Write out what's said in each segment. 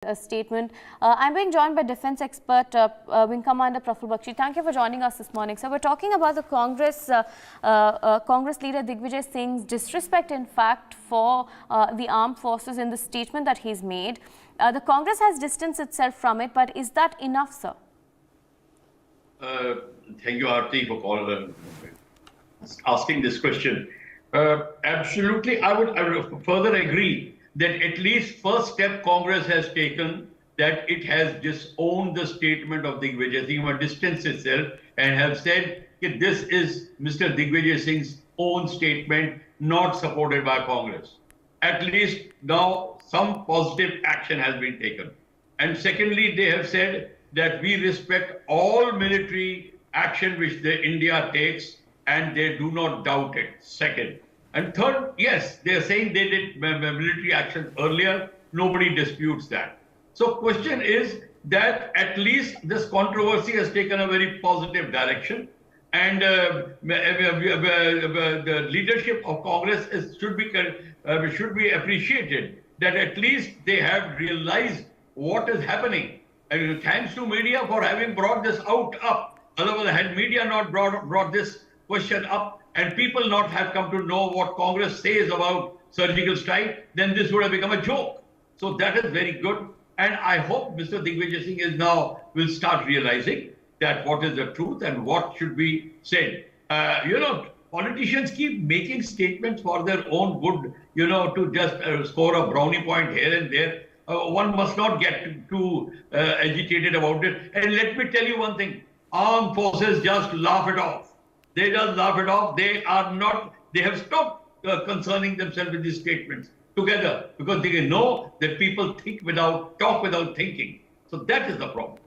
A statement. I'm being joined by defense expert Wing Commander Praful Bakshi. Thank you for joining us this morning. So we're talking about the Congress leader Digvijaya Singh's disrespect, in fact, for the armed forces in the statement that he's made. The Congress has distanced itself from it, but is that enough, sir? Thank you, Aarti, for asking this question. Absolutely, I would further agree that at least first step Congress has taken, that it has disowned the statement of Digvijaya Singh, or distanced itself, and have said that this is Mr. Digvijaya Singh's own statement, not supported by Congress. At least now some positive action has been taken. And secondly, they have said that we respect all military action which India takes, and they do not doubt it. Second. And third, yes, they are saying they did military action earlier. Nobody disputes that. So question is that at least this controversy has taken a very positive direction. And the leadership of Congress should be appreciated, that at least they have realized what is happening. And thanks to media for having brought this up. Otherwise, had media not brought this question up, and people not have come to know what Congress says about surgical strike, then this would have become a joke. So that is very good. And I hope Mr. Digvijaya Singh will start realizing that what is the truth and what should be said. Politicians keep making statements for their own good, to just score a brownie point here and there. One must not get too agitated about it. And let me tell you one thing, armed forces just laugh it off. They just laugh it off. They have stopped concerning themselves with these statements together, because they know that people talk without thinking. So that is the problem.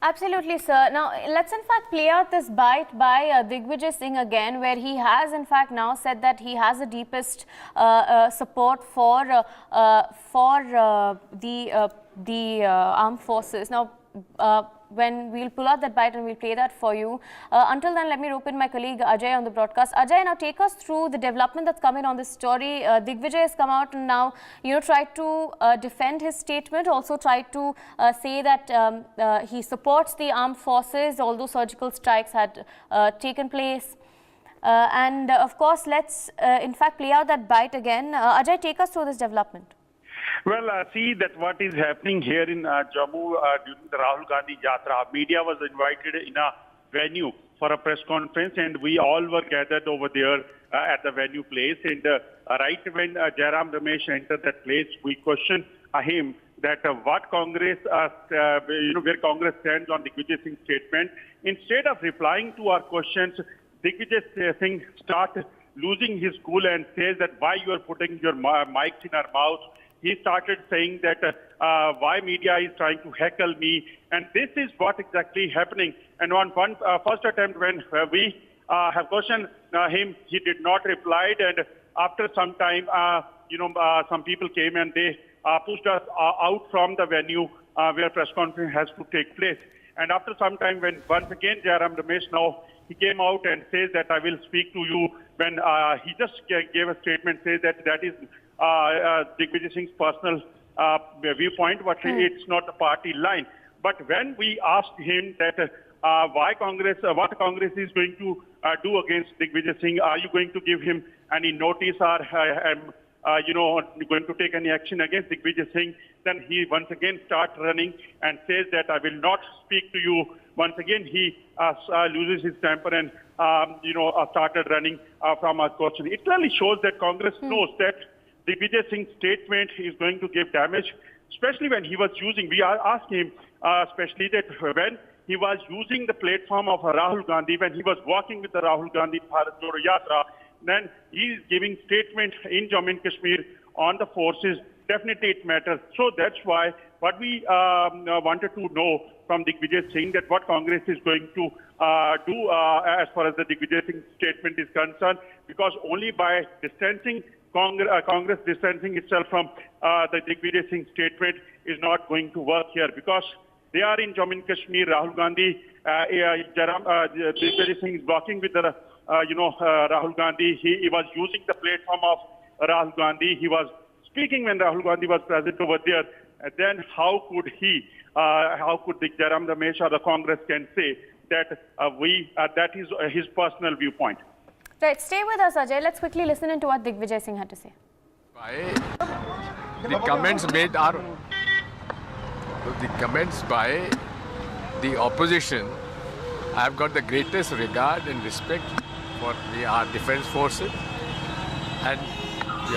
Absolutely, sir. Now, let's in fact play out this bite by Digvijaya Singh again, where he has in fact now said that he has the deepest support for the armed forces. Now, when we'll pull out that bite and we'll play that for you. Until then, let me rope in my colleague Ajay on the broadcast. Ajay, now take us through the development that's come in on this story. Digvijay has come out and now, tried to defend his statement, also tried to say that he supports the armed forces, although surgical strikes had taken place. And of course, let's in fact play out that bite again. Ajay, take us through this development. Well, see that what is happening here in Jammu during the Rahul Gandhi Yatra. Media was invited in a venue for a press conference, and we all were gathered over there at the venue place. And right when Jairam Ramesh entered that place, we questioned him that what Congress, where Congress stands on Digvijaya Singh's statement. Instead of replying to our questions, Digvijaya Singh started losing his cool and says that why you are putting your mics in our mouth. He started saying that why media is trying to heckle me, and this is what exactly happening. And on one first attempt when we have questioned him, he did not reply. And after some time, some people came and they pushed us out from the venue where press conference has to take place. And after some time, when once again Jairam Ramesh now he came out and says that I will speak to you, when he just gave a statement, says that that is Digvijaya Singh's personal viewpoint, but it's not the party line. But when we asked him that what Congress is going to do against Digvijaya Singh, are you going to give him any notice, or going to take any action against Digvijaya Singh, then he once again starts running and says that I will not speak to you. Once again, he loses his temper and started running from our question. It clearly shows that Congress knows that Digvijaya Singh's statement is going to give damage, especially when he was using, we asked him, especially that when he was using the platform of Rahul Gandhi, when he was walking with the Rahul Gandhi Bharat Jodo Yatra, then he is giving statement in Jammu and Kashmir on the forces. Definitely it matters. So that's why what we wanted to know from Digvijaya Singh, that what Congress is going to do as far as the Digvijaya Singh statement is concerned, because only by distancing Congress distancing itself from the Digvijaya Singh statement is not going to work here, because they are in Jammu and Kashmir. Rahul Gandhi, Digvijaya Singh is blocking with the, Rahul Gandhi. He was using the platform of Rahul Gandhi. He was speaking when Rahul Gandhi was present over there. then how could Digvijaya Ramesh or the Congress can say that that is his personal viewpoint? Right, stay with us, Ajay. Let's quickly listen into what Digvijay Singh had to say. The comments by the opposition, I have got the greatest regard and respect for our defense forces, and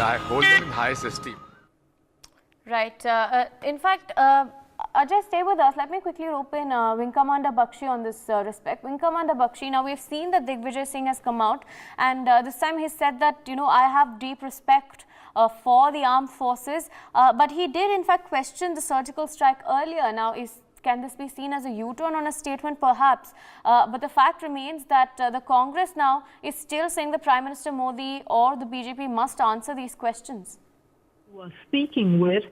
I hold them in highest esteem. Right. In fact, Ajay, stay with us. Let me quickly rope in Wing Commander Bakshi on this respect. Wing Commander Bakshi, now we've seen that Digvijay Singh has come out, and this time he said that, I have deep respect for the armed forces, but he did in fact question the surgical strike earlier. Now, can this be seen as a U-turn on a statement? Perhaps. But the fact remains that the Congress now is still saying that Prime Minister Modi or the BJP must answer these questions. Was speaking with.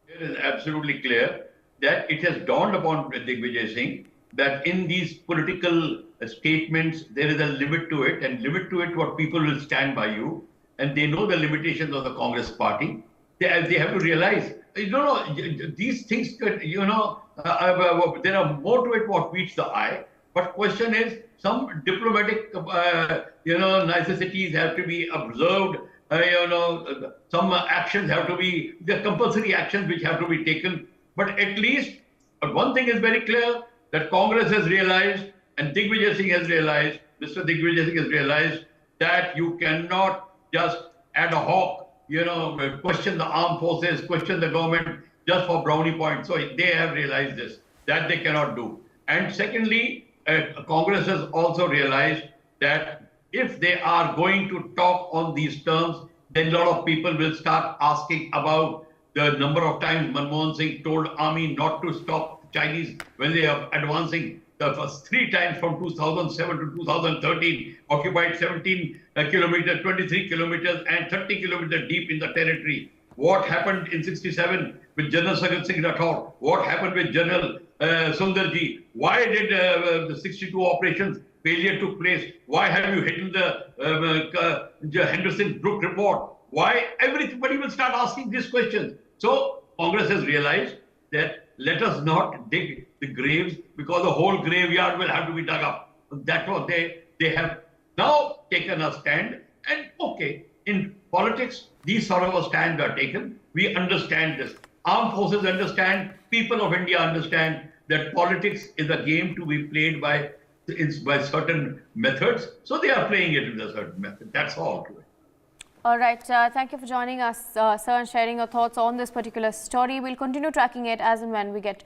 It is absolutely clear that it has dawned upon Digvijay Singh that in these political statements, there is a limit to it, and limit to it what people will stand by you, and they know the limitations of the Congress party. They have to realize, these things could, there are more to it what meets the eye. But question is, some diplomatic, niceties have to be observed. Some actions have to be, the compulsory actions which have to be taken. But at least one thing is very clear, that Congress has realized, and Digvijay Singh has realized, Mr. Digvijay Singh has realized that you cannot just ad hoc, question the armed forces, question the government just for brownie points. So they have realized this, that they cannot do. And secondly, Congress has also realized that if they are going to talk on these terms, then a lot of people will start asking about the number of times Manmohan Singh told army not to stop Chinese when they are advancing. The first 3 times from 2007 to 2013, occupied 17 kilometers, 23 kilometers and 30 kilometers deep in the territory. What happened in 67 with General Sagat Singh Rathore? What happened with General Sundarji? Why did the 62 operations failure took place? Why have you hidden the Henderson Brook report? Why? Everybody will start asking these questions. So Congress has realized that let us not dig the graves, because the whole graveyard will have to be dug up. That's what they have now taken a stand. And okay, in politics, these sort of a stands are taken. We understand this. Armed forces understand, people of India understand that politics is a game to be played by certain methods. So they are playing it with a certain method. That's all to it. All right. Thank you for joining us, sir, and sharing your thoughts on this particular story. We'll continue tracking it as and when we get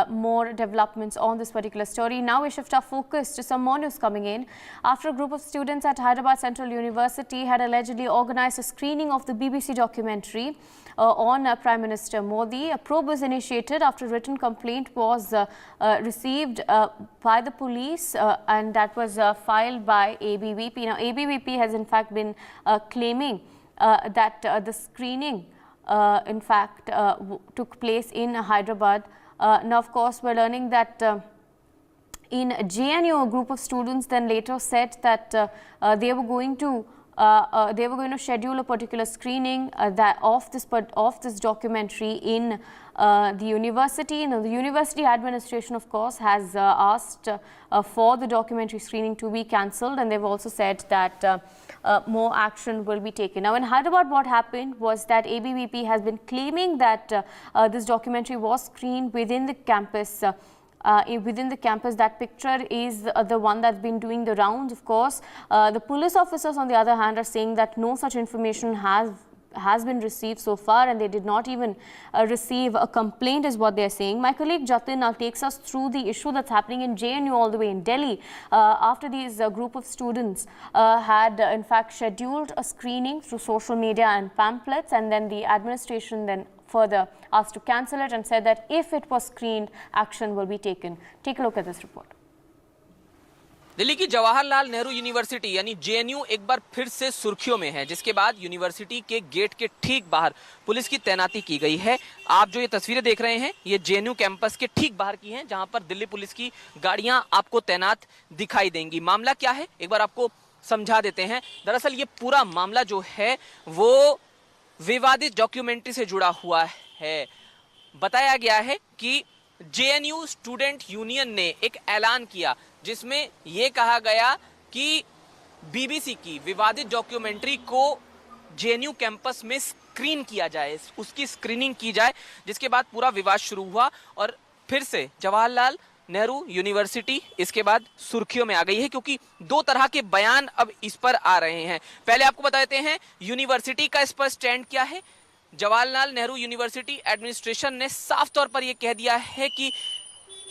more developments on this particular story. Now we shift our focus to some more news coming in. After a group of students at Hyderabad Central University had allegedly organized a screening of the BBC documentary on Prime Minister Modi, a probe was initiated after a written complaint was received by the police, and that was filed by ABVP. Now, ABVP has in fact been claiming that the screening in fact took place in Hyderabad. Now, of course, we're learning that in JNU, a group of students then later said that they were going to schedule a particular screening of this documentary in the university. Now, the university administration, of course, has asked for the documentary screening to be cancelled, and they've also said that more action will be taken. Now, in Hyderabad, what happened was that ABVP has been claiming that this documentary was screened within the campus. That picture is the one that's been doing the rounds, of course. The police officers, on the other hand, are saying that no such information has been received so far, and they did not even receive a complaint, is what they're saying. My colleague Jatin now takes us through the issue that's happening in JNU all the way in Delhi after these group of students had in fact scheduled a screening through social media and pamphlets, and then the administration then further asked to cancel it and said that if it was screened, action will be taken. Take a look at this report. Delhi की Jawaharlal Nehru university यानी JNU एक बार फिर से सुर्खियों में है, जिसके बाद यूनिवर्सिटी के गेट के ठीक बाहर पुलिस की तैनाती की गई है। आप जो ये तस्वीरें देख रहे हैं, ये जेएनयू कैंपस के ठीक बाहर की हैं, जहां पर दिल्ली पुलिस की गाड़ियां आपको तैनात दिखाई देंगी। मामला क्या है, एक बार आपको समझा देते हैं। दरअसल ये पूरा मामला जो है वो विवादित डॉक्यूमेंट्री से जुड़ा हुआ है। बताया गया है कि जेएनयू स्टूडेंट यूनियन ने एक ऐलान किया जिसमें यह कहा गया कि बीबीसी की विवादित डॉक्यूमेंट्री को जेएनयू कैंपस में स्क्रीन किया जाए, उसकी स्क्रीनिंग की जाए, जिसके बाद पूरा विवाद शुरू हुआ और फिर से जवाहरलाल नेहरू यूनिवर्सिटी इसके बाद सुर्खियों में आ गई है, क्योंकि दो तरह के बयान अब इस पर आ रहे हैं। पहले आपको बता देते हैं यूनिवर्सिटी का इस पर स्टैंड क्या है। जवाहरलाल नेहरू यूनिवर्सिटी एडमिनिस्ट्रेशन ने साफ तौर पर यह कह दिया है कि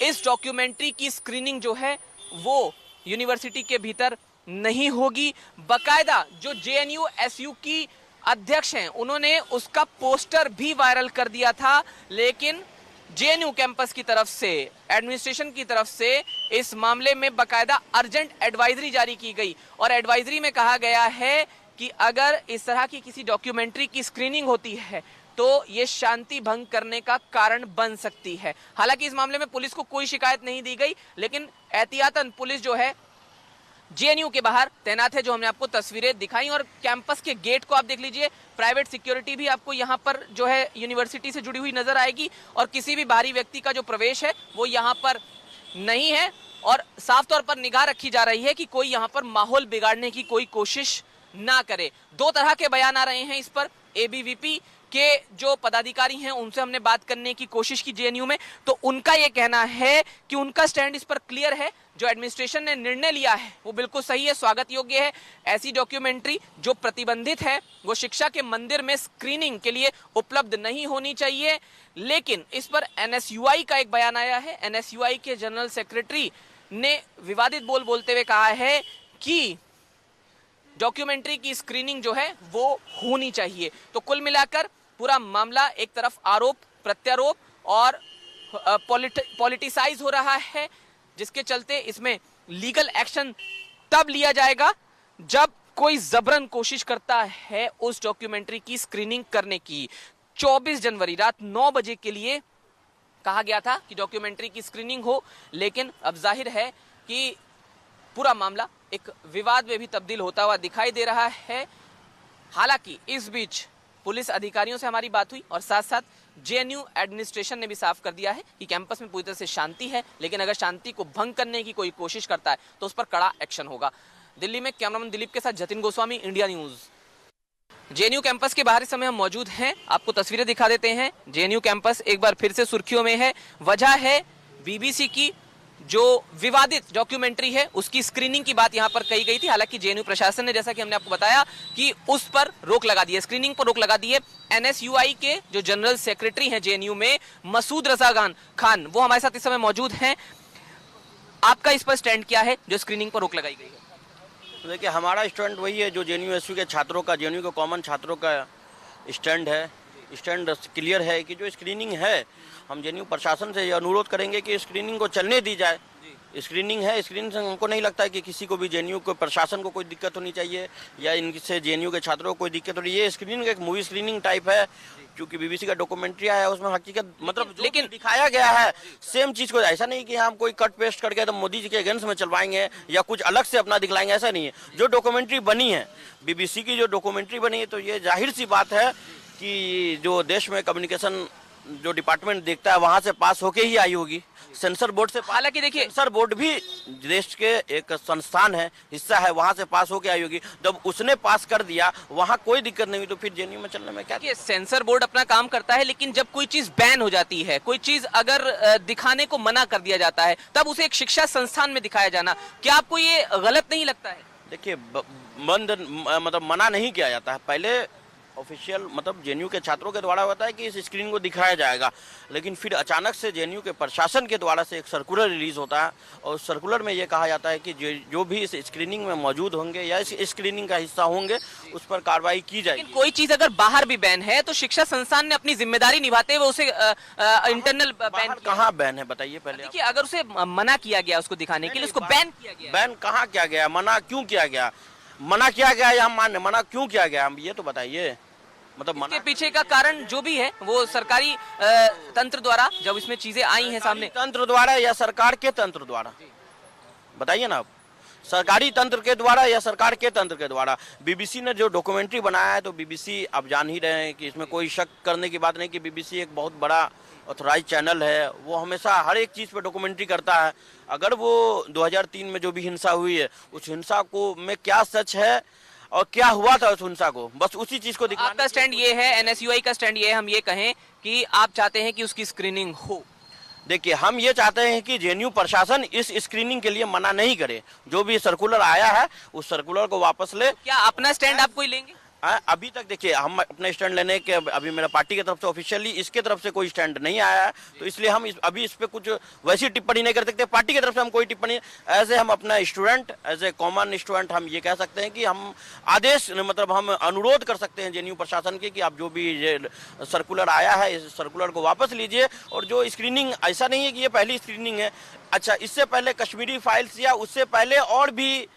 इस डॉक्यूमेंट्री की स्क्रीनिंग जो है वो यूनिवर्सिटी के भीतर नहीं होगी। बकायदा जो जेएनयू एसयू की अध्यक्ष हैं उन्होंने उसका पोस्टर भी वायरल कर दिया था, लेकिन जेएनयू कैंपस की तरफ से, एडमिनिस्ट्रेशन की तरफ से इस मामले में बकायदा अर्जेंट एडवाइजरी जारी की गई और एडवाइजरी में कहा गया है कि अगर इस तरह की किसी डॉक्यूमेंट्री की स्क्रीनिंग होती है तो ये शांति भंग करने का कारण बन सकती है। हालांकि इस मामले में पुलिस को कोई शिकायत नहीं दी गई, लेकिन एहतियातन पुलिस जो है जेएनयू के बाहर तैनात है, जो हमने आपको तस्वीरें दिखाई। और कैंपस के गेट को आप देख लीजिए, प्राइवेट सिक्योरिटी भी आपको यहाँ पर जो है यूनिवर्सिटी से जुड़ी हुई नजर आएगी और किसी भी बाहरी व्यक्ति का जो प्रवेश है वो यहाँ पर नहीं है और साफ तौर पर निगाह रखी जा रही है कि कोई यहाँ पर माहौल बिगाड़ने की कोई कोशिश ना करे। दो तरह के बयान आ रहे हैं इस पर। एबीवीपी के जो पदाधिकारी हैं उनसे हमने बात करने की कोशिश की जेएनयू में, तो उनका यह कहना है कि उनका स्टैंड इस पर क्लियर है। जो एडमिनिस्ट्रेशन ने निर्णय लिया है वो बिल्कुल सही है, स्वागत योग्य है। ऐसी डॉक्यूमेंट्री जो प्रतिबंधित है वो शिक्षा के मंदिर में स्क्रीनिंग के लिए उपलब्ध नहीं होनी चाहिए। लेकिन इस पर एनएसयूआई का एक बयान आया है। एनएसयूआई के जनरल सेक्रेटरी ने विवादित बोलते हुए कहा है कि डॉक्यूमेंट्री की स्क्रीनिंग जो है वो होनी चाहिए। तो कुल मिलाकर पूरा मामला एक तरफ आरोप प्रत्यारोप और पॉलिटिसाइज हो रहा है, जिसके चलते इसमें लीगल एक्शन तब लिया जाएगा जब कोई जबरन कोशिश करता है उस डॉक्यूमेंट्री की स्क्रीनिंग करने की। 24 जनवरी रात 9 बजे के लिए कहा गया था कि डॉक्यूमेंट्री की स्क्रीनिंग हो, लेकिन अब जाहिर है कि पूरा मामला एक विवाद में भी तब्दील होता हुआ दिखाई दे रहा है। हालांकि इस बीच पुलिस अधिकारियों से हमारी बात हुई और साथ साथ जेएनयू एडमिनिस्ट्रेशन ने भी साफ कर दिया है कि कैंपस में पूरी तरह से शांति है, लेकिन अगर शांति को भंग करने की कोई कोशिश करता है तो उस पर कड़ा एक्शन होगा। दिल्ली में कैमरामैन दिलीप के साथ Jatin Goswami, India news. JNU campus के बाहर इस समय हम मौजूद हैं, आपको तस्वीरें दिखा देते हैं। जेएनयू कैंपस एक बार फिर से सुर्खियों में है। वजह है बीबीसी की जो विवादित डॉक्यूमेंट्री है उसकी स्क्रीनिंग की बात यहां पर कही गई थी। हालांकि जेएनयू प्रशासन ने, जैसा कि हमने आपको बताया, कि उस पर रोक लगा दी है, स्क्रीनिंग पर रोक लगा दी है। एनएसयूआई के जो जनरल सेक्रेटरी हैं जेएनयू में, मसूद रजा खान, वो हमारे साथ इस समय मौजूद हैं। आपका इस पर स्टैंड क्या है जो स्क्रीनिंग पर रोक लगाई गई है? तो देखिए, हमारा स्टैंड वही है जो जेएनयू एसयू के छात्रों का, जेएनयू के कॉमन छात्रों का स्टैंड है। स्टैंड क्लियर है कि जो स्क्रीनिंग है, हम जेएनयू प्रशासन से अनुरोध करेंगे कि स्क्रीनिंग को चलने दी जाए। स्क्रीनिंग है, स्क्रीनिंग से हमको नहीं लगता है कि किसी को भी जेएनयू को, प्रशासन को कोई दिक्कत होनी चाहिए या इनसे जेएनयू के छात्रों को कोई दिक्कत हो रही है। ये स्क्रीनिंग एक मूवी स्क्रीनिंग टाइप है, क्योंकि बीबीसी का डॉक्यूमेंट्री आया है, उसमें हकीकत मतलब लेकिन दिखाया गया है सेम चीज को। ऐसा नहीं कि हम कोई कट पेस्ट करके तो मोदी जी के अगेंस्ट में चलवाएंगे या कुछ अलग से अपना दिखलाएंगे, ऐसा नहीं है। जो डॉक्यूमेंट्री बनी है, बीबीसी की जो डॉक्यूमेंट्री बनी है, तो ये जाहिर सी बात है कि जो देश में कम्युनिकेशन जो डिपार्टमेंट देखता है वहां से पास होके ही आई होगी, सेंसर बोर्ड से। हालांकि देखिए, सेंसर बोर्ड भी देश के एक संस्थान है, हिस्सा है, वहां से पास होके आई होगी। जब उसने पास कर दिया, वहां कोई दिक्कत नहीं हुई, तो फिर जेएनयू में चलने में क्या? सेंसर बोर्ड अपना काम करता है, लेकिन जब कोई चीज बैन हो जाती है, कोई चीज अगर दिखाने को मना कर दिया जाता है, तब उसे एक शिक्षा संस्थान में दिखाया जाना, क्या आपको ये गलत नहीं लगता है? देखिए, मतलब मना नहीं किया जाता है। पहले ऑफिशियल मतलब जेएनयू के छात्रों के द्वारा होता है कि इस स्क्रीनिंग को दिखाया जाएगा, लेकिन फिर अचानक से जेएनयू के प्रशासन के द्वारा से एक सर्कुलर रिलीज होता है और सर्कुलर में ये कहा जाता है कि जो भी इस स्क्रीनिंग में मौजूद होंगे या इस स्क्रीनिंग का हिस्सा होंगे उस पर कार्रवाई की जाएगी। कोई चीज अगर बाहर भी बैन है तो शिक्षा संस्थान ने अपनी जिम्मेदारी निभाते हुए उसे इंटरनल बैन। कहाँ बैन है बताइए पहले? देखिए, अगर उसे मना किया गया उसको दिखाने के लिए, उसको बैन किया गया। बैन कहाँ किया गया? मना क्यों किया गया? मना किया गया या हम मान्य, मना क्यों किया गया, हम ये तो बताइए। मतलब इसके पीछे का कारण जो भी है वो सरकारी तंत्र द्वारा जब इसमें चीजें आई हैं सामने, तंत्र द्वारा या सरकार के तंत्र द्वारा, बताइए ना आप। सरकारी तंत्र के द्वारा या सरकार के तंत्र के द्वारा। बीबीसी ने जो डॉक्यूमेंट्री बनाया है, तो बीबीसी आप जान ही रहे हैं कि इसमें कोई शक करने की बात नहीं कि बीबीसी एक बहुत बड़ा ऑथराइज चैनल है। वो हमेशा हर एक चीज़ पे डॉक्यूमेंट्री करता है। अगर वो 2003 में जो भी हिंसा हुई है, उस हिंसा को में क्या सच है और क्या हुआ था उस हिंसा को, बस उसी चीज़ को दिखाना। आपका स्टैंड ये है, एनएसयूआई का स्टैंड ये है, हम ये कहें कि आप चाहते हैं कि उसकी स्क्रीनिंग हो। देखिए, हम ये चाहते हैं कि जेएनयू प्रशासन इस स्क्रीनिंग के लिए मना नहीं करे। जो भी सर्कुलर आया है उस सर्कुलर को वापस ले। क्या अपना स्टैंड आप कोई लेंगे? अभी तक देखिए, हम अपने स्टैंड लेने के अभी मेरा पार्टी की तरफ से ऑफिशियली इसके तरफ से कोई स्टैंड नहीं आया है, तो इसलिए हम अभी इस पे कुछ वैसी टिप्पणी नहीं कर सकते। पार्टी की तरफ से हम कोई टिप्पणी, एज ए हम अपना student, as a common student हम ये कह सकते हैं कि हम आदेश, मतलब हम अनुरोध कर सकते हैं जेएनयू प्रशासन के कि आप जो भी ये सर्कुलर आया है इस सर्कुलर को वापस लीजिए। और जो स्क्रीनिंग, ऐसा नहीं है कि ये पहली स्क्रीनिंग है। अच्छा, इससे पहले कश्मीरी फाइल्स या उससे पहले और भी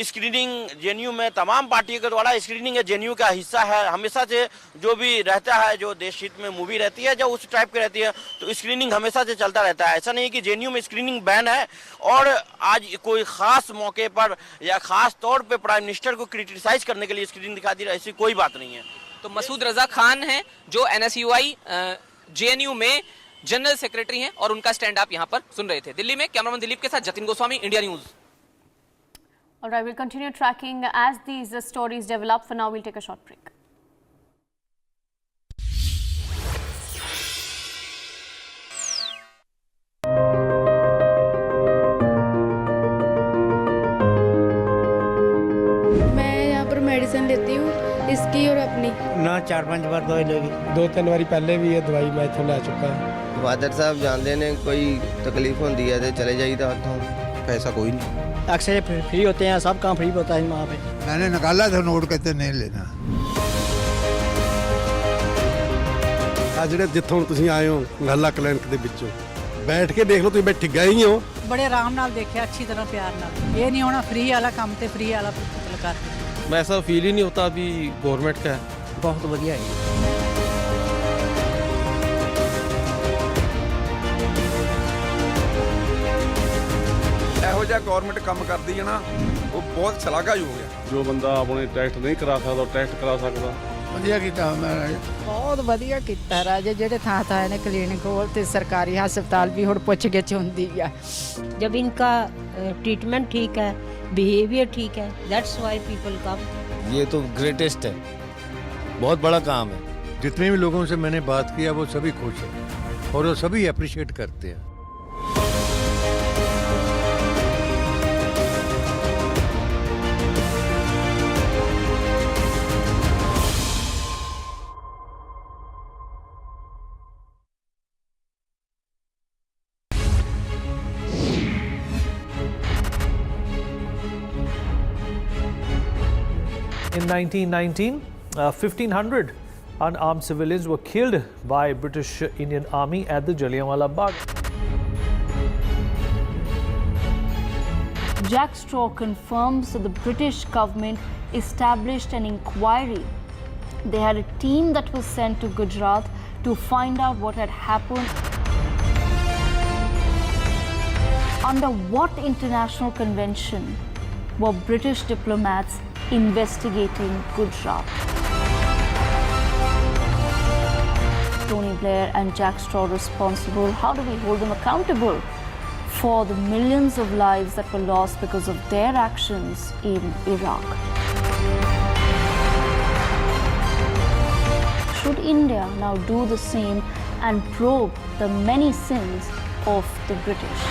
स्क्रीनिंग जेएनयू में तमाम पार्टियों के द्वारा स्क्रीनिंग है, जेएनयू का हिस्सा है हमेशा से। जो भी रहता है, जो देश हित में मूवी रहती है, जो उस टाइप की रहती है, तो स्क्रीनिंग हमेशा से चलता रहता है। ऐसा नहीं है कि जेएनयू में स्क्रीनिंग बैन है और आज कोई खास मौके पर या खास तौर पे प्राइम मिनिस्टर को क्रिटिसाइज करने के लिए स्क्रीनिंग दिखा दी, ऐसी कोई बात नहीं है। तो मसूद रजा खान है जो एनएसयूआई जेएनयू में जनरल सेक्रेटरी हैं, और उनका स्टैंड आप यहां पर सुन रहे थे। दिल्ली में कैमरामैन दिलीप के साथ Jatin Goswami, India news. All right, we'll continue tracking as these stories develop. For now, we'll take a short break. मैं यहाँ पर मेडिसिन लेती हूँ, इसकी और अपनी। ना 4-5 बार दवाई लेगी, 2-3 बारी पहले भी ये दवाई मैं इत्थों ले चुका है। फादर साहब जानते ने कोई तकलीफ होती है तो चले जाइए उतों, पैसा कोई नहीं। अक्सर फ्री होते हैं, सब काम फ्री होता है वहाँ पे। मैंने निकाला था नोट, कहते नहीं लेना। ਆ ਜਿਹੜੇ ਜਿੱਥੋਂ ਤੁਸੀਂ ਆਏ ਹੋ ਗੱਲਾਂ ਕਲੀਨਿਕ ਦੇ ਵਿੱਚੋਂ ਬੈਠ ਕੇ ਦੇਖ ਲਓ, ਤੁਸੀਂ ਬੈਠੇ ਗਏ ਹੀ ਹੋ। बड़े आराम नाल देखा, अच्छी तरह प्यार नाल। ये नहीं होना फ्री वाला काम ते फ्री वाला कर। ऐसा फील ही नहीं होता अभी गवर्नमेंट का है। बहुत बढ़िया है। ਇਹੋ ਜਿਹਾ ਗਵਰਨਮੈਂਟ ਕੰਮ ਕਰਦੀ ਹੈ ਨਾ, ਉਹ ਬਹੁਤ ਸ਼ਲਾਘਾਯੋਗ ਹੈ। ਜੋ ਬੰਦਾ ਆਪਣੇ ਟੈਸਟ ਨਹੀਂ ਕਰਾ ਸਕਦਾ ਉਹ ਟੈਸਟ ਕਰਾ ਸਕਦਾ। ਵਧੀਆ ਕੀਤਾ ਮੈਂ बहुत ਵਧੀਆ ਕੀਤਾ ਰਾਜੇ, ਜਿਹੜੇ ਥਾਂ ਥਾਂ ਨੇ ਕਲੀਨਿਕ ਹੋਰ ਤੇ ਸਰਕਾਰੀ ਹਸਪਤਾਲ ਵੀ ਹੁਣ ਪੁੱਛ ਗਿੱਛ ਹੁੰਦੀ ਆ। जब इनका ट्रीटमेंट ठीक है, बिहेवियर ठीक है, दैट्स व्हाई पीपल कम। ये तो ग्रेटेस्ट है, बहुत बड़ा काम है। जितने भी लोगों से मैंने बात किया वो सभी खुश हैं और वो सभी अप्रिशिएट करते हैं। In 1919, 1,500 unarmed civilians were killed by British Indian Army at the Jallianwala Bagh. Jack Straw confirms that the British government established an inquiry. They had a team that was sent to Gujarat to find out what had happened. Under what international convention were British diplomats investigating Gujarat? Tony Blair and Jack Straw responsible. How do we hold them accountable for the millions of lives that were lost because of their actions in Iraq? Should India now do the same and probe the many sins of the British?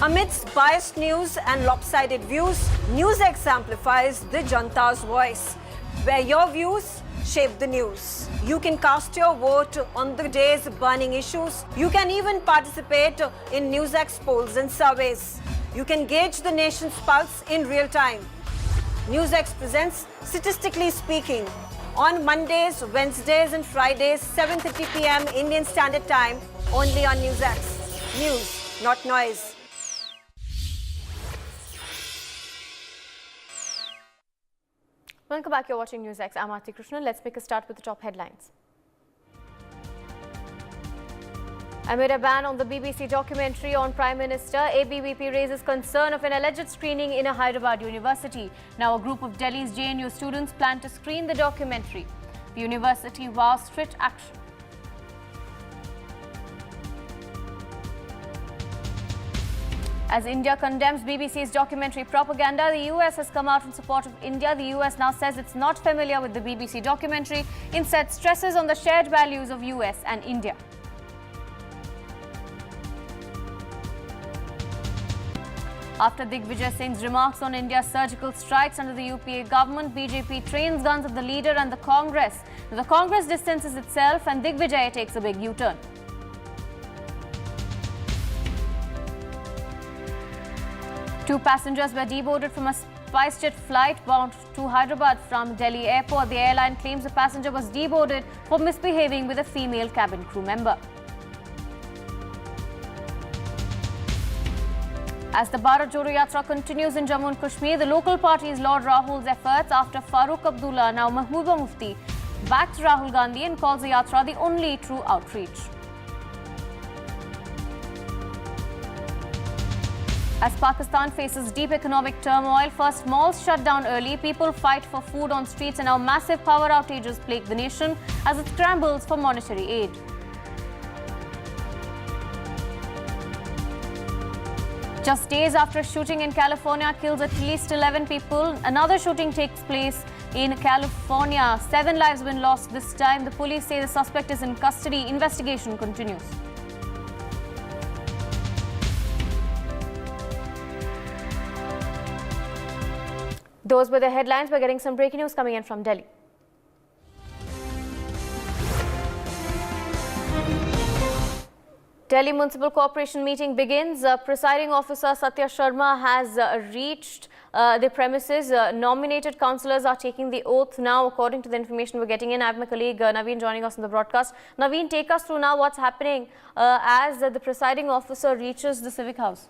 Amidst biased news and lopsided views, NewsX amplifies the Janta's voice, where your views shape the news. You can cast your vote on the day's burning issues. You can even participate in NewsX polls and surveys. You can gauge the nation's pulse in real time. NewsX presents Statistically Speaking on Mondays, Wednesdays and Fridays, 7:30 p.m. Indian Standard Time, only on NewsX. News, not noise. Welcome back. You're watching NewsX. I'm Aarti Krishnan. Let's make a start with the top headlines. Amid a ban on the BBC documentary on Prime Minister, ABVP raises concern of an alleged screening in a Hyderabad university. Now a group of Delhi's JNU students plan to screen the documentary. The university vows strict action. As India condemns BBC's documentary propaganda, the US has come out in support of India. The US now says it's not familiar with the BBC documentary, instead stresses on the shared values of US and India. After Digvijaya Singh's remarks on India's surgical strikes under the UPA government, BJP trains guns at the leader and the Congress. The Congress distances itself and Digvijaya takes a big U-turn. Two passengers were deboarded from a SpiceJet flight bound to Hyderabad from Delhi airport. The airline claims the passenger was deboarded for misbehaving with a female cabin crew member. As the Bharat Jodo Yatra continues in Jammu and Kashmir, the local party's Lord Rahul's efforts after Farooq Abdullah, now Mahbooba Mufti, backed Rahul Gandhi and calls the Yatra the only true outreach. As Pakistan faces deep economic turmoil, first malls shut down early, people fight for food on streets, and now massive power outages plague the nation as it scrambles for monetary aid. Just days after a shooting in California kills at least 11 people, another shooting takes place in California. 7 lives have been lost this time. The police say the suspect is in custody. Investigation continues. Those were the headlines. We're getting some breaking news coming in from Delhi. Delhi Municipal Corporation meeting begins. Presiding officer Satya Sharma has reached the premises. Nominated councillors are taking the oath now, according to the information we're getting in. I have my colleague Naveen joining us on the broadcast. Naveen, take us through now what's happening as the presiding officer reaches the Civic House.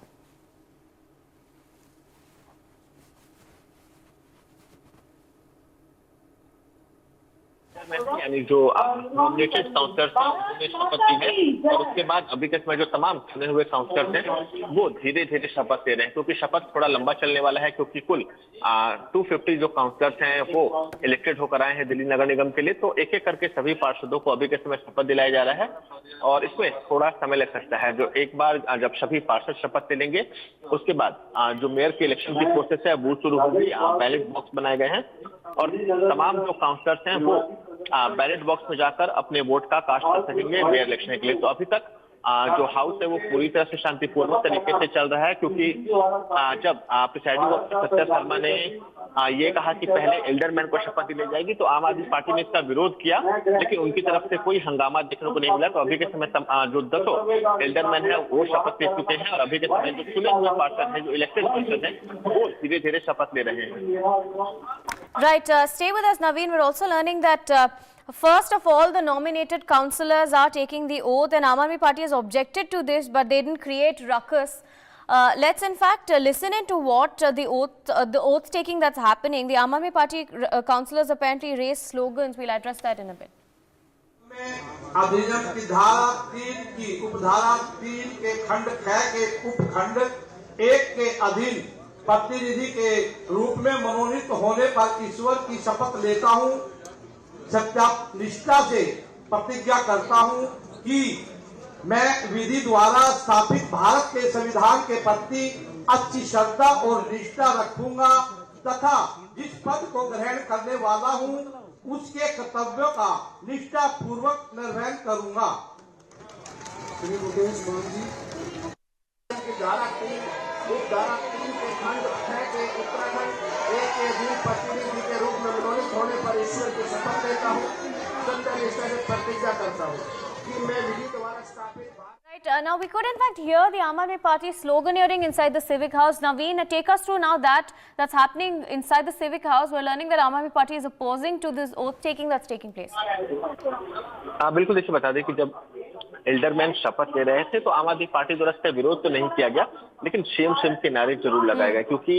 यानी जो nominated counsellors हैं उन्होंने शपथ ली है और उसके बाद अभी तक में जो तमाम चुने हुए काउंसलर्स हैं वो धीरे धीरे शपथ ले रहे हैं क्योंकि शपथ थोड़ा लंबा चलने वाला है क्योंकि कुल 250 जो काउंसलर्स हैं वो इलेक्टेड होकर आए हैं दिल्ली नगर निगम के लिए। तो एक एक करके सभी पार्षदों को अभी के समय शपथ दिलाया जा रहा है और इसमें थोड़ा समय लग सकता है। जो एक बार जब सभी पार्षद शपथ ले लेंगे उसके बाद जो मेयर के इलेक्शन की प्रोसेस है वो शुरू होगी। बैलेट बॉक्स बनाए गए हैं और तमाम जो काउंसलर्स हैं वो बैलेट बॉक्स में जाकर अपने वोट का कास्ट कर सकेंगे मेयर इलेक्शन के लिए। तो अभी तक जो हाउस है वो पूरी तरह से शांतिपूर्ण तरीके से चल रहा है क्योंकि जब प्रिसाइडिंग ऑफिसर सत्या शर्मा ने ये कहा कि पहले एल्डरमैन को शपथ दी जाएगी तो आम आदमी पार्टी ने इसका विरोध किया लेकिन उनकी तरफ से कोई हंगामा देखने को नहीं मिला। तो अभी के समय जो 10 एल्डरमैन है वो शपथ ले चुके हैं और अभी के समय जो चुने हुए पार्षद हैं जो इलेक्टेड पार्षद हैं वो धीरे धीरे शपथ ले रहे हैं। Right, stay with us, Naveen. We're also learning that first of all, the nominated councillors are taking the oath, and Aam Aadmi Party has objected to this, but they didn't create ruckus. Let's in fact listen into what the oath taking that's happening. The Aam Aadmi Party councillors apparently raised slogans. We'll address that in a bit. अधिनियम की धारा 3 की उपधारा 3 के खंड 6 के उपखंड 1 के अधीन प्रतिनिधि के रूप में मनोनीत होने पर ईश्वर की शपथ लेता हूं। सत्यानिष्ठा से प्रतिज्ञा करता हूं कि मैं विधि द्वारा स्थापित भारत के संविधान के प्रति अच्छी श्रद्धा और निष्ठा रखूंगा तथा जिस पद को ग्रहण करने वाला हूं उसके कर्तव्यों का निष्ठा पूर्वक निर्वहन करूंगा। श्री मुकेश जी धारा 3 के खंड 6 के उत्तराखंड 1 के अधीन प्रतिनिधि के रूप में मनोनीत होने पर ईश्वर की शपथ लेता हूँ। सत्यानिष्ठा से प्रतिज्ञा करता हूँ कि मैं विधि द्वारा स्थापित। Right, now we could in fact hear the Aam Aadmi Party sloganeering inside the Civic House. Naveen, take us through now that's happening inside the Civic House. We're learning that Aam Aadmi Party is opposing to this oath taking that's taking place. बिल्कुल, देखिए बता दें कि जब alderman शपथ ले रहे थे तो आम आदमी पार्टी द्वारा इसका विरोध तो नहीं किया गया लेकिन सेम के नारे जरूर लगाए गए क्योंकि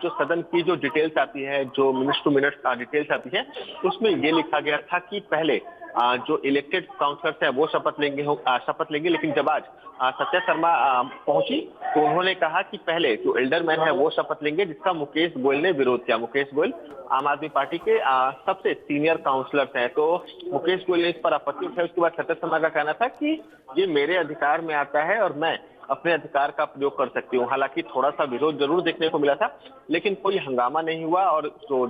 जो सदन की जो डिटेल्स आती है जो मिनट टू मिनट डिटेल्स आती है उसमें ये लिखा गया था कि पहले जो इलेक्टेड काउंसलर्स हैं वो शपथ लेंगे। लेकिन जब आज सत्या शर्मा पहुंची तो उन्होंने कहा कि पहले जो एल्डरमैन है वो शपथ लेंगे, जिसका मुकेश गोयल ने विरोध किया। मुकेश गोयल आम आदमी पार्टी के सबसे सीनियर काउंसलर्स हैं, तो मुकेश गोयल ने इस पर आपत्ति उठाई। उसके बाद सत्या शर्मा का कहना था कि ये मेरे अधिकार में आता है और मैं अपने अधिकार का प्रयोग कर सकती हूँ। हालांकि थोड़ा सा विरोध जरूर देखने को मिला था, लेकिन कोई हंगामा नहीं हुआ और जो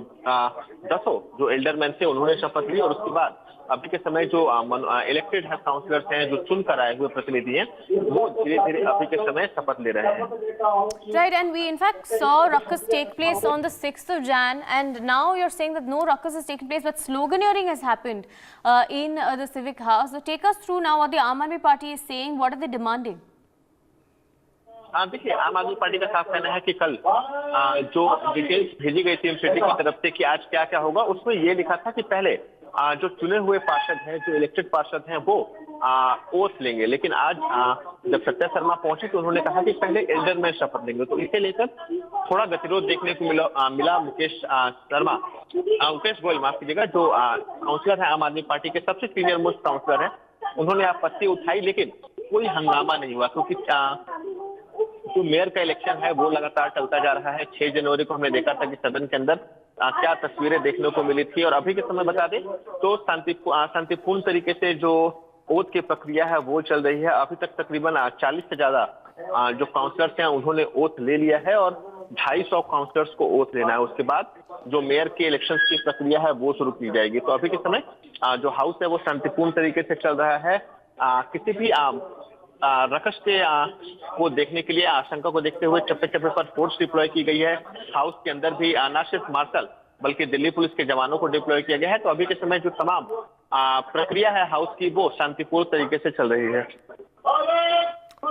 10 जो एल्डरमैन थे उन्होंने शपथ ली। और उसके बाद अभी के समय जो इलेक्टेड काउंसलर्स हैं, जो चुनकर आए हुए प्रतिनिधि हैं, वो धीरे धीरे अभी के समय शपथ ले रहे हैं। Right, and we in fact saw ruckus take place on the 6th of Jan, and now you're saying that no ruckus has taken place, but sloganeering has happened in the Civic House. So take us through now what the Aam Aadmi Party is saying. What are they demanding? देखिए, आम आदमी party का साफ कहना है कि कल जो डिटेल्स भेजी गई थी एमसीडी की तरफ से कि आज क्या क्या होगा, उसमें ये लिखा था कि पहले जो चुने हुए पार्षद हैं, जो इलेक्टेड पार्षद हैं, वो ओथ लेंगे। लेकिन आज जब सत्या शर्मा पहुंचे तो उन्होंने कहा कि पहले एल्डरमैन शपथ लेंगे। तो इसे लेकर थोड़ा गतिरोध देखने को मिला। मुकेश गोयल, माफ कीजिएगा, जो काउंसलर है आम आदमी पार्टी के सबसे सीनियर मोस्ट काउंसलर हैं, उन्होंने आपत्ति उठाई, लेकिन कोई हंगामा नहीं हुआ। क्योंकि जो मेयर का इलेक्शन है वो लगातार चलता जा रहा है। 6 जनवरी को हमने देखा था कि सदन के अंदर क्या तस्वीरें देखने को मिली थी, और अभी के समय बता दें तो शांतिपूर्ण तरीके से जो ओथ की प्रक्रिया है वो चल रही है। अभी तक तकरीबन 40 से ज्यादा जो काउंसलर्स हैं उन्होंने ओथ ले लिया है और 250 काउंसलर्स को ओथ लेना है। उसके बाद जो मेयर के इलेक्शन की प्रक्रिया है वो शुरू की जाएगी। तो अभी के समय जो हाउस है वो शांतिपूर्ण तरीके से चल रहा है। किसी भी रकस के को देखने के लिए आशंका को देखते हुए चप्पे चप्पे पर फोर्स डिप्लॉय की गई है। हाउस के अंदर भी न सिर्फ मार्शल बल्कि दिल्ली पुलिस के जवानों को डिप्लॉय किया गया है। तो अभी के समय जो तमाम प्रक्रिया है हाउस की वो शांतिपूर्ण तरीके से चल रही है।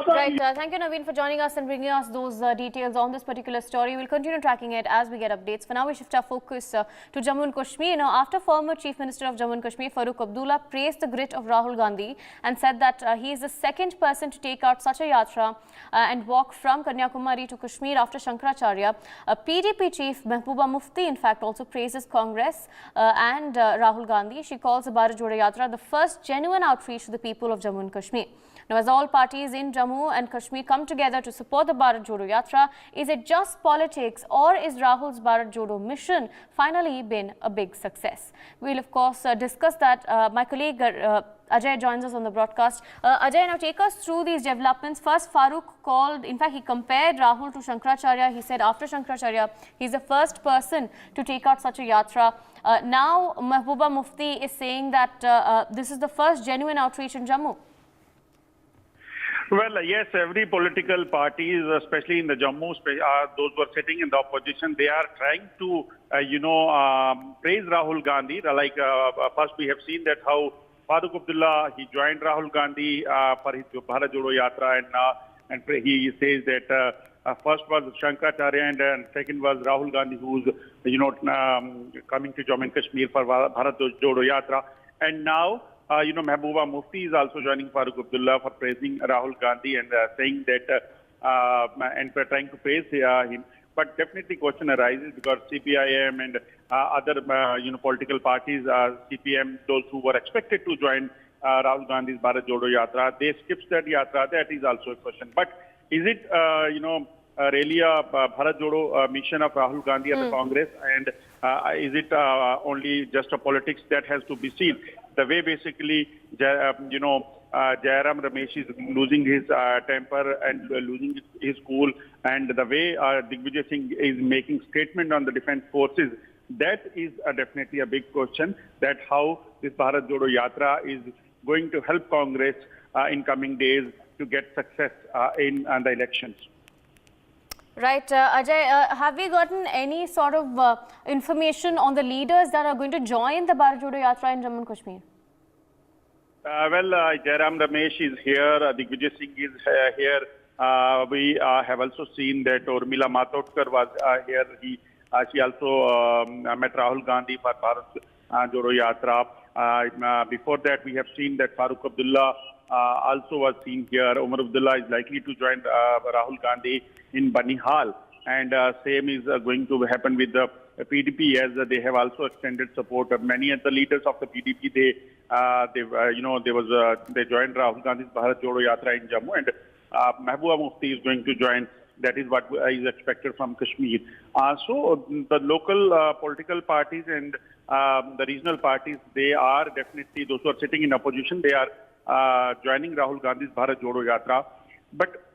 Right, thank you Naveen for joining us and bringing us those details on this particular story. We'll continue tracking it as we get updates. For now, we shift our focus to Jammu and Kashmir. Now, after former Chief Minister of Jammu and Kashmir, Farooq Abdullah, praised the grit of Rahul Gandhi and said that he is the second person to take out such a yatra and walk from Kanyakumari to Kashmir after Shankaracharya. PDP Chief Mehbooba Mufti, in fact, also praises Congress and Rahul Gandhi. She calls the Bharat Jodo Yatra the first genuine outreach to the people of Jammu and Kashmir. Now, as all parties in Jammu and Kashmir come together to support the Bharat Jodo Yatra, is it just politics or is Rahul's Bharat Jodo mission finally been a big success? We'll of course discuss that. My colleague Ajay joins us on the broadcast. Ajay, now take us through these developments. First, Farooq called, in fact, he compared Rahul to Shankaracharya. He said after Shankaracharya, he's the first person to take out such a yatra. Now, Mehbooba Mufti is saying that this is the first genuine outreach in Jammu. Well, yes, every political parties, especially in the Jammu, those who are sitting in the opposition, they are trying to, praise Rahul Gandhi. Like first we have seen that how Farooq Abdullah, he joined Rahul Gandhi for his Bharat Jodo Yatra, and he says that first was Shankaracharya and second was Rahul Gandhi, who's coming to Jammu and Kashmir for Bharat Jodo Yatra, and now. Mehbooba Mufti is also joining Farooq Abdullah for praising Rahul Gandhi and saying that, and we're trying to praise him. But definitely question arises because CPIM and other, political parties, CPM, those who were expected to join Rahul Gandhi's Bharat Jodo Yatra, they skipped that yatra. That is also a question. But is it, really a Bharat Jodo mission of Rahul Gandhi at the Congress? And is it only just a politics that has to be seen? The way basically, Jairam Ramesh is losing his temper and losing his cool, and the way Digvijaya Singh is making statement on the defense forces, that is definitely a big question, that how this Bharat Jodo Yatra is going to help Congress in coming days to get success in the elections. Right, Ajay, have we gotten any sort of information on the leaders that are going to join the Bharat Jodo Yatra in Jammu and Kashmir? Jairam Ramesh is here, Digvijaya Singh is here. We have also seen that Urmila Matodkar was here. She also met Rahul Gandhi for Bharat Jodo Yatra. Before that, we have seen that Farooq Abdullah also was seen here. Umar Abdullah is likely to join Rahul Gandhi in Banihal, and same is going to happen with the PDP, as they have also extended support. Many of the leaders of the PDP, they joined Rahul Gandhi's Bharat Jodo Yatra in Jammu, and Mehbooba Mufti is going to join. That is what is expected from Kashmir. So the local political parties and the regional parties, they are definitely, those who are sitting in opposition, they are joining Rahul Gandhi's Bharat Jodo Yatra. But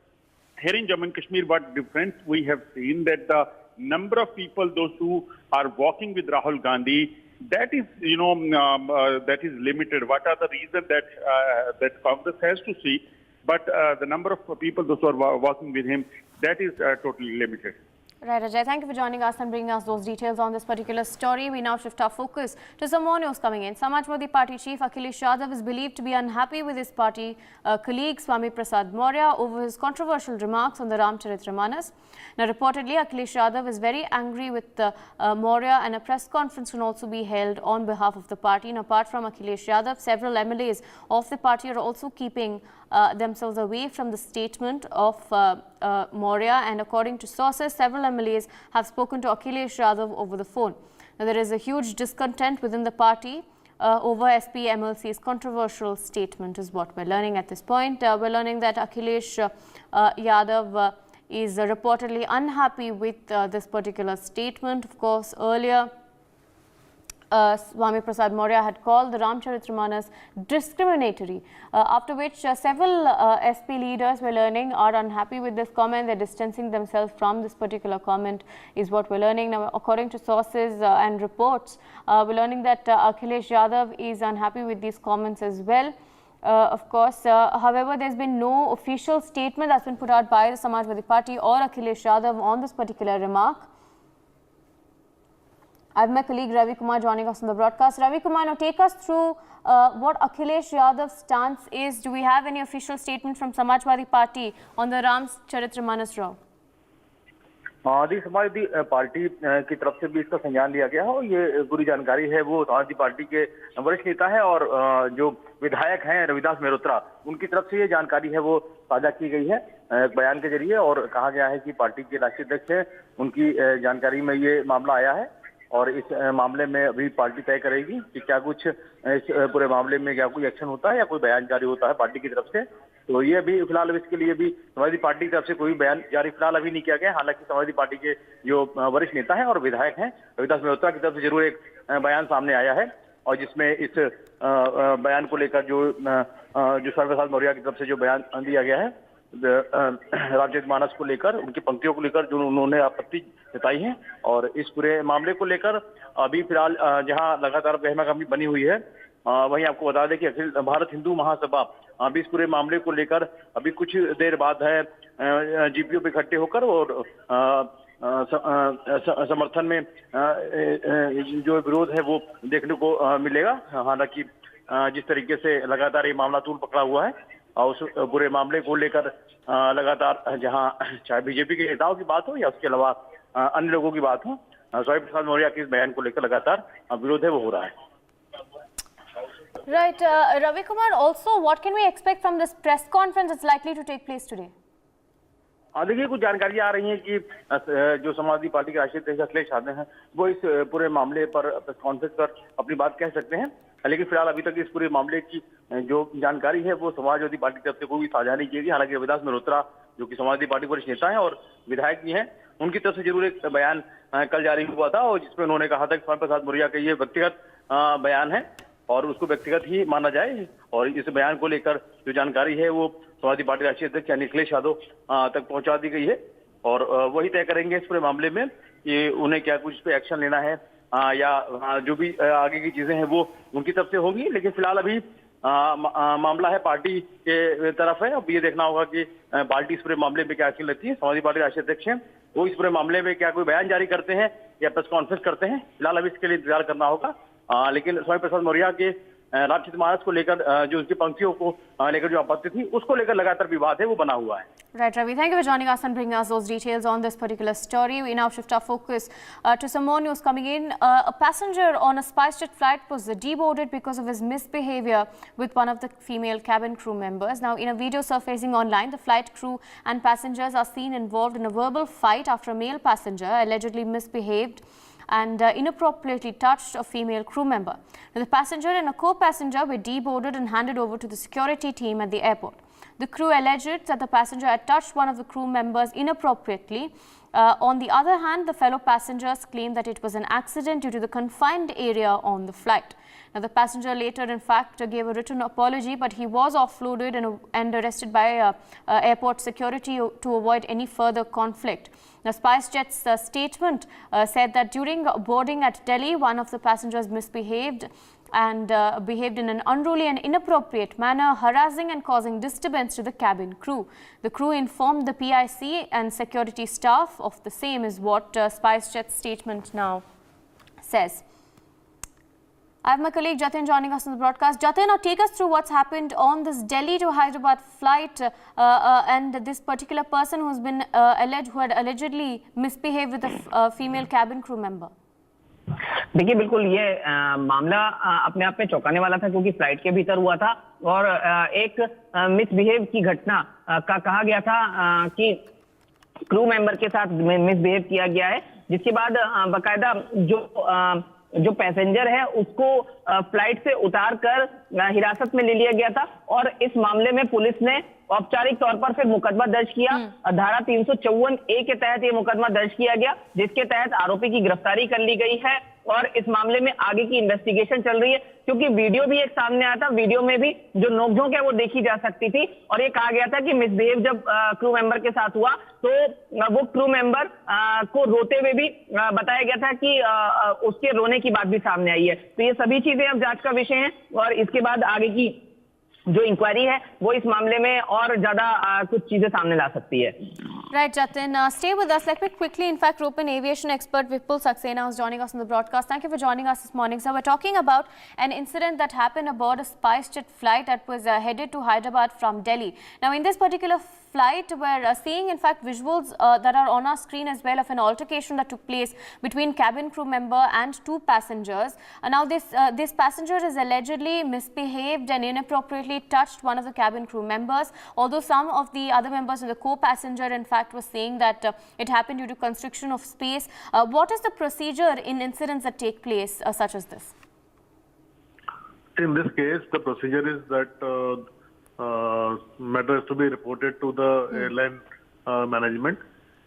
here in Jammu and Kashmir, what difference we have seen that the number of people, those who are walking with Rahul Gandhi, that is, that is limited. What are the reasons that Congress has to see? But the number of people, those who are walking with him, that is totally limited. Right, Ajay, thank you for joining us and bringing us those details on this particular story. We now shift our focus to some more news coming in. Samajwadi Party chief Akhilesh Yadav is believed to be unhappy with his party colleague Swami Prasad Maurya over his controversial remarks on the Ramcharitmanas. Now, reportedly, Akhilesh Yadav is very angry with Maurya, and a press conference can also be held on behalf of the party. And apart from Akhilesh Yadav, several MLAs of the party are also keeping themselves away from the statement of Maurya, and according to sources, several MLAs have spoken to Akhilesh Yadav over the phone. Now, there is a huge discontent within the party over SP MLC's controversial statement is what we're learning at this point. We're learning that Akhilesh Yadav is reportedly unhappy with this particular statement. Of course, earlier Swami Prasad Maurya had called the Ramcharitmanas discriminatory, after which several SP leaders, we're learning, are unhappy with this comment. They're distancing themselves from this particular comment is what we're learning. Now, according to sources and reports, we're learning that Akhilesh Yadav is unhappy with these comments as well. Of course, however, there's been no official statement that's been put out by the Samajwadi Party or Akhilesh Yadav on this particular remark. I have my colleague Ravi Kumar joining us on the broadcast. Ravi Kumar, now take us through what Akhilesh Yadav's stance is. Do we have any official statement from Samajwadi Party on the Ramcharitmanas row? जी समाजवादी पार्टी की तरफ से भी इसका संज्ञान लिया गया है और ये पूरी जानकारी है वो समाजवादी पार्टी के वरिष्ठ नेता है और जो विधायक हैं रविदास मेहरोत्रा, उनकी तरफ से ये जानकारी है वो साझा की गई है बयान के जरिए, और कहा गया है कि पार्टी के राष्ट्रीय अध्यक्ष हैं, उनकी जानकारी में ये मामला आया है और इस मामले में अभी पार्टी तय करेगी कि क्या कुछ इस पूरे मामले में क्या कोई एक्शन होता है या कोई बयान जारी होता है पार्टी की तरफ से। तो ये अभी फिलहाल इसके लिए भी समाजवादी पार्टी की तरफ से कोई बयान जारी फिलहाल अभी नहीं किया गया। हालांकि समाजवादी पार्टी के जो वरिष्ठ नेता हैं और विधायक हैं रविदास मेहरोत्रा की तरफ से जरूर एक बयान सामने आया है, और जिसमें इस बयान को लेकर जो स्वामी प्रसाद मौर्य की तरफ से जो बयान दिया गया है रामचरितमानस को लेकर, उनकी पंक्तियों को लेकर जो उन्होंने आपत्ति जताई है, और इस पूरे मामले को लेकर अभी फिलहाल जहां लगातार गहमागहमी बनी हुई है, वहीं आपको बता दें कि अखिल भारत हिंदू महासभा अभी इस पूरे मामले को लेकर अभी कुछ देर बाद है जीपीओ पे इकट्ठे होकर और समर्थन में जो विरोध है वो देखने को मिलेगा। हालांकि जिस तरीके से लगातार ये मामला तूल पकड़ा हुआ है और उस पूरे मामले को लेकर लगातार जहां चाहे बीजेपी के नेताओं की बात हो या उसके अलावा अन्य लोगों की बात हो, स्वामी प्रसाद मौर्य के इस बयान को लेकर लगातार विरोध है वो हो रहा है। Right, Ravi Kumar, also what can we expect from this press conference that's likely to take place today? देखिए कुछ जानकारियां आ रही हैं कि जो समाजवादी पार्टी के राष्ट्रीय अध्यक्ष अखिलेश यादव हैं वो इस पूरे मामले पर प्रेस कॉन्फ्रेंस कर अपनी बात कह सकते हैं, लेकिन फिलहाल अभी तक इस पूरे मामले की जो जानकारी है वो समाजवादी पार्टी की तरफ से कोई साझा नहीं की गई। हालांकि रविदास मेहरोत्रा जो कि समाजवादी पार्टी के वरिष्ठ नेता हैं और विधायक भी हैं, उनकी तरफ से जरूर एक बयान कल जारी हुआ था और जिसमें उन्होंने कहा था कि स्वामी प्रसाद मौर्य का ये व्यक्तिगत बयान है और उसको व्यक्तिगत ही माना जाए, और इस बयान को लेकर जो जानकारी है वो समाजवादी पार्टी राष्ट्रीय अध्यक्ष यानी अखिलेश यादव तक पहुंचा दी गई है और वही तय करेंगे इस पूरे मामले में कि उन्हें क्या कुछ इस पे एक्शन लेना है या जो भी आगे की चीजें हैं वो उनकी तरफ से होंगी। लेकिन फिलहाल अभी मामला है पार्टी के तरफ है, अब ये देखना होगा कि पार्टी इस पूरे मामले में क्या एक्शन लेती है। समाजवादी पार्टी राष्ट्रीय अध्यक्ष हैं वो इस पूरे मामले में क्या कोई बयान जारी करते हैं या प्रेस कॉन्फ्रेंस करते हैं, फिलहाल अभी इसके लिए इंतजार करना होगा। लेकिन स्वामी प्रसाद मौर्य के रामचरितमानस को लेकर जो उसकी पंक्तियों को लेकर जो आपत्ति थी उसको लेकर लगातार विवाद है वो बना हुआ है। Right, Ravi, thank you for joining us and bringing us those details on this particular story. We now shift our focus to some more news coming in. A passenger on a SpiceJet flight was deboarded because of his misbehavior with one of the female cabin crew members. Now, in a video surfacing online, the flight crew and passengers are seen involved in a verbal fight after a male passenger allegedly misbehaved and inappropriately touched a female crew member. Now, the passenger and a co-passenger were deboarded and handed over to the security team at the airport. The crew alleged that the passenger had touched one of the crew members inappropriately. On the other hand, the fellow passengers claimed that it was an accident due to the confined area on the flight. Now, the passenger later, in fact, gave a written apology, but he was offloaded and arrested by airport security to avoid any further conflict. Now, SpiceJet's statement said that during boarding at Delhi, one of the passengers misbehaved and behaved in an unruly and inappropriate manner, harassing and causing disturbance to the cabin crew. The crew informed the PIC and security staff of the same, is what SpiceJet's statement now says. I have my colleague Jatin joining us on the broadcast. Jatin, now take us through what's happened on this Delhi to Hyderabad flight and this particular person who had allegedly misbehaved with a female cabin crew member. देखिए बिल्कुल ये मामला अपने आप में चौंकाने वाला था क्योंकि फ्लाइट के भीतर हुआ था और एक मिसबिहेव की घटना का कहा गया था कि क्रू मेंबर के साथ मिसबिहेव किया गया है, जिसके बाद बकायदा जो पैसेंजर है उसको फ्लाइट से उतार कर हिरासत में ले लिया गया था और इस मामले में पुलिस ने औपचारिक तौर पर फिर मुकदमा दर्ज किया। धारा 354A के तहत ये मुकदमा दर्ज किया गया, जिसके तहत आरोपी की गिरफ्तारी कर ली गई है और इस मामले में आगे की इन्वेस्टिगेशन चल रही है। क्योंकि वीडियो भी एक सामने आया था, वीडियो में भी जो नोकझोंक है वो देखी जा सकती थी और ये कहा गया था कि मिसबिहेव जब क्रू मेंबर के साथ हुआ तो वो क्रू मेंबर को रोते हुए भी बताया गया था कि उसके रोने की बात भी सामने आई है। तो ये सभी चीजें अब जांच का विषय हैं और इसके बाद आगे की जो इंक्वायरी है वो इस मामले में और ज्यादा कुछ चीजें सामने ला सकती है। Right, Jatin. Stay with us. Let me quickly, in fact, rope in aviation expert Vipul Saxena, who's joining us on the broadcast. Thank you for joining us this morning. So, we're talking about an incident that happened aboard a SpiceJet flight that was headed to Hyderabad from Delhi. Now, in this particular flight, we're seeing, in fact, visuals that are on our screen as well of an altercation that took place between cabin crew member and two passengers. Now, this passenger is allegedly misbehaved and inappropriately touched one of the cabin crew members, although some of the other members of the co-passenger, in fact, was saying that it happened due to constriction of space. What is the procedure in incidents that take place such as this? In this case, the procedure is that matter has to be reported to the airline management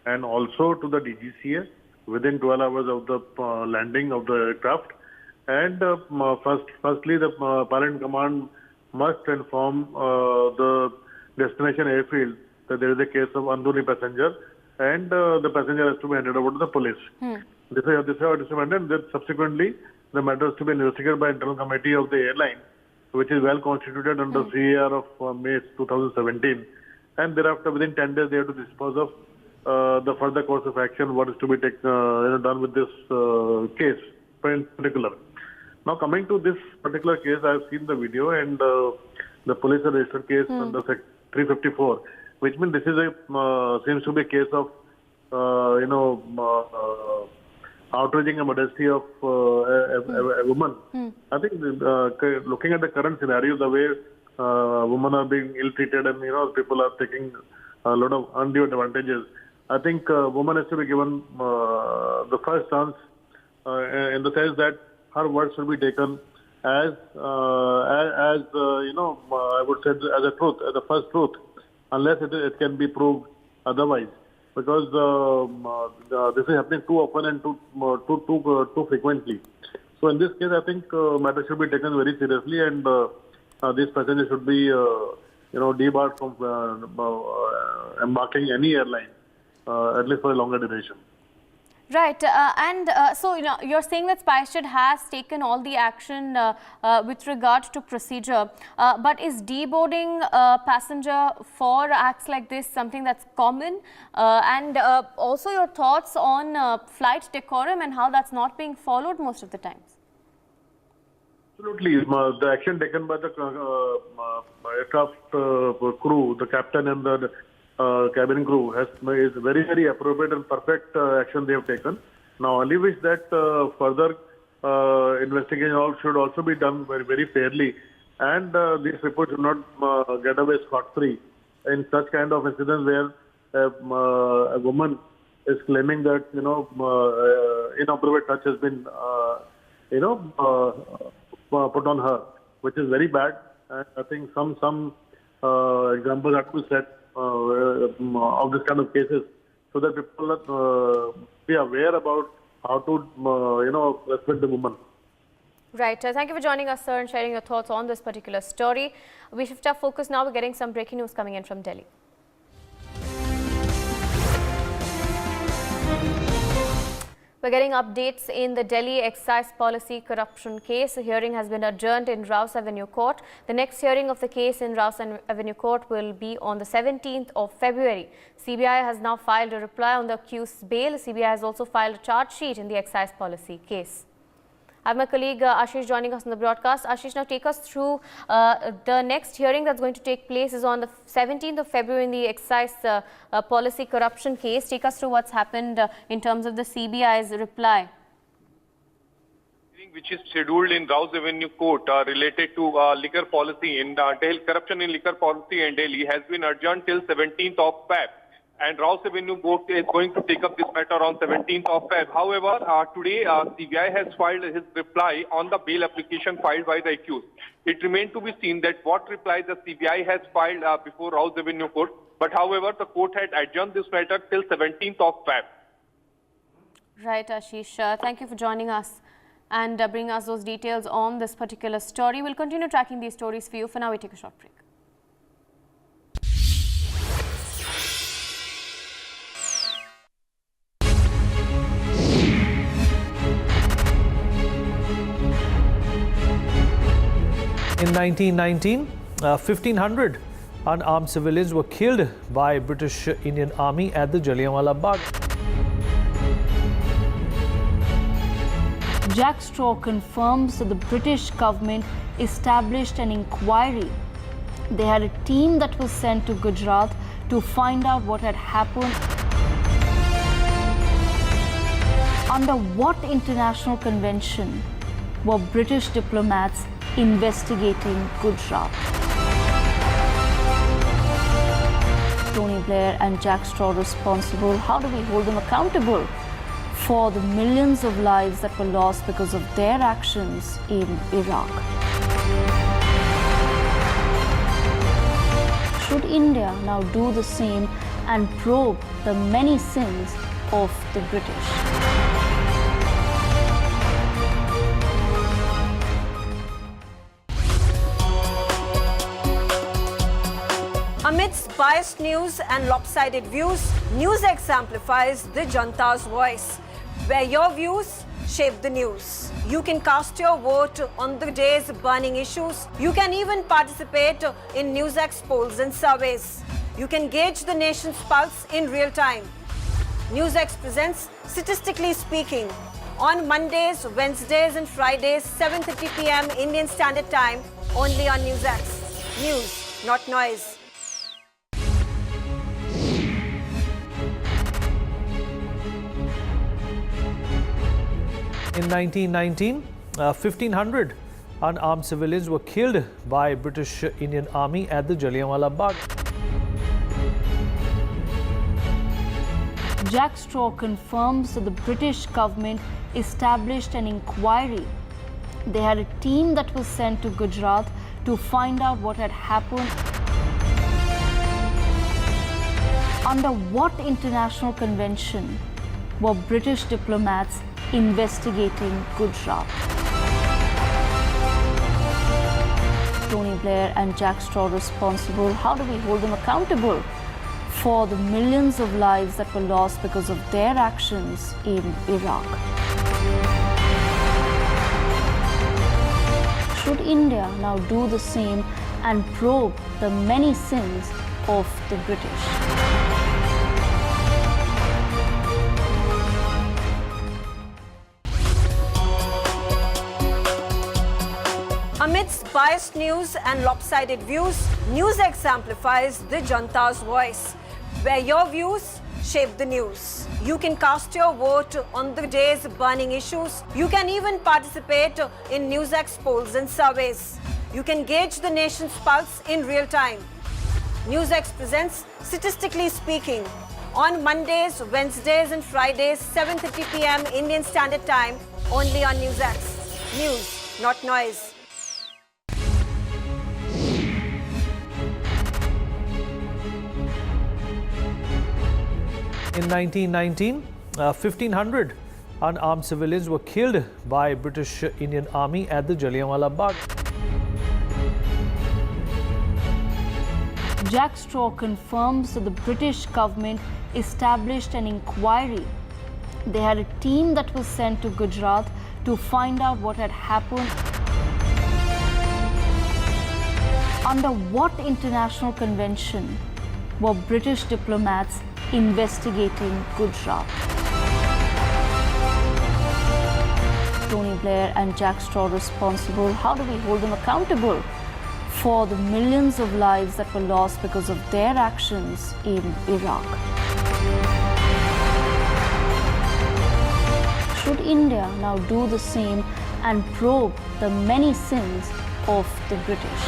and also to the DGCA within 12 hours of the landing of the aircraft. And firstly, the pilot command must inform the destination airfield that there is a case of unruly passenger and the passenger has to be handed over to the police. This is how it is handled. Then subsequently, the matter is to be investigated by internal committee of the airline, which is well constituted under CAR of May 2017. And thereafter, within 10 days, they have to dispose of the further course of action, what is to be done with this case in particular. Now, coming to this particular case, I have seen the video and the police have registered case under 354, which means this is a seems to be a case of outraging a modesty of a woman. I think looking at the current scenario, the way women are being ill-treated and people are taking a lot of undue advantages, I think woman has to be given the first chance in the sense that her words should be taken as I would say as a truth, as a first truth, unless it can be proved otherwise. Because this is happening too often and too frequently. So in this case, I think matter should be taken very seriously, and this passenger should be debarred from embarking any airline, at least for a longer duration. Right, so you're saying that SpiceJet has taken all the action with regard to procedure, but is deboarding a passenger for acts like this something that's common? And also your thoughts on flight decorum and how that's not being followed most of the times? Absolutely, the action taken by the aircraft crew, the captain and the cabin crew is very, very appropriate and perfect action they have taken. Now, I only wish that further investigation should also be done very, very fairly, and these reports should not get away scot-free in such kind of incidents where a woman is claiming that inappropriate touch has been put on her, which is very bad. And I think some examples have to be set of this kind of cases, so that people be aware about how to respect the woman. Right. Thank you for joining us, sir, and sharing your thoughts on this particular story. We shift our focus now. We're getting some breaking news coming in from Delhi. We're getting updates in the Delhi excise policy corruption case. The hearing has been adjourned in Rouse Avenue Court. The next hearing of the case in Rouse Avenue Court will be on the 17th of February. CBI has now filed a reply on the accused's bail. CBI has also filed a charge sheet in the excise policy case. I have my colleague Ashish joining us on the broadcast. Ashish, now take us through the next hearing that's going to take place is on the 17th of February in the excise policy corruption case. Take us through what's happened in terms of the CBI's reply. Which is scheduled in Rouse Avenue Court related to liquor policy in Delhi, corruption in liquor policy in Delhi has been adjourned till 17th of Feb. And Rouse Avenue Court is going to take up this matter on 17th of Feb. However, today CBI has filed his reply on the bail application filed by the accused. It remains to be seen that what reply the CBI has filed before Rouse Avenue Court. But however, the court had adjourned this matter till 17th of Feb. Right, Ashish. Thank you for joining us and bringing us those details on this particular story. We'll continue tracking these stories for you. For now, we take a short break. In 1919, 1,500 unarmed civilians were killed by British Indian Army at the Jallianwala Bagh. Jack Straw confirms that the British government established an inquiry. They had a team that was sent to Gujarat to find out what had happened. Under what international convention were British diplomats investigating Gujarat? Tony Blair and Jack Straw responsible. How do we hold them accountable for the millions of lives that were lost because of their actions in Iraq? Should India now do the same and probe the many sins of the British? Amidst biased news and lopsided views, NewsX amplifies the Janta's voice, where your views shape the news. You can cast your vote on the day's burning issues. You can even participate in NewsX polls and surveys. You can gauge the nation's pulse in real time. NewsX presents Statistically Speaking on Mondays, Wednesdays and Fridays, 7:30 p.m. Indian Standard Time, only on NewsX. News, not noise. In 1919, 1,500 unarmed civilians were killed by British Indian Army at the Jallianwala Bagh. Jack Straw confirms that the British government established an inquiry. They had a team that was sent to Gujarat to find out what had happened. Under what international convention were British diplomats investigating Gujarat? Tony Blair and Jack Straw responsible. How do we hold them accountable for the millions of lives that were lost because of their actions in Iraq? Should India now do the same and probe the many sins of the British? Amidst biased news and lopsided views, NewsX amplifies the Janta's voice, where your views shape the news. You can cast your vote on the day's burning issues. You can even participate in NewsX polls and surveys. You can gauge the nation's pulse in real time. NewsX presents Statistically Speaking on Mondays, Wednesdays and Fridays, 7:30 p.m. Indian Standard Time, only on NewsX. News, not noise. In 1919, 1,500 unarmed civilians were killed by British Indian Army at the Jallianwala Bagh. Jack Straw confirms that the British government established an inquiry. They had a team that was sent to Gujarat to find out what had happened. Under what international convention were British diplomats investigating Gujarat? Tony Blair and Jack Straw responsible? How do we hold them accountable for the millions of lives that were lost because of their actions in Iraq? Should India now do the same and probe the many sins of the British?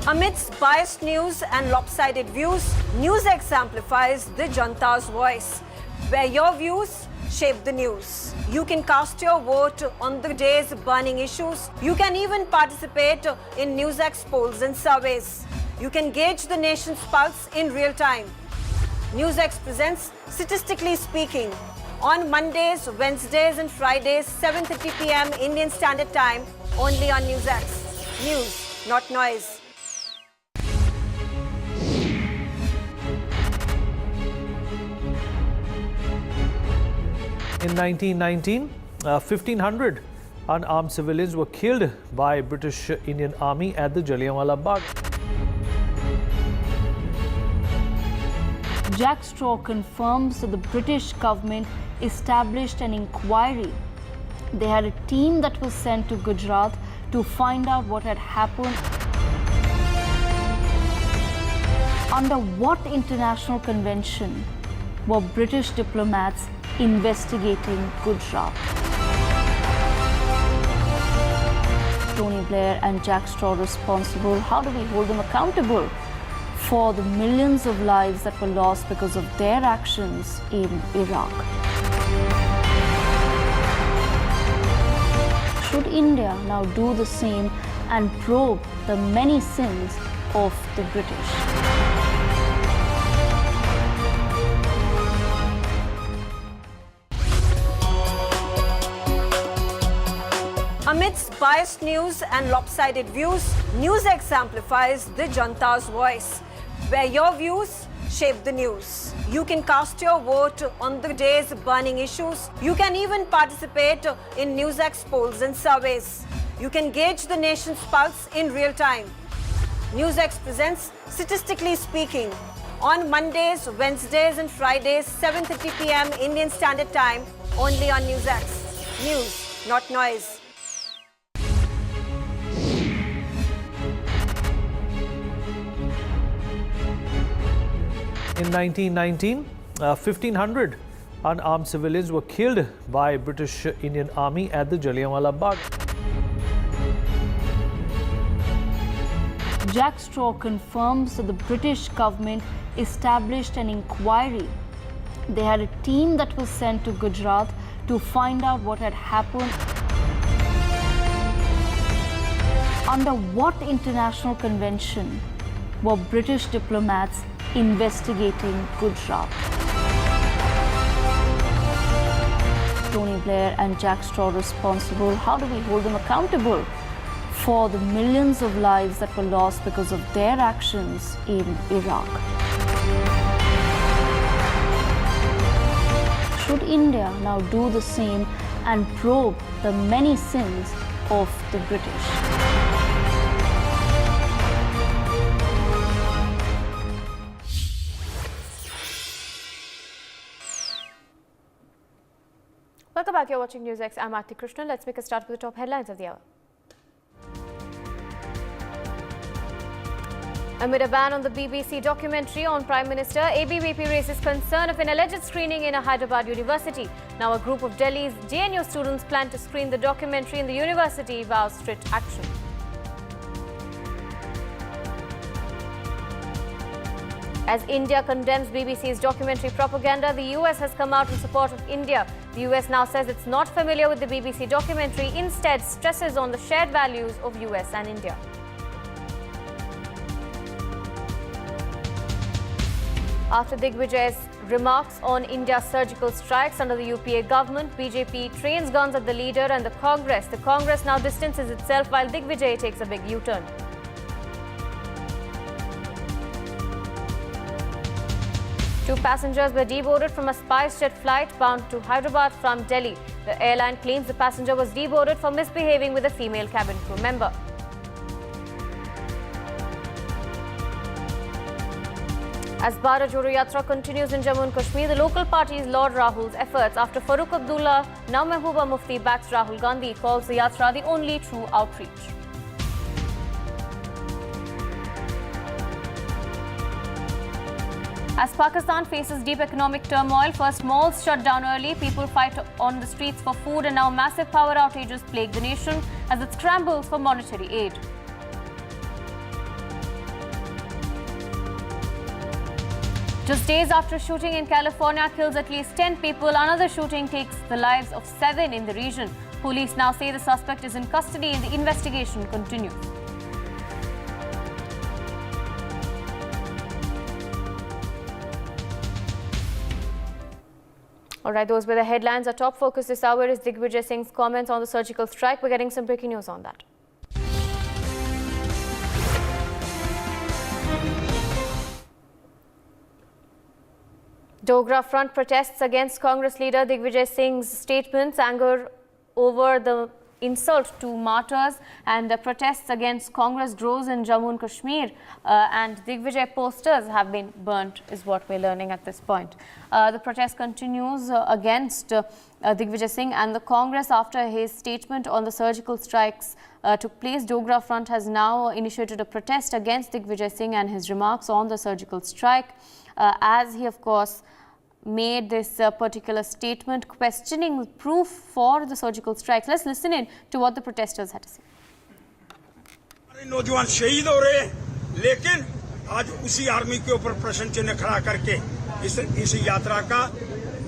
Amidst biased news and lopsided views, NewsX amplifies the Janta's voice, where your views shape the news. You can cast your vote on the day's burning issues. You can even participate in NewsX polls and surveys. You can gauge the nation's pulse in real time. NewsX presents Statistically Speaking on Mondays, Wednesdays and Fridays, 7:30 p.m. Indian Standard Time, only on NewsX. News, not noise. In 1919, 1,500 unarmed civilians were killed by British Indian Army at the Jallianwala Bagh. Jack Straw confirms that the British government established an inquiry. They had a team that was sent to Gujarat to find out what had happened. Under what international convention were British diplomats investigating Gujarat? Tony Blair and Jack Straw responsible? How do we hold them accountable for the millions of lives that were lost because of their actions in Iraq? Should India now do the same and probe the many sins of the British? Amidst biased news and lopsided views, NewsX amplifies the Janta's voice, where your views shape the news. You can cast your vote on the day's burning issues. You can even participate in NewsX polls and surveys. You can gauge the nation's pulse in real time. NewsX presents Statistically Speaking on Mondays, Wednesdays and Fridays, 7:30 p.m. Indian Standard Time, only on NewsX. News, not noise. In 1919, 1,500 unarmed civilians were killed by British Indian Army at the Jallianwala Bagh. Jack Straw confirms that the British government established an inquiry. They had a team that was sent to Gujarat to find out what had happened. Under what international convention were British diplomats investigating Gujarat? Tony Blair and Jack Straw responsible? How do we hold them accountable for the millions of lives that were lost because of their actions in Iraq? Should India now do the same and probe the many sins of the British? Welcome back. You're watching NewsX. I'm Aarti Krishnan. Let's make a start with the top headlines of the hour. Amid a ban on the BBC documentary on Prime Minister, ABVP raises concern of an alleged screening in a Hyderabad university. Now, a group of Delhi's JNU students plan to screen the documentary, and the university vows strict action. As India condemns BBC's documentary propaganda, the US has come out in support of India. The US now says it's not familiar with the BBC documentary, instead stresses on the shared values of US and India. After Digvijaya's remarks on India's surgical strikes under the UPA government, BJP trains guns at the leader and the Congress. The Congress now distances itself while Digvijaya takes a big U-turn. Two passengers were deboarded from a SpiceJet flight bound to Hyderabad from Delhi. The airline claims the passenger was deboarded for misbehaving with a female cabin crew member. As Bharat Jodo Yatra continues in Jammu and Kashmir, the local party's Lord Rahul's efforts after Farooq Abdullah, now Mehbooba Mufti backs Rahul Gandhi, calls the Yatra the only true outreach. As Pakistan faces deep economic turmoil, first malls shut down early, people fight on the streets for food, and now massive power outages plague the nation as it scrambles for monetary aid. Just days after shooting in California kills at least 10 people, another shooting takes the lives of 7 in the region. Police now say the suspect is in custody and the investigation continues. All right, those were the headlines. Our top focus this hour is Digvijay Singh's comments on the surgical strike. We're getting some breaking news on that. Dogra Front protests against Congress leader Digvijay Singh's statements, anger over the insult to martyrs, and the protests against Congress grows in Jammu and Kashmir, and Digvijay posters have been burnt is what we're learning at this point. The protest continues against Digvijay Singh and the Congress after his statement on the surgical strikes took place. Dogra Front has now initiated a protest against Digvijay Singh and his remarks on the surgical strike, as he of course made this particular statement questioning proof for the surgical strikes. Let's listen in to what the protesters had to say. नौजवान शहीद हो रहे हैं, लेकिन आज उसी army के ऊपर प्रश्न चिन्ह खड़ा करके इस यात्रा का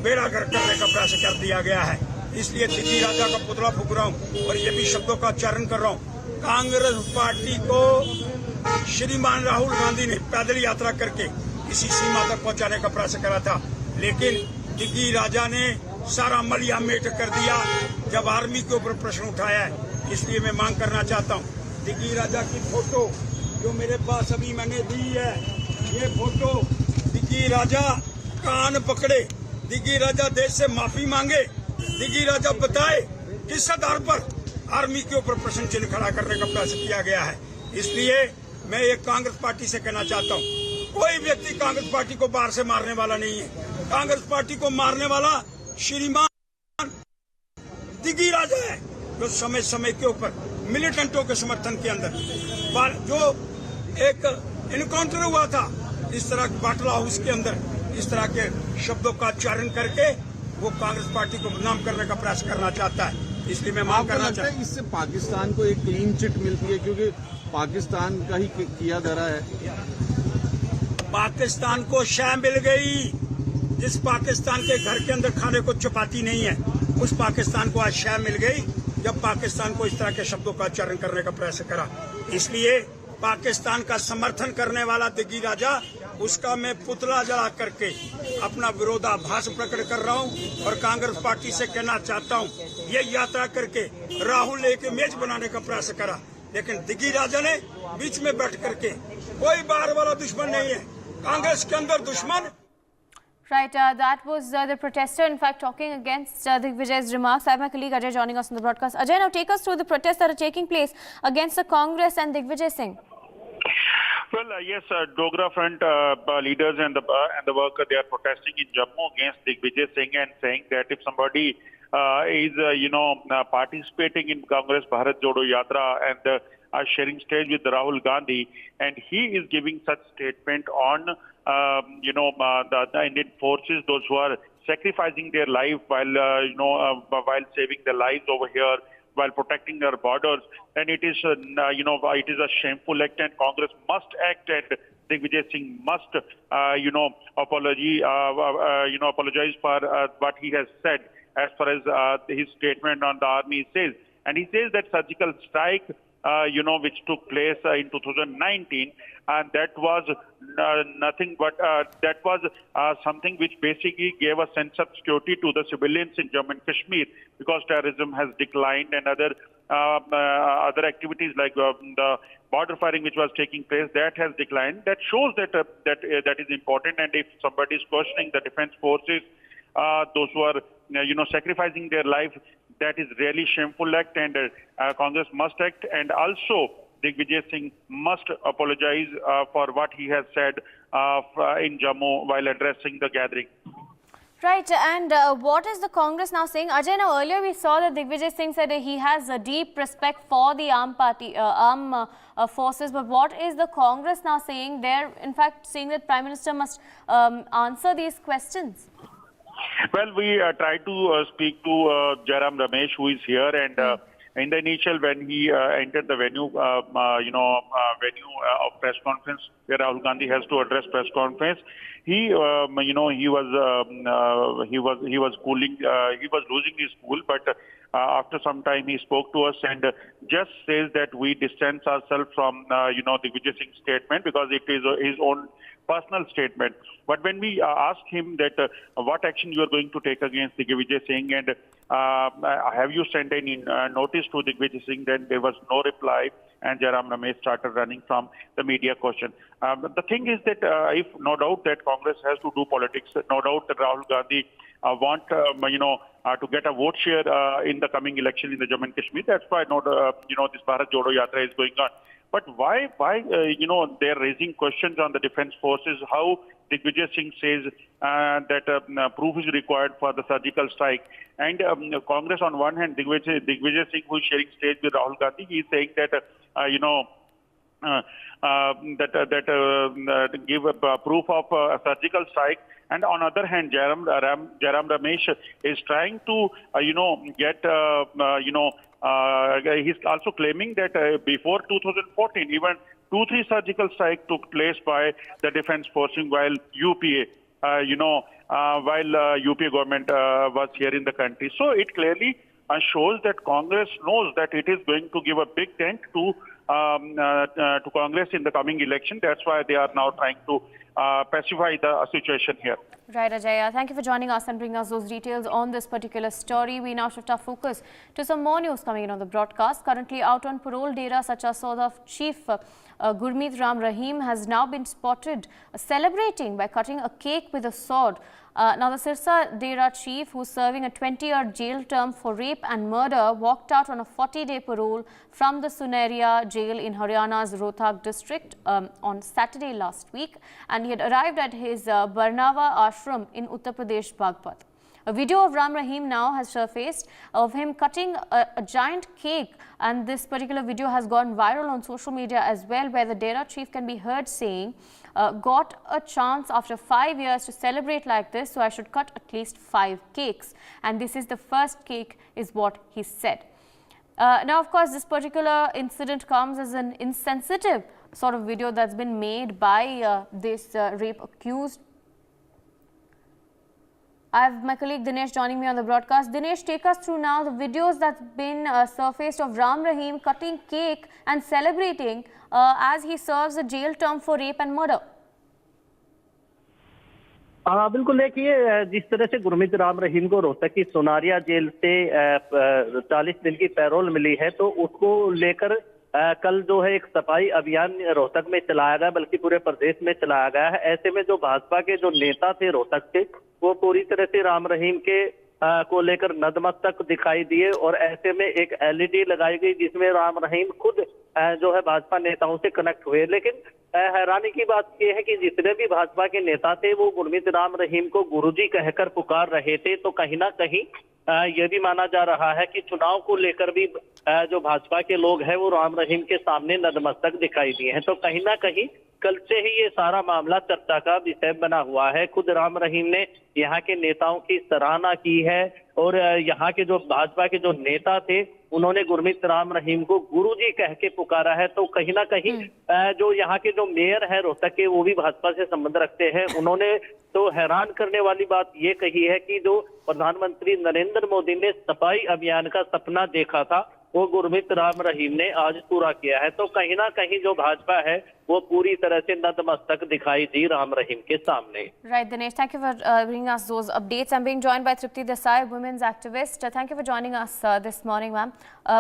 बेड़ा गर्क करने का प्रयास कर दिया गया है। इसलिए दिग्गी राजा का पुतला फूंक रहा हूँ और ये भी शब्दों का उच्चारण कर रहा हूँ। कांग्रेस पार्टी को श्रीमान राहुल गांधी ने पैदल यात्रा करके इसी सीमा तक पहुंचाने का प्रयास करा था, लेकिन दिग्गी राजा ने सारा मलिया मेट कर दिया जब आर्मी के ऊपर प्रश्न उठाया है। इसलिए मैं मांग करना चाहता हूँ, दिग्गी राजा की फोटो जो मेरे पास अभी मैंने दी है, ये फोटो दिग्गी राजा कान पकड़े, दिग्गी राजा देश से माफी मांगे, दिग्गी राजा बताए किस आधार पर आर्मी के ऊपर प्रश्न चिन्ह खड़ा करने का प्रयास किया गया है। इसलिए मैं एक कांग्रेस पार्टी से कहना चाहता हूँ, कोई व्यक्ति कांग्रेस पार्टी को बाहर से मारने वाला नहीं है। कांग्रेस पार्टी को मारने वाला श्रीमान दिग्गी राजा है, जो समय समय के ऊपर मिलिटेंटों के समर्थन के अंदर जो एक इनकाउंटर हुआ था, इस तरह के बाटल हाउस के अंदर इस तरह के शब्दों का उच्चारण करके वो कांग्रेस पार्टी को बदनाम करने का प्रयास करना चाहता है। इसलिए मैं मांग करना चाहता हूँ, इससे पाकिस्तान को एक क्लीन चिट मिलती है, क्योंकि पाकिस्तान का ही किया धरा है। पाकिस्तान को शय मिल गई, जिस पाकिस्तान के घर के अंदर खाने को चपाती नहीं है, उस पाकिस्तान को आज शय मिल गई जब पाकिस्तान को इस तरह के शब्दों का उच्चारण करने का प्रयास करा। इसलिए पाकिस्तान का समर्थन करने वाला दिग्गी राजा, उसका मैं पुतला जला करके अपना विरोधाभास प्रकट कर रहा हूं और कांग्रेस पार्टी से कहना चाहता हूं, ये यात्रा करके राहुल ने एक इमेज बनाने का प्रयास करा, लेकिन दिग्गी राजा ने बीच में बैठ करके, कोई बाहर वाला दुश्मन नहीं है, कांग्रेस के अंदर दुश्मन। Right, that was the protester, in fact, talking against Digvijay's remarks. I have my colleague Ajay joining us on the broadcast. Ajay, now take us through the protests that are taking place against the Congress and Digvijay Singh. Well, yes, Dogra Front leaders and the worker, they are protesting in Jammu against Digvijay Singh and saying that if somebody is, participating in Congress Bharat Jodo Yatra and sharing stage with Rahul Gandhi, and he is giving such statement on, the Indian forces, those who are sacrificing their life while saving their lives over here, while protecting their borders, and it is it is a shameful act, and Congress must act, and Digvijay Singh must apologize for what he has said as far as his statement on the army says. And he says that surgical strike which took place in 2019, and that was nothing but that was something which basically gave a sense of security to the civilians in Jammu and Kashmir, because terrorism has declined and other activities like the border firing which was taking place, that has declined. That shows that that is important. And if somebody is questioning the defense forces, those who are sacrificing their life, that is really shameful act, and Congress must act. And also Digvijay Singh must apologize for what he has said in Jammu while addressing the gathering. Right, and what is the Congress now saying? Ajay, now earlier we saw that Digvijay Singh said that he has a deep respect for the armed forces, but what is the Congress now saying? They're in fact saying that Prime Minister must answer these questions. Well, we tried to speak to Ramcharitmanas, who is here, and in the initial, when he entered the venue, venue of press conference where Rahul Gandhi has to address press conference, he was cooling, he was losing his cool, but after some time he spoke to us and just says that we distance ourselves from Digvijay Singh's statement because it is his own personal statement. But when we asked him that what action you are going to take against Digvijay Singh, and have you sent any notice to Digvijay Singh, then there was no reply, and Ramcharitmanas started running from the media question. The thing is that if no doubt that Congress has to do politics, no doubt that Rahul Gandhi want to get a vote share in the coming election in the Jammu and Kashmir. That's why this Bharat Jodo Yatra is going on. But why they're raising questions on the defense forces? How Digvijay Singh says that proof is required for the surgical strike, and Congress on one hand, Digvijay Singh, who is sharing stage with Rahul Gandhi, he is saying that give a proof of a surgical strike. And on other hand, Ramcharitmanas is trying to get he's also claiming that before 2014, even 2-3 surgical strikes took place by the defense forces while UPA, while UPA government was here in the country. So it clearly shows that Congress knows that it is going to give a big dent to Congress in the coming election. That's why they are now trying to pacify the situation here. Right, Ajay. Thank you for joining us and bringing us those details on this particular story. We now shift our focus to some more news coming in on the broadcast. Currently out on parole, Dera Sacha Sauda Chief Gurmeet Ram Rahim has now been spotted celebrating by cutting a cake with a sword. Now, the Sirsa Dera chief, who's serving a 20-year jail term for rape and murder, walked out on a 40-day parole from the Suneria jail in Haryana's Rohtak district on Saturday last week, and he had arrived at his Barnawa ashram in Uttar Pradesh, Bagpat. A video of Ram Rahim now has surfaced of him cutting a giant cake, and this particular video has gone viral on social media as well, where the Dera chief can be heard saying, got a chance after 5 years to celebrate like this, so I should cut at least 5 cakes. And this is the first cake, is what he said. Now, of course, this particular incident comes as an insensitive sort of video that's been made by this rape accused. I have my colleague Dinesh joining me on the broadcast. Dinesh, take us through now the videos that's been surfaced of Ram Rahim cutting cake and celebrating as he serves a jail term for rape and murder. बिल्कुल देखिए, जिस तरह से गुरमीत राम रहीम को रोहतक की Sonaria jail से 40 दिन की पैरोल मिली है, तो उसको लेकर कल जो है एक सफाई अभियान रोहतक में चलाया गया, बल्कि पूरे प्रदेश में चलाया गया है। ऐसे में जो भाजपा के जो नेता थे रोहतक के, वो पूरी तरह से राम रहीम के को लेकर नतमस्तक दिखाई दिए, और ऐसे में एक एलईडी लगाई गई जिसमें राम रहीम खुद जो है भाजपा नेताओं से कनेक्ट हुए। लेकिन हैरानी की बात यह है कि जितने भी भाजपा के नेता थे वो गुरमीत राम रहीम को गुरुजी कहकर पुकार रहे थे, तो कहीं ना कहीं ये भी माना जा रहा है कि चुनाव को लेकर भी जो भाजपा के लोग हैं वो राम रहीम के सामने नतमस्तक दिखाई दिए हैं। तो कहीं ना कहीं कल से ही ये सारा मामला चर्चा का विषय बना हुआ है। खुद राम रहीम ने यहाँ के नेताओं की सराहना की है और यहाँ के जो भाजपा के जो नेता थे उन्होंने गुरमीत राम रहीम को गुरुजी कह के पुकारा है। तो कहीं ना कहीं जो यहाँ के जो मेयर है रोहतक के, वो भी भाजपा से संबंध रखते हैं। उन्होंने तो हैरान करने वाली बात ये कही है कि जो प्रधानमंत्री नरेंद्र मोदी ने सफाई अभियान का सपना देखा था वो गुरमीत राम रहीम ने आज पूरा किया है। तो कहीं ना कहीं जो भाजपा है वो पूरी तरह से नतमस्तक दिखाई दी राम रहीम के सामने। Right, Dinesh, thank you for bringing us those updates. I'm being joined by Tripti Desai, women's activist. Thank you for joining us this morning, ma'am.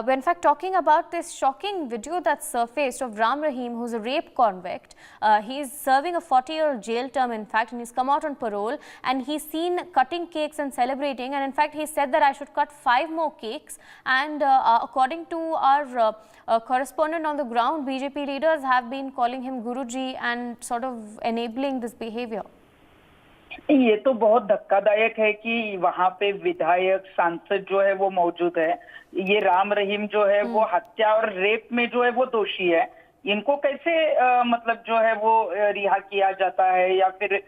We're in fact talking about this shocking video that surfaced of Ram Rahim, who's a rape convict. He's serving a 40-year jail term, in fact, and he's come out on parole, and he's seen cutting cakes and celebrating. And in fact, he said that I should cut 5 more cakes. And according to our correspondent on the ground, BJP leaders have been calling him Guruji and sort of enabling this behavior. ये तो बहुत धक्कादायक है कि वहाँ पे विधायक सांसद जो है वो मौजूद है। ये राम रहीम जो है वो हत्या और रेप में जो है वो दोषी है। इनको कैसे मतलब जो है वो रिहा किया जाता है या फिर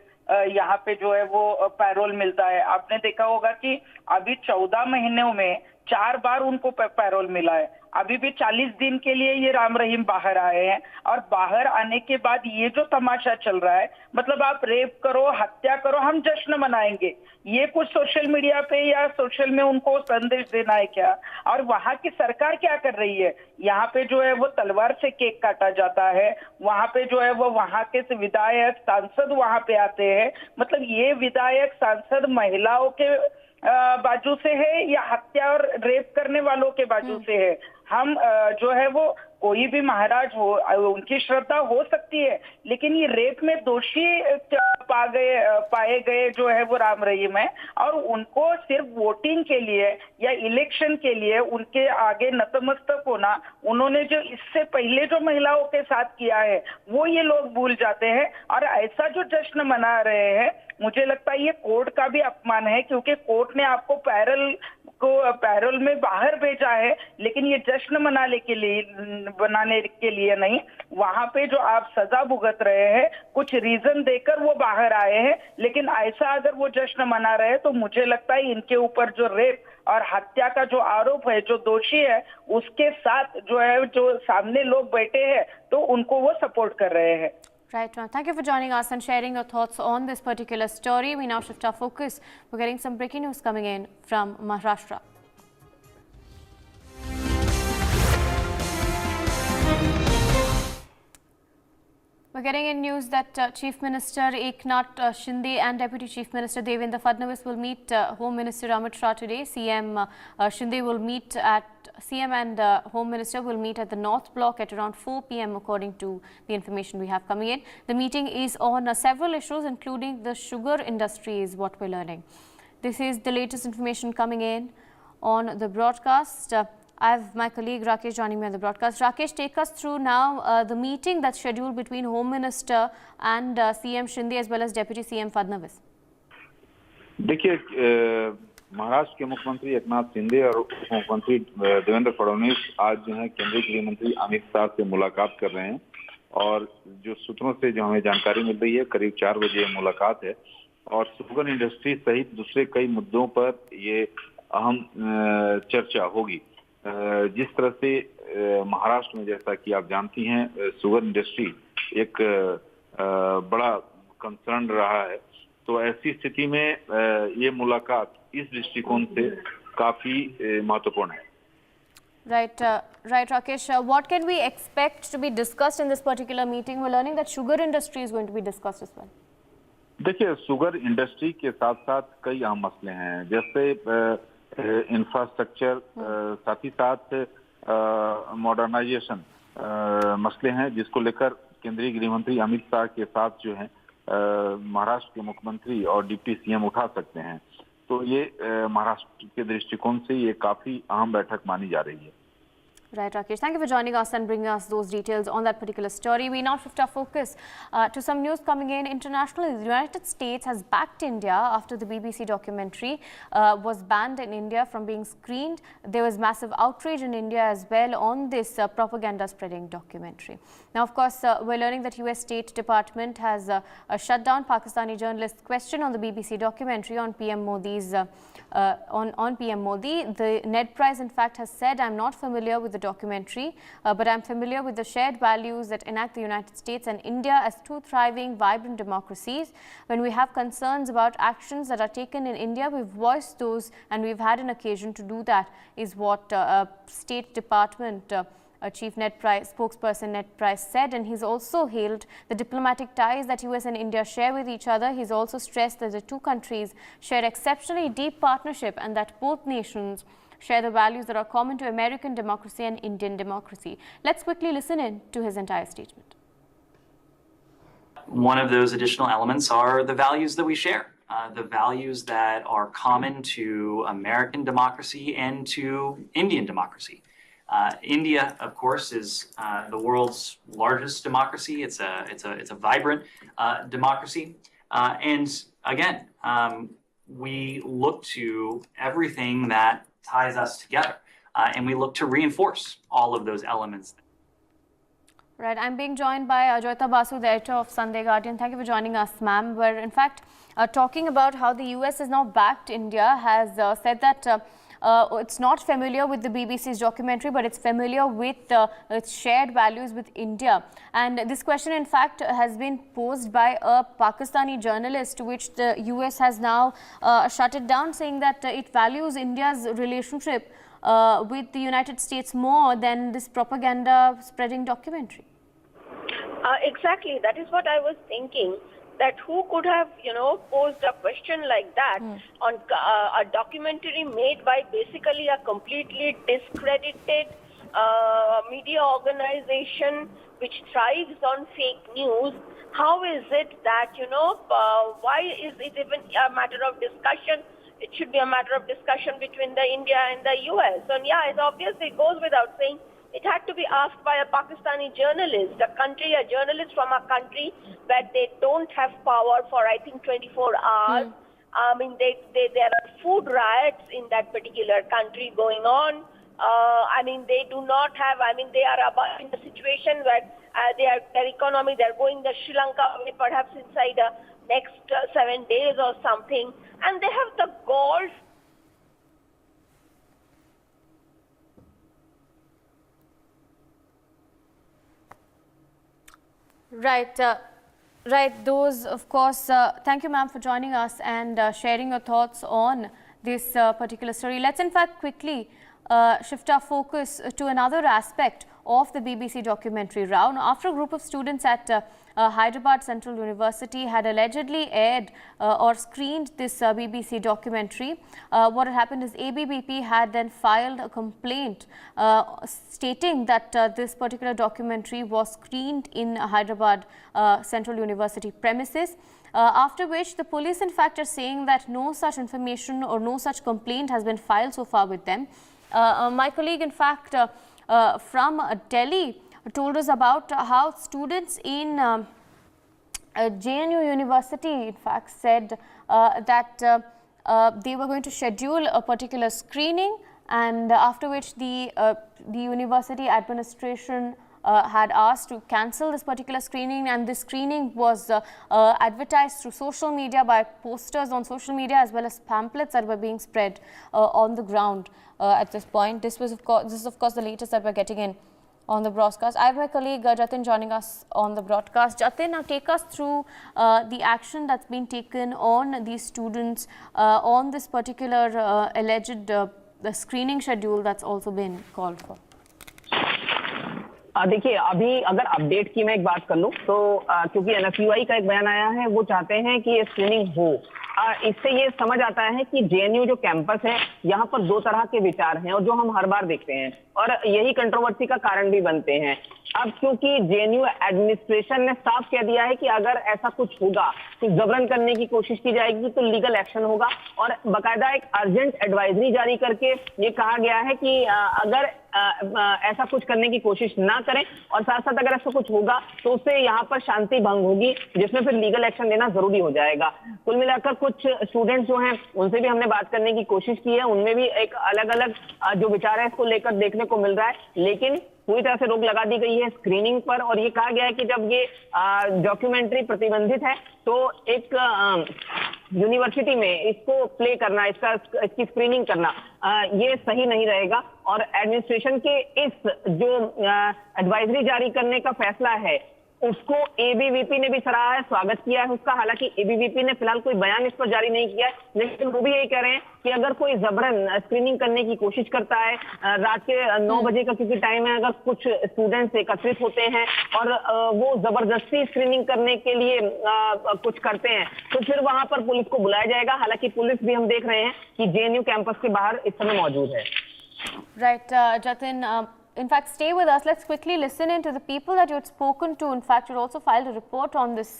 यहाँ पे जो है वो पैरोल मिलता है। आपने देखा होगा कि अभी 14 महीनों में 4 बार उनको पैरोल मिला है। अभी भी 40 दिन के लिए ये राम रहीम बाहर आए हैं और बाहर आने के बाद ये जो तमाशा चल रहा है, मतलब आप रेप करो, हत्या करो, हम जश्न मनाएंगे, ये कुछ सोशल मीडिया पे या सोशल में उनको संदेश देना है क्या? और वहाँ की सरकार क्या कर रही है? यहाँ पे जो है वो तलवार से केक काटा जाता है, वहाँ पे जो है वो वहाँ के विधायक सांसद वहाँ पे आते हैं। मतलब ये विधायक सांसद महिलाओं के बाजू से है या हत्या और रेप करने वालों के बाजू से है? हम जो है वो कोई भी महाराज हो, उनकी श्रद्धा हो सकती है, लेकिन ये रेप में दोषी पाए गए जो है वो राम रहीम है और उनको सिर्फ वोटिंग के लिए या इलेक्शन के लिए उनके आगे नतमस्तक होना, उन्होंने जो इससे पहले जो महिलाओं के साथ किया है वो ये लोग भूल जाते हैं। और ऐसा जो जश्न मना रहे हैं, मुझे लगता है ये कोर्ट का भी अपमान है, क्योंकि कोर्ट ने आपको पैरोल में बाहर भेजा है, लेकिन ये जश्न बनाने के लिए नहीं। वहां पे जो आप सजा भुगत रहे हैं, कुछ रीजन देकर वो बाहर आए हैं, लेकिन ऐसा अगर वो जश्न मना रहे हैं तो मुझे लगता है इनके ऊपर जो रेप और हत्या का जो आरोप है, जो दोषी है, उसके साथ जो है जो सामने लोग बैठे हैं तो उनको वो सपोर्ट कर रहे हैं। Right, ma'am. Thank you for joining us and sharing your thoughts on this particular story. We now shift our focus. We're getting some breaking news coming in from Maharashtra. We're getting in news that Chief Minister Eknath Shinde and Deputy Chief Minister Devendra Fadnavis will meet Home Minister Ramcharitmanas today. CM and Home Minister will meet at the North Block at around 4 p.m. according to the information we have coming in. The meeting is on several issues, including the sugar industry, is what we're learning. This is the latest information coming in on the broadcast. I have my colleague Rakesh joining me on the broadcast. Rakesh, take us through now the meeting that's scheduled between Home Minister and CM Shinde as well as Deputy CM Fadnavis. देखिए, महाराष्ट्र के मुख्यमंत्री एकनाथ शिंदे और उप मुख्यमंत्री देवेंद्र फडणवीस आज जो है केंद्रीय गृह मंत्री अमित शाह से मुलाकात कर रहे हैं और जो सूत्रों से जो हमें जानकारी मिल रही है करीब 4 बजे मुलाकात है और शुगर इंडस्ट्री सहित दूसरे कई मुद्दों पर ये अहम चर्चा होगी। जिस तरह से महाराष्ट्र में, जैसा कि आप जानती हैं, शुगर इंडस्ट्री एक बड़ा कंसर्न रहा है, तो ऐसी स्थिति में ये मुलाकात इस दृष्टिकोण से काफी महत्वपूर्ण है। Right, Rakesh. What can we expect to be discussed in this particular meeting? We're learning that sugar industry is going to be discussed as well. देखिए, शुगर इंडस्ट्री के साथ साथ कई अहम मसले हैं, जैसे इंफ्रास्ट्रक्चर, साथ ही साथ मॉडर्नाइजेशन मसले हैं, जिसको लेकर केंद्रीय गृह मंत्री अमित शाह के साथ जो है महाराष्ट्र के मुख्यमंत्री और डिप्टी सीएम उठा सकते हैं। तो ये महाराष्ट्र के दृष्टिकोण से ये काफी अहम बैठक मानी जा रही है। Right, Rakesh. Thank you for joining us and bringing us those details on that particular story. We now shift our focus to some news coming in internationally. The United States has backed India after the BBC documentary was banned in India from being screened. There was massive outrage in India as well on this propaganda spreading documentary. Now, of course, we're learning that US State Department has shut down Pakistani journalists' question on the BBC documentary on PM Modi's on PM Modi. The Ned Price, in fact, has said, "I'm not familiar with the documentary, but I'm familiar with the shared values that enact the United States and India as two thriving, vibrant democracies. When we have concerns about actions that are taken in India, we've voiced those and we've had an occasion to do that," is what State Department Chief Ned Price, spokesperson Ned Price said. And he's also hailed the diplomatic ties that US and India share with each other. He's also stressed that the two countries share exceptionally deep partnership and that both nations share the values that are common to American democracy and Indian democracy. Let's quickly listen in to his entire statement. One of those additional elements are the values that we share, the values that are common to American democracy and to Indian democracy. India, of course, is the world's largest democracy. It's a vibrant democracy, and again, we look to everything that ties us together, and we look to reinforce all of those elements. Right, I'm being joined by Joyita Basu, the editor of Sunday Guardian. Thank you for joining us, ma'am. We're in fact talking about how the US has now backed India, has said that it's not familiar with the BBC's documentary, but it's familiar with its shared values with India. And this question, in fact, has been posed by a Pakistani journalist, to which the US has now shut it down, saying that it values India's relationship with the United States more than this propaganda spreading documentary. Exactly. That is what I was thinking. That who could have, posed a question like that on a documentary made by basically a completely discredited media organization which thrives on fake news. How is it that, why is it even a matter of discussion? It should be a matter of discussion between the India and the US. And yeah, it obviously goes without saying. It had to be asked by a Pakistani journalist, a journalist from a country where they don't have power for, I think, 24 hours. I mean, there are food riots in that particular country going on. I mean, they do not have, they are in a situation where their economy, they're going the Sri Lanka way, perhaps inside the next 7 days or something. And they have the gall. Right. Right. Those, of course, thank you, ma'am, for joining us and sharing your thoughts on this particular story. Let's, in fact, quickly shift our focus to another aspect of the BBC documentary, Rao. Now, after a group of students at Hyderabad Central University had allegedly aired or screened this BBC documentary, what had happened is ABBP had then filed a complaint stating that this particular documentary was screened in Hyderabad Central University premises. After which the police, in fact, are saying that no such information or no such complaint has been filed so far with them. My colleague, in fact, from Delhi told us about how students in JNU University, in fact, said that they were going to schedule a particular screening, and after which the university administration had asked to cancel this particular screening, and this screening was advertised through social media by posters on social media as well as pamphlets that were being spread on the ground at this point. This is of course the latest that we're getting in on the broadcast. I have my colleague Jatin joining us on the broadcast. Jatin, now take us through the action that's been taken on these students on this particular alleged the screening schedule that's also been called for. देखिए, अभी अगर update की मैं एक बात कर लूं तो क्योंकि NSUI का एक बयान आया है, वो चाहते हैं कि ये स्क्रीनिंग हो। इससे ये समझ आता है कि JNU जो कैंपस है, यहाँ पर दो तरह के विचार हैं और जो हम हर बार देखते हैं और यही कंट्रोवर्सी का कारण भी बनते हैं। अब क्योंकि जेएनयू एडमिनिस्ट्रेशन ने साफ कह दिया है कि अगर ऐसा कुछ होगा, कुछ जबरन करने की कोशिश की जाएगी तो लीगल एक्शन होगा, और बकायदा एक अर्जेंट एडवाइजरी जारी करके ये कहा गया है कि अगर ऐसा कुछ करने की कोशिश ना करें, और साथ साथ अगर ऐसा कुछ होगा तो उससे यहाँ पर शांति भंग होगी, जिसमें फिर लीगल एक्शन लेना जरूरी हो जाएगा। कुल मिलाकर कुछ स्टूडेंट्स जो हैं उनसे भी हमने बात करने की कोशिश की है, उनमें भी एक अलग अलग जो विचार है इसको लेकर देखने को मिल रहा है, लेकिन पूरी तरह से रोक लगा दी गई है स्क्रीनिंग पर, और ये कहा गया है कि जब ये डॉक्यूमेंट्री प्रतिबंधित है तो एक यूनिवर्सिटी में इसको प्ले करना, इसकी स्क्रीनिंग करना ये सही नहीं रहेगा। और एडमिनिस्ट्रेशन के इस जो एडवाइजरी जारी करने का फैसला है उसको एबीवीपी ने भी सराहा है, स्वागत किया है उसका। हालांकि एबीवीपी ने फिलहाल कोई बयान इस पर जारी नहीं किया है, लेकिन वो भी यही कह रहे हैं कि अगर कोई जबरन स्क्रीनिंग करने की कोशिश करता है, रात के 9 बजे का क्योंकि टाइम है, अगर कुछ स्टूडेंट्स एकत्रित होते हैं और वो जबरदस्ती स्क्रीनिंग करने के लिए कुछ करते हैं, तो फिर वहां पर पुलिस को बुलाया जाएगा। हालांकि पुलिस भी हम देख रहे हैं कि जेएनयू कैंपस के बाहर इस समय मौजूद है। Right Jatin, in fact, stay with us. Let's quickly listen in to the people that you had spoken to. In fact, you also filed a report on this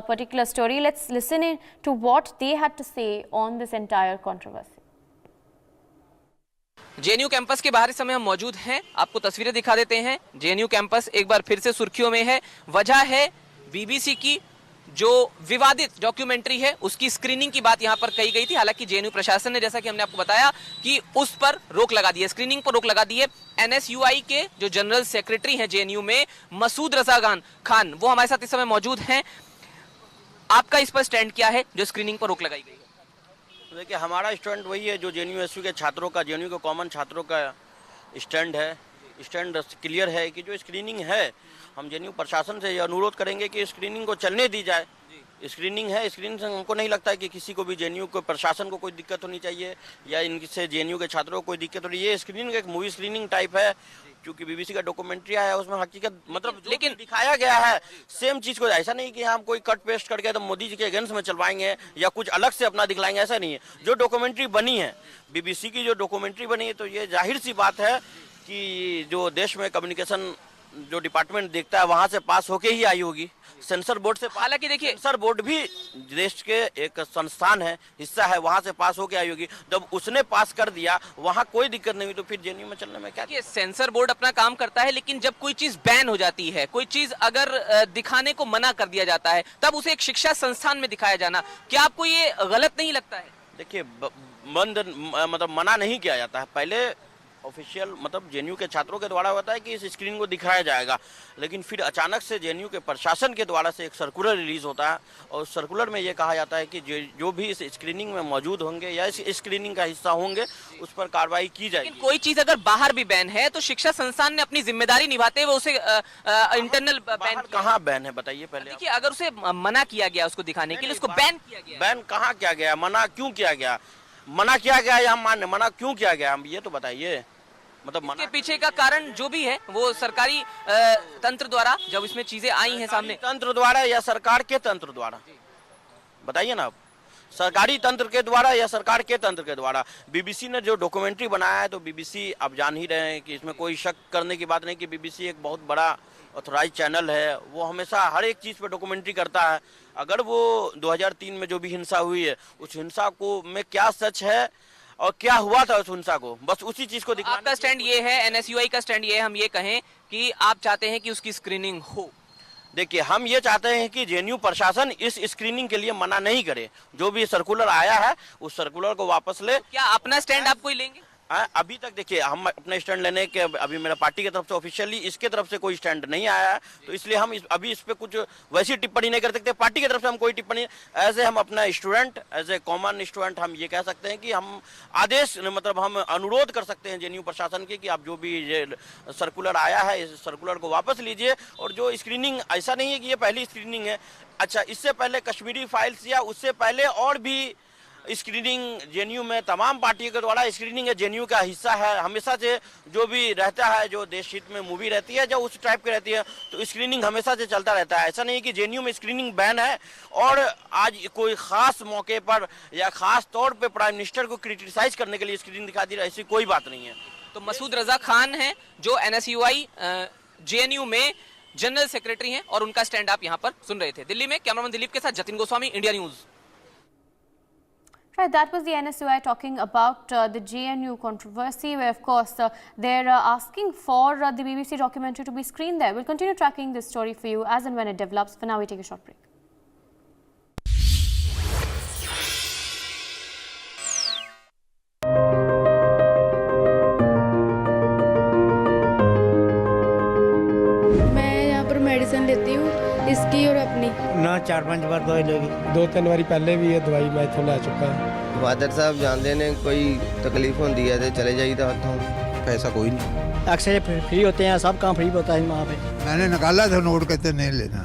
particular story. Let's listen in to what they had to say on this entire controversy. JNU campus के बाहर इस समय हम मौजूद हैं, आपको तस्वीरें दिखा देते हैं। जेएनयू कैंपस एक बार फिर से सुर्खियों में है। वजह है बीबीसी की जो विवादित डॉक्यूमेंट्री है उसकी स्क्रीनिंग की बात यहां पर कही गई थी। हालांकि जेएनयू प्रशासन ने, जैसा कि हमने आपको बताया, कि उस पर रोक लगा दी है, स्क्रीनिंग पर रोक लगा दी है। एनएसयूआई के जो जनरल सेक्रेटरी हैं जेएनयू में, मसूद रजा खान, वो हमारे साथ इस समय मौजूद हैं। आपका इस पर स्टैंड क्या है जो स्क्रीनिंग पर रोक लगाई गई है? देखिए, हमारा स्टैंड वही है जो जेएनयू के छात्रों का, जेएनयू के कॉमन छात्रों का स्टैंड है। स्टैंड क्लियर है कि जो स्क्रीनिंग है, हम जेएनयू प्रशासन से यह अनुरोध करेंगे कि स्क्रीनिंग को चलने दी जाए। स्क्रीनिंग है, स्क्रीनिंग से हमको नहीं लगता है कि किसी को भी जेएनयू को, प्रशासन को कोई दिक्कत होनी चाहिए या इनसे जेएनयू के छात्रों को कोई दिक्कत हो रही है। ये स्क्रीनिंग एक मूवी स्क्रीनिंग टाइप है, क्योंकि बीबीसी का डॉक्यूमेंट्री आया है, उसमें हकीकत मतलब लेकिन दिखाया गया है सेम चीज को। ऐसा नहीं कि हम कोई कट पेस्ट करके तो मोदी जी के अगेंस्ट में चलवाएंगे या कुछ अलग से अपना दिखलाएंगे, ऐसा नहीं है। जो डॉक्यूमेंट्री बनी है, बीबीसी की जो डॉक्यूमेंट्री बनी है, तो ये जाहिर सी बात है कि जो देश में कम्युनिकेशन जो डिपार्टमेंट देखता है वहां से पास होके ही आई होगी, सेंसर बोर्ड से। हालांकि देखिए, सेंसर बोर्ड भी देश के एक संस्थान है, हिस्सा है, वहां से पास होके आई होगी। जब उसने पास कर दिया, वहां कोई दिक्कत नहीं हुई, तो फिर जेएनयू में चलने में क्या? ये सेंसर बोर्ड अपना काम करता है, लेकिन जब कोई चीज बैन हो जाती है, कोई चीज अगर दिखाने को मना कर दिया जाता है, तब उसे एक शिक्षा संस्थान में दिखाया जाना, क्या आपको ये गलत नहीं लगता है? देखिए, मतलब मना नहीं किया जाता है। पहले ऑफिशियल मतलब जेएनयू के छात्रों के द्वारा होता है कि इस स्क्रीन को दिखाया जाएगा, लेकिन फिर अचानक से जेएनयू के प्रशासन के द्वारा से एक सर्कुलर रिलीज होता है, और सर्कुलर में ये कहा जाता है कि जो भी इस स्क्रीनिंग में मौजूद होंगे या इस स्क्रीनिंग का हिस्सा होंगे, उस पर कार्रवाई की जाएगी। लेकिन कोई चीज अगर बाहर भी बैन है तो शिक्षा संस्थान ने अपनी जिम्मेदारी निभाते हुए उसे इंटरनल बैन। कहाँ बैन है बताइए पहले? देखिए, अगर उसे मना किया गया उसको दिखाने के लिए, उसको बैन किया गया। बैन कहाँ किया गया? मना क्यों किया गया? मना किया गया या हम मान्य, मना क्यों किया गया, हम ये तो बताइए। मतलब के पीछे का कारण जो भी है वो सरकारी तंत्र द्वारा जब इसमें चीजें आई हैं सामने, तंत्र द्वारा या सरकार के तंत्र द्वारा, बताइए ना आप। सरकारी तंत्र के द्वारा या सरकार के तंत्र के द्वारा? बीबीसी ने जो डॉक्यूमेंट्री बनाया है, तो बीबीसी आप जान ही रहे हैं कि इसमें कोई शक करने की बात नहीं कि बीबीसी एक बहुत बड़ा ऑथोराइज चैनल है। वो हमेशा हर एक चीज पे डॉक्यूमेंट्री करता है। अगर वो 2003 में जो भी हिंसा हुई है, उस हिंसा को में क्या सच है और क्या हुआ था उस हिंसा को, बस उसी चीज को दिखाना। आपका स्टैंड ये है, एनएसयूआई का स्टैंड ये है, हम ये कहें कि आप चाहते हैं कि उसकी स्क्रीनिंग हो। देखिए, हम ये चाहते हैं कि जेएनयू प्रशासन इस स्क्रीनिंग के लिए मना नहीं करे। जो भी सर्कुलर आया है उस सर्कुलर को वापस ले। क्या अपना स्टैंड आप कोई लेंगे? अभी तक देखिए, हम अपने स्टैंड लेने के, अभी मेरा पार्टी की तरफ से ऑफिशियली इसके तरफ से कोई स्टैंड नहीं आया है, तो इसलिए हम अभी इस पे कुछ वैसी टिप्पणी नहीं कर सकते। पार्टी की तरफ से हम कोई टिप्पणी, एज ए हम अपना student, as a common student, हम ये कह सकते हैं कि हम आदेश, मतलब हम अनुरोध कर सकते हैं जेएनयू प्रशासन के कि आप जो भी ये सर्कुलर आया है, इस सर्कुलर को वापस लीजिए। और जो स्क्रीनिंग, ऐसा नहीं है कि ये पहली स्क्रीनिंग है। अच्छा, इससे पहले कश्मीरी फाइल्स या उससे पहले और भी स्क्रीनिंग जेएनयू में तमाम पार्टियों के द्वारा स्क्रीनिंग है, जेएनयू का हिस्सा है। हमेशा से जो भी रहता है, जो देश हित में मूवी रहती है, जो उस टाइप की रहती है, तो स्क्रीनिंग हमेशा से चलता रहता है। ऐसा नहीं कि जेएनयू में स्क्रीनिंग बैन है और आज कोई खास मौके पर या खास तौर पे प्राइम मिनिस्टर को क्रिटिसाइज करने के लिए स्क्रीनिंग दिखा दी, ऐसी कोई बात नहीं है। तो मसूद रजा खान है जो एनएसयूआई जेएनयू में जनरल सेक्रेटरी हैं और उनका स्टैंड आप यहां पर सुन रहे थे। दिल्ली में कैमरामैन दिलीप के साथ Jatin Goswami, India news. Right, that was the NSUI talking about the JNU controversy, where of course they're asking for the BBC documentary to be screened there. We'll continue tracking this story for you as and when it develops. For now, we take a short break. मैं यहाँ पर medicine लेती हूँ, इसकी और अपनी। ना 4-5 बार दवाई लेगी, 2-3 बारी पहले भी ये दवाई मैं इतों लै चुका। फादर साहब जानते ने कोई तकलीफ होती है तो चले जाइए उतों, पैसा कोई नहीं। अक्सर फ्री होते हैं, सब काम फ्री होता है वहाँ पे। मैंने निकाला था नोट, कहते नहीं लेना।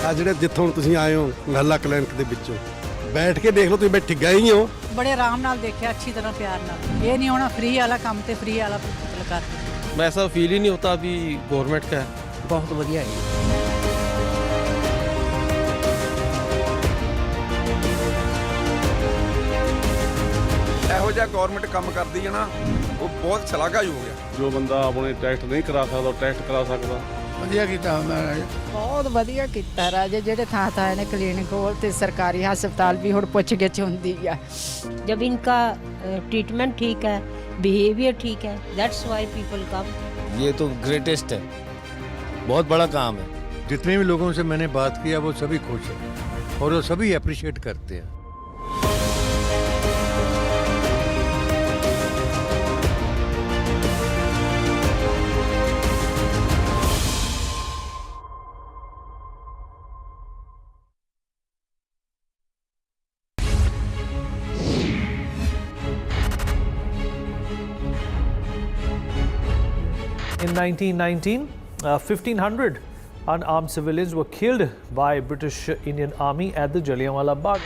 आ ਜਿਹੜੇ ਜਿੱਥੋਂ ਤੁਸੀਂ ਆਏ ਹੋ ਗੱਲਾਂ ਕਲੀਨਿਕ ਦੇ ਵਿੱਚੋਂ बैठ के देख लो, तुम बैठ गए ही हो। बड़े आराम नाल देखा, अच्छी तरह प्यार नाल। ये नहीं होना फ्री वाला काम ते फ्री वाला कर। ऐसा फील ही नहीं होता अभी गवर्नमेंट का है। बहुत बढ़िया है। ਇਹੋ ਜਿਹਾ ਗਵਰਨਮੈਂਟ ਕੰਮ ਕਰਦੀ ਹੈ ਨਾ, ਉਹ ਬਹੁਤ ਸ਼ਲਾਘਾਯੋਗ ਹੈ। जो बंदा अपने टेस्ट नहीं करा सकता टेस्ट करा सकता। ਵਧੀਆ ਕੀਤਾ ਬਹੁਤ ਵਧੀਆ ਕੀਤਾ ਰਾਜੇ, ਜਿਹੜੇ ਥਾਂ ਥਾਂ ਨੇ ਕਲੀਨਿਕ ਹੋਰ ਤੇ ਸਰਕਾਰੀ ਹਸਪਤਾਲ ਵੀ ਹੁਣ ਪੁੱਛ ਗਿੱਛ ਹੁੰਦੀ ਆ। जब इनका ट्रीटमेंट ठीक है, बिहेवियर ठीक है, दैट्स व्हाई पीपल कम। ये तो ग्रेटेस्ट है, बहुत बड़ा काम है। जितने भी लोगों से मैंने बात किया वो सभी खुश हैं और वो सभी अप्रिशिएट करते हैं। In 1919, 1,500 unarmed civilians were killed by British Indian Army at the Jallianwala Bagh.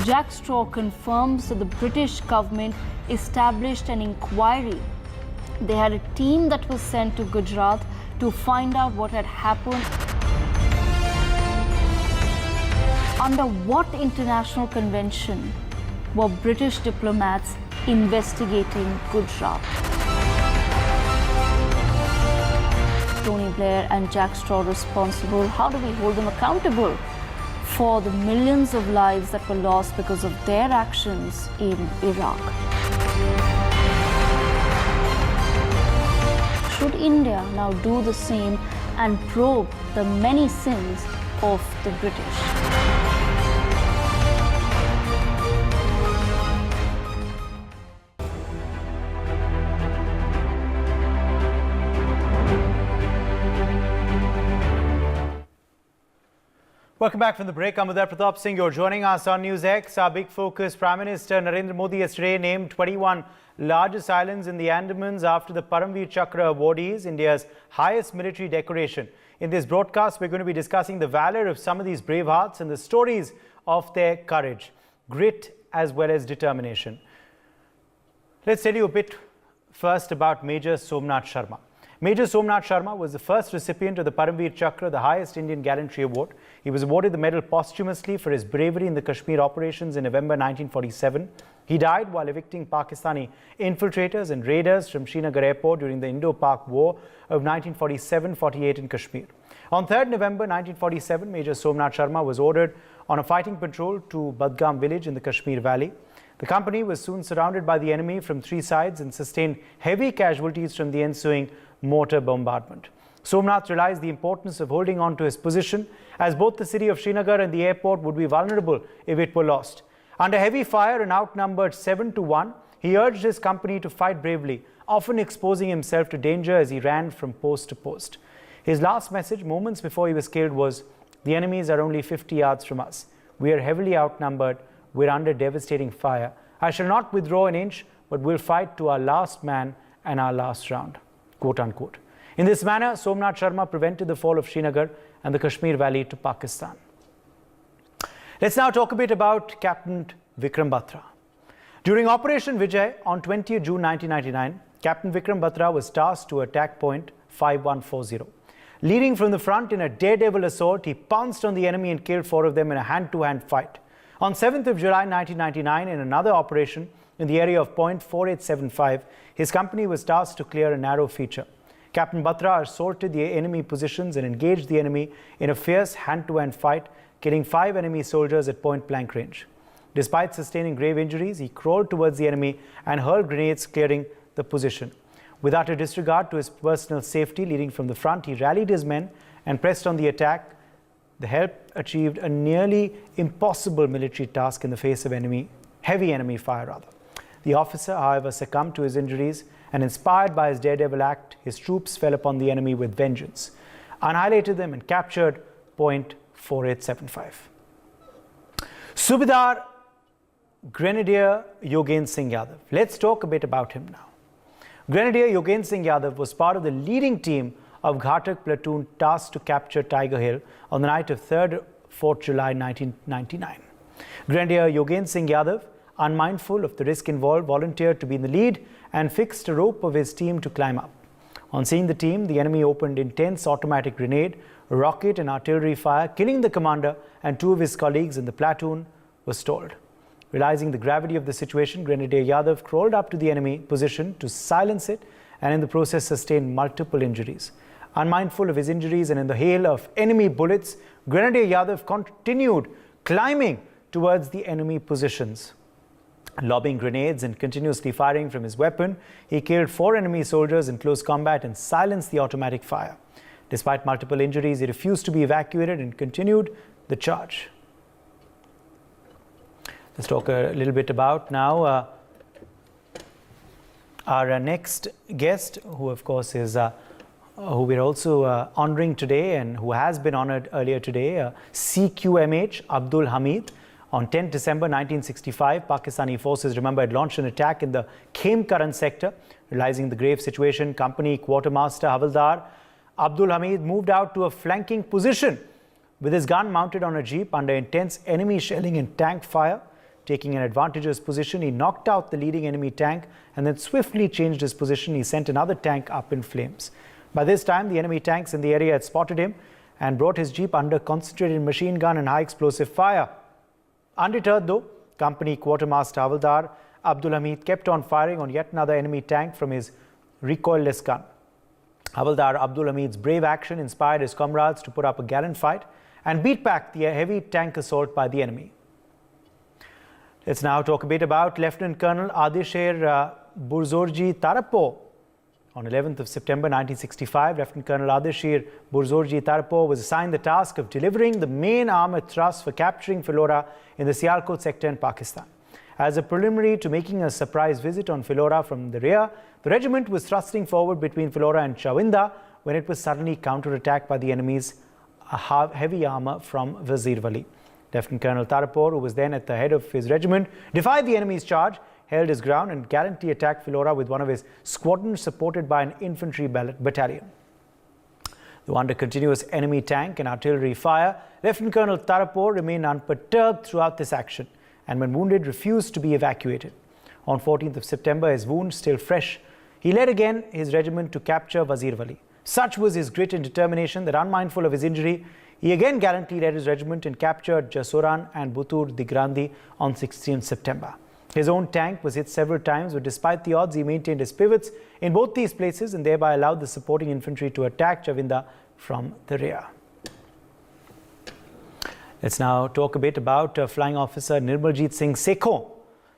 Jack Straw confirms that the British government established an inquiry. They had a team that was sent to Gujarat to find out what had happened. Under what international convention were British diplomats investigating Gujarat? Tony Blair and Jack Straw responsible. How do we hold them accountable for the millions of lives that were lost because of their actions in Iraq? Should India now do the same and probe the many sins of the British? Welcome back from the break. I'm Uday Pratap Singh. You're joining us on NewsX. Our big focus, Prime Minister Narendra Modi yesterday named 21 largest islands in the Andamans after the Paramveer Chakra awardees, India's highest military decoration. In this broadcast, we're going to be discussing the valor of some of these brave hearts and the stories of their courage, grit as well as determination. Let's tell you a bit first about Major Somnath Sharma. Major Somnath Sharma was the first recipient of the Paramveer Chakra, the highest Indian gallantry award. He was awarded the medal posthumously for his bravery in the Kashmir operations in November 1947. He died while evicting Pakistani infiltrators and raiders from Srinagar airport during the Indo-Pak War of 1947-48 in Kashmir. On 3rd November 1947, Major Somnath Sharma was ordered on a fighting patrol to Badgam village in the Kashmir Valley. The company was soon surrounded by the enemy from three sides and sustained heavy casualties from the ensuing mortar bombardment. Somnath realized the importance of holding on to his position, as both the city of Srinagar and the airport would be vulnerable if it were lost. Under heavy fire and outnumbered 7-1, he urged his company to fight bravely, often exposing himself to danger as he ran from post to post. His last message moments before he was killed was, "The enemies are only 50 yards from us. We are heavily outnumbered. We're under devastating fire. I shall not withdraw an inch, but we'll fight to our last man and our last round." Quote unquote. In this manner, Somnath Sharma prevented the fall of Srinagar and the Kashmir Valley to Pakistan. Let's now talk a bit about Captain Vikram Batra. During Operation Vijay on 20 June 1999, Captain Vikram Batra was tasked to attack point 5140. Leading from the front in a daredevil assault, he pounced on the enemy and killed 4 of them in a hand-to-hand fight. On 7th of July 1999, in another operation, in the area of point 4875, his company was tasked to clear a narrow feature. Captain Batra assaulted the enemy positions and engaged the enemy in a fierce hand-to-hand fight, killing 5 enemy soldiers at point-blank range. Despite sustaining grave injuries, he crawled towards the enemy and hurled grenades, clearing the position. With utter disregard to his personal safety, leading from the front, he rallied his men and pressed on the attack. The help achieved a nearly impossible military task in the face of heavy enemy fire. The officer, however, succumbed to his injuries, and inspired by his daredevil act, his troops fell upon the enemy with vengeance, annihilated them and captured point 4875. Subedar Grenadier Yogendra Singh Yadav. Let's talk a bit about him now. Grenadier Yogendra Singh Yadav was part of the leading team of Ghatak platoon tasked to capture Tiger Hill on the night of 3rd 4th July 1999. Grenadier Yogendra Singh Yadav, unmindful of the risk involved, volunteered to be in the lead and fixed a rope of his team to climb up. On seeing the team, the enemy opened intense automatic grenade, rocket and artillery fire, killing the commander, and 2 of his colleagues in the platoon were stalled. Realizing the gravity of the situation, Grenadier Yadav crawled up to the enemy position to silence it, and in the process sustained multiple injuries. Unmindful of his injuries and in the hail of enemy bullets, Grenadier Yadav continued climbing towards the enemy positions. Lobbing grenades and continuously firing from his weapon, he killed 4 enemy soldiers in close combat and silenced the automatic fire. Despite multiple injuries, he refused to be evacuated and continued the charge. Let's talk a little bit about now our next guest, who of course is who we're also honoring today and who has been honored earlier today, CQMH Abdul Hamid. On 10 December 1965, Pakistani forces, remember, had launched an attack in the Khemkaran sector. Realizing the grave situation, Company Quartermaster Havildar Abdul Hamid moved out to a flanking position with his gun mounted on a jeep under intense enemy shelling and tank fire. Taking an advantageous position, he knocked out the leading enemy tank and then swiftly changed his position. He sent another tank up in flames. By this time, the enemy tanks in the area had spotted him and brought his jeep under concentrated machine gun and high explosive fire. Undeterred though, Company Quartermaster Havildar Abdul Hamid kept on firing on yet another enemy tank from his recoilless gun. Havildar Abdul Hamid's brave action inspired his comrades to put up a gallant fight and beat back the heavy tank assault by the enemy. Let's now talk a bit about Lieutenant Colonel Adisher Burzorji Tarapo. On 11th of September 1965, Lieutenant Colonel Adisher Burzorji Tarapo was assigned the task of delivering the main armoured thrust for capturing Filora in the Sialkot sector in Pakistan. As a preliminary to making a surprise visit on Filora from the rear, the regiment was thrusting forward between Filora and Chawinda when it was suddenly counterattacked by the enemy's heavy armour from Wazirwali. Lieutenant Colonel Tarapo, who was then at the head of his regiment, defied the enemy's charge, held his ground and gallantly attacked Filora with one of his squadrons supported by an infantry battalion. Though under continuous enemy tank and artillery fire, Lieutenant Colonel Tarapo remained unperturbed throughout this action and when wounded refused to be evacuated. On 14th of September, his wound still fresh, he led again his regiment to capture Wazirwali. Such was his grit and determination that, unmindful of his injury, he again gallantly led his regiment and captured Jasoran and Butur Digrandi on 16th September. His own tank was hit several times, but despite the odds, he maintained his pivots in both these places and thereby allowed the supporting infantry to attack Chawinda from the rear. Let's now talk a bit about Flying Officer Nirmaljeet Singh Sekhon.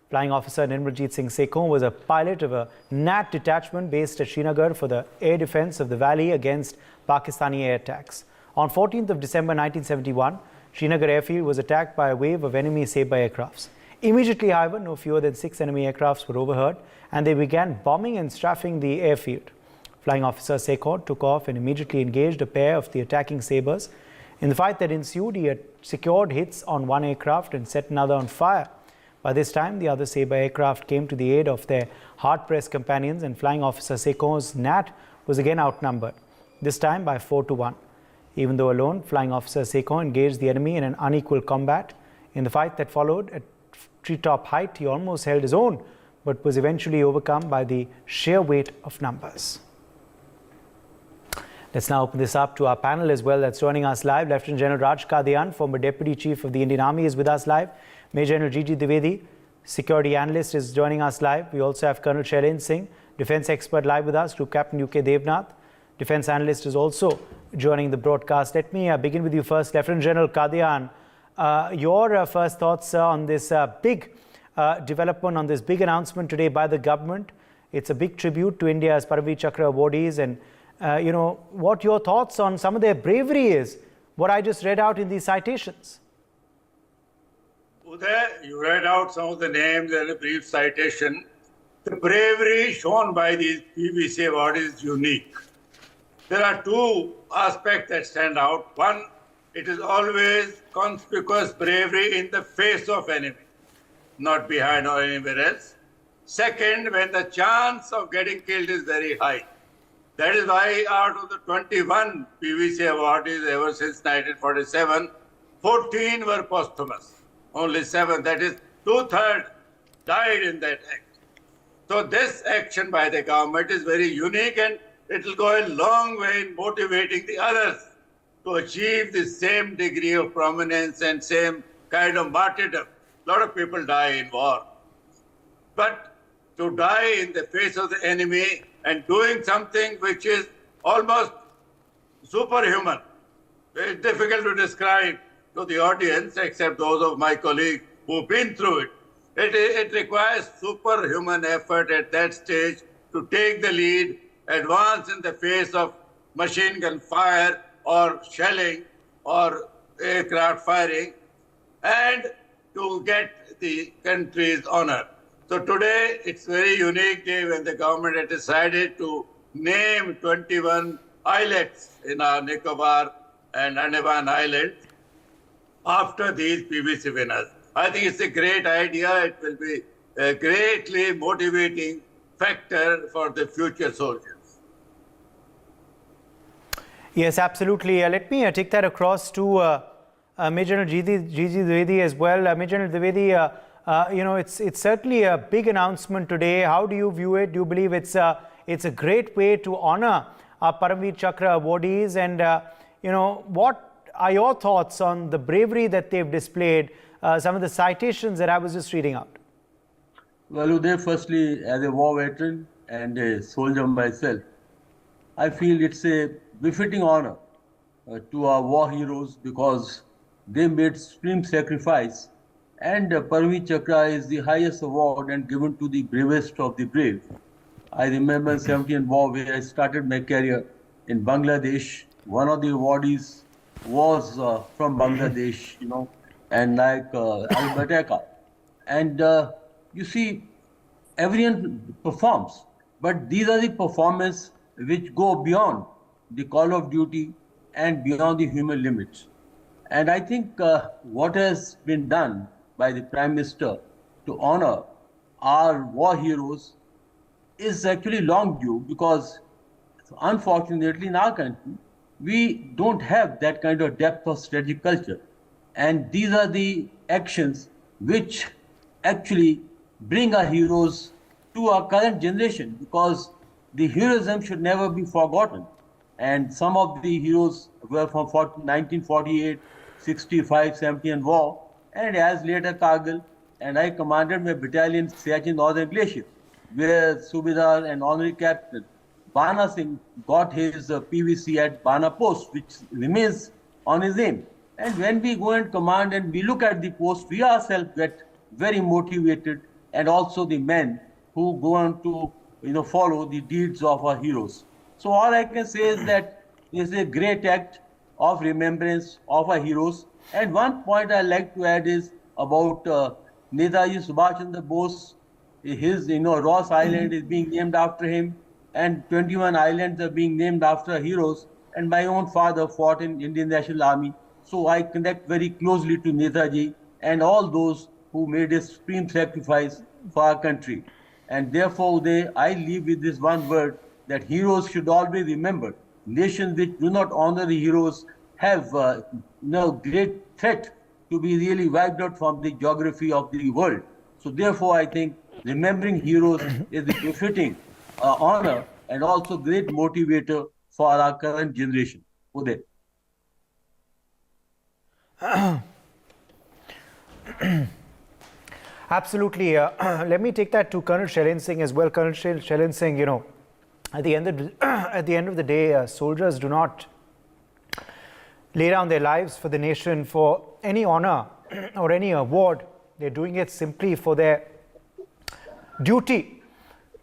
Flying Officer Nirmaljeet Singh Sekhon was a pilot of a NAT detachment based at Srinagar for the air defense of the valley against Pakistani air attacks. On 14th of December 1971, Srinagar airfield was attacked by a wave of enemy Sabre aircrafts. Immediately, however, no fewer than 6 enemy aircrafts were overheard and they began bombing and strafing the airfield. Flying Officer Sekhon took off and immediately engaged a pair of the attacking Sabres. In the fight that ensued, he had secured hits on one aircraft and set another on fire. By this time, the other Sabre aircraft came to the aid of their hard-pressed companions and Flying Officer Sekhon's NAT was again outnumbered, this time by 4-1. Even though alone, Flying Officer Sekhon engaged the enemy in an unequal combat. In the fight that followed at treetop height, he almost held his own, but was eventually overcome by the sheer weight of numbers. Let's now open this up to our panel as well that's joining us live. Lieutenant General Raj Kadian, former Deputy Chief of the Indian Army, is with us live. Major General G.G. Dwivedi, security analyst, is joining us live. We also have Colonel Shailendra Singh, defense expert, live with us. Group Captain UK Devnath, defense analyst, is also joining the broadcast. Let me begin with you first, Lieutenant General Kadian. Your first thoughts on this big development, on this big announcement today by the government. It's a big tribute to India's Paramveer Chakra awardees, and what your thoughts on some of their bravery is, what I just read out in these citations. Uday, you read out some of the names and a brief citation. The bravery shown by these PVC awards is unique. There are two aspects that stand out. One, it is always conspicuous bravery in the face of enemy, not behind or anywhere else. Second, when the chance of getting killed is very high. That is why out of the 21 PVC awardees ever since 1947, 14 were posthumous. Only 7, that is 2/3, died in that act. So this action by the government is very unique, and it will go a long way in motivating the others to achieve the same degree of prominence and same kind of martyrdom. A lot of people die in war. But to die in the face of the enemy and doing something which is almost superhuman, very difficult to describe to the audience, except those of my colleagues who've been through it. It requires superhuman effort at that stage to take the lead, advance in the face of machine gun fire or shelling or aircraft firing, and to get the country's honor. So today, it's a very unique day when the government has decided to name 21 islets in our Nicobar and Andaman Islands after these PVC winners. I think it's a great idea. It will be a greatly motivating factor for the future soldiers. Yes, absolutely. Let me take that across to Major General Gigi Dwivedi as well. Major General Dwivedi, it's certainly a big announcement today. How do you view it? Do you believe it's a great way to honor our Paramveer Chakra awardees? And what are your thoughts on the bravery that they've displayed? Some of the citations that I was just reading out. Well, Uday, firstly, as a war veteran and a soldier myself, I feel it's a befitting honor to our war heroes because they made supreme sacrifice, and Paramveer Chakra is the highest award and given to the bravest of the brave. I remember in 70th War where I started my career in Bangladesh. One of the awardees was from Bangladesh, and like Al-Bateka. And you see, everyone performs, but these are the performances which go beyond the call of duty and beyond the human limits. And I think what has been done by the Prime Minister to honor our war heroes is actually long due, because unfortunately in our country, we don't have that kind of depth of strategic culture. And these are the actions which actually bring our heroes to our current generation, because the heroism should never be forgotten. And some of the heroes were from 1948, 65, 70th War, and as later Kargil. And I commanded my battalion Siachen Northern Glacier, where Subedar and Honorary Captain Bana Singh got his PVC at Bana Post, which remains on his name. And when we go and command and we look at the post, we ourselves get very motivated, and also the men who go on to follow the deeds of our heroes. So all I can say is that it's a great act of remembrance of our heroes. And one point I'd like to add is about Netaji Subhash Chandra Bose. His Ross Island is being named after him, and 21 islands are being named after heroes. And my own father fought in Indian National Army. So I connect very closely to Netaji and all those who made a supreme sacrifice for our country. And therefore, I leave with this one word, that heroes should always be remembered. Nations which do not honor the heroes have great threat to be really wiped out from the geography of the world. So therefore, I think remembering heroes is a befitting honor and also great motivator for our current generation. Uday. Absolutely. Let me take that to Colonel Shailen Singh as well. Colonel Shailen Singh, at the end of the day, soldiers do not lay down their lives for the nation for any honor or any award. They're doing it simply for their duty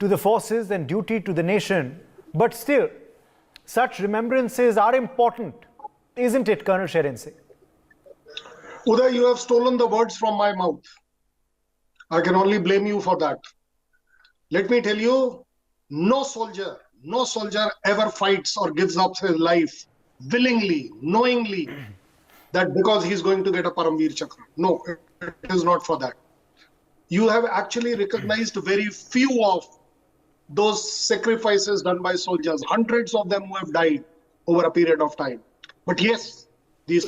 to the forces and duty to the nation. But still, such remembrances are important, isn't it, Colonel Shailen Singh? Uday, you have stolen the words from my mouth. I can only blame you for that. Let me tell you, no soldier ever fights or gives up his life willingly, knowingly, that because he's going to get a Paramveer Chakra. No, it is not for that. You have actually recognized very few of those sacrifices done by soldiers, hundreds of them who have died over a period of time. But yes, these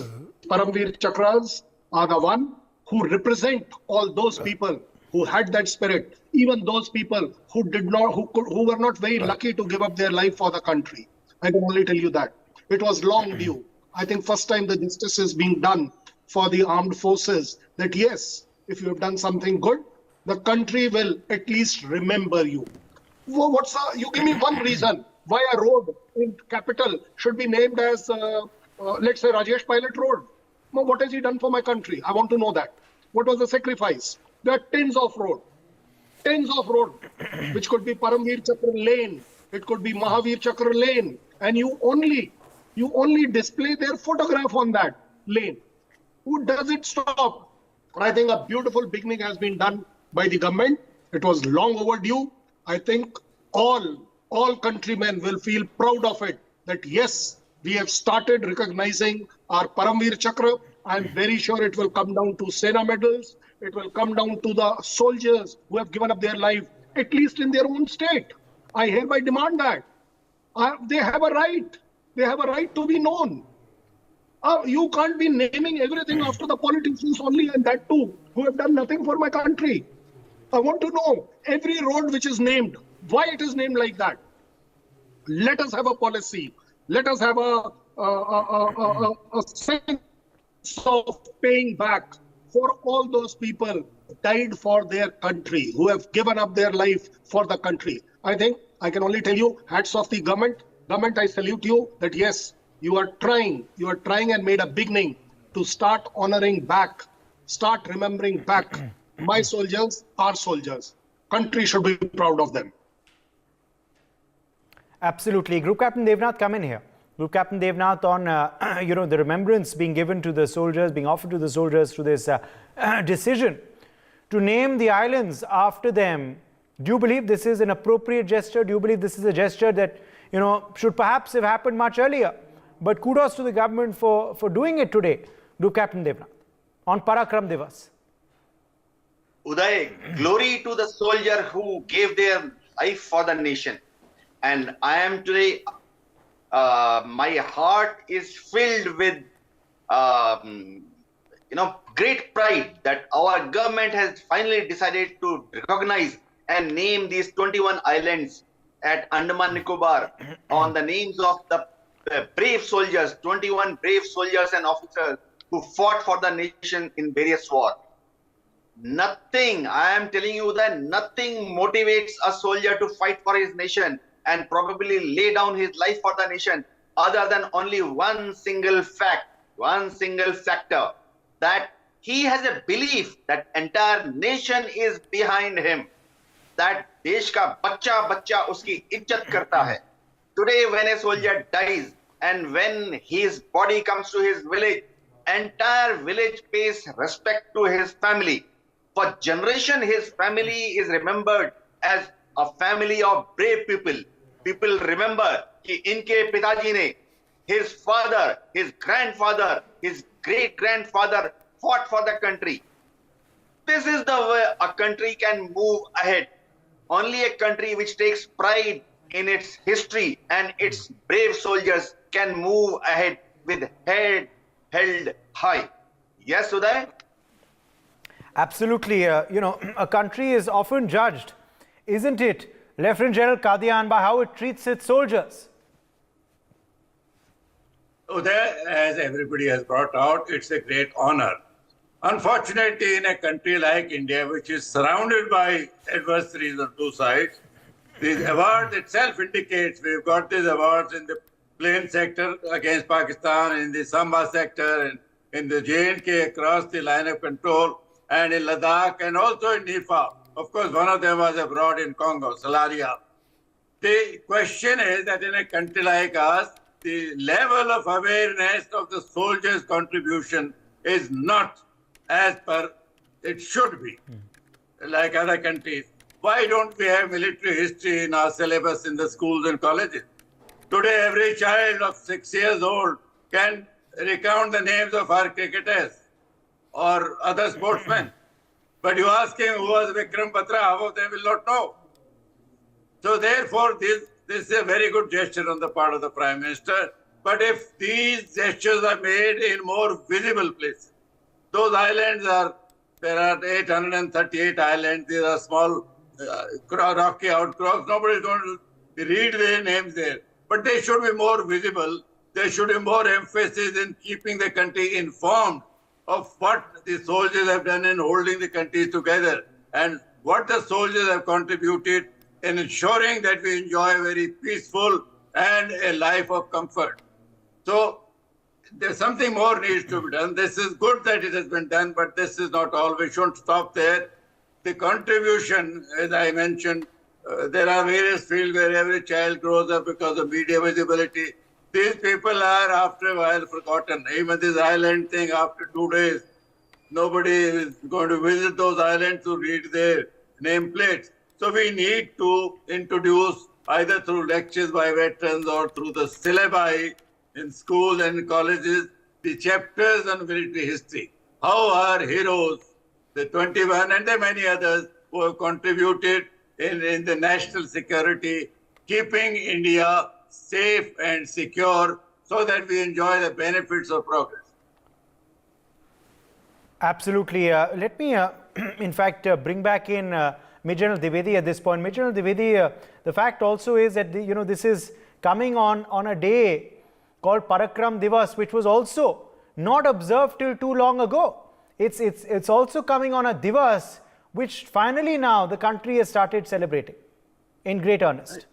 Paramveer Chakras are the one who represent all those people who had that spirit, even those people who were not very lucky to give up their life for the country. I can only tell you that. It was long due. I think first time the justice is being done for the armed forces, that yes, if you have done something good, the country will at least remember you. You give me one reason why a road in capital should be named as, let's say, Rajesh Pilot Road. Well, what has he done for my country? I want to know that. What was the sacrifice? There are tens of road, which could be Paramveer Chakra Lane, it could be Mahavir Chakra Lane, and you only display their photograph on that lane. Who does it stop? I think a beautiful beginning has been done by the government. It was long overdue. I think all countrymen will feel proud of it, that yes, we have started recognizing our Paramveer Chakra. I am very sure it will come down to Sena medals. It will come down to the soldiers who have given up their life, at least in their own state. I hereby demand that. They have a right. They have a right to be known. You can't be naming everything after the politicians only, and that too, who have done nothing for my country. I want to know every road which is named, why it is named like that. Let us have a policy. Let us have a sense of paying back for all those people who died for their country, who have given up their life for the country. I think I can only tell you, hats off the government. Government, I salute you that yes, you are trying and made a beginning to start honoring back, start remembering back. My soldiers are soldiers. Country should be proud of them. Absolutely. Group Captain Devnath, come in here. Group Captain Devnath, on the remembrance being given to the soldiers, being offered to the soldiers through this decision to name the islands after them. Do you believe this is an appropriate gesture? Do you believe this is a gesture that should perhaps have happened much earlier? But kudos to the government for doing it today. Group Captain Devnath, on Parakram Divas. Uday, glory to the soldier who gave their life for the nation. And I am today, my heart is filled with, great pride that our government has finally decided to recognize and name these 21 islands at Andaman Nicobar on the names of the brave soldiers, 21 brave soldiers and officers who fought for the nation in various wars. Nothing, I am telling you that nothing motivates a soldier to fight for his nation and probably lay down his life for the nation other than only one single fact, one single factor, that he has a belief that entire nation is behind him, that desh ka bachcha uski izzat karta hai. Today when a soldier dies and when his body comes to his village, entire village pays respect to his family. For generation, his family is remembered as a family of brave people. People remember कि इनके पिताजी ने, his father, his grandfather, his great-grandfather fought for the country. This is the way a country can move ahead. Only a country which takes pride in its history and its brave soldiers can move ahead with head held high. Yes, Uday? Absolutely. A country is often judged, isn't it, Lieutenant General Kadian, by how it treats its soldiers? Uday, as everybody has brought out, it's a great honor. Unfortunately, in a country like India, which is surrounded by adversaries on two sides, this award itself indicates we've got these awards in the plain sector against Pakistan, in the Samba sector, and in the J&K across the line of control, and in Ladakh, and also in Nifa. Of course, one of them was abroad in Congo, Salaria. The question is that in a country like us, the level of awareness of the soldiers' contribution is not as per it should be, like other countries. Why don't we have military history in our syllabus in the schools and colleges? Today, every child of 6 years old can recount the names of our cricketers or other sportsmen. But you ask him who was Vikram Batra, half of them will not know. So therefore, this is a very good gesture on the part of the Prime Minister. But if these gestures are made in more visible places, those islands there are 838 islands, these are small rocky outcrops, nobody is going to read their names there. But they should be more visible. There should be more emphasis in keeping the country informed of what the soldiers have done in holding the country together and what the soldiers have contributed in ensuring that we enjoy a very peaceful and a life of comfort. So there's something more needs to be done. This is good that it has been done, but this is not all. We shouldn't stop there. The contribution, as I mentioned, there are various fields where every child grows up because of media visibility. These people are, after a while, forgotten. Even this island thing, after 2 days, nobody is going to visit those islands to read their nameplates. So we need to introduce, either through lectures by veterans or through the syllabi in schools and colleges, the chapters on military history. How our heroes, the 21 and the many others who have contributed in the national security, keeping India safe and secure so that we enjoy the benefits of progress. Absolutely. Let me, in fact, bring back in Major General Dwivedi at this point. Major General Dwivedi, the fact also is that this is coming on a day called Parakram Divas, which was also not observed till too long ago. It's also coming on a Divas, which finally now the country has started celebrating in great earnest.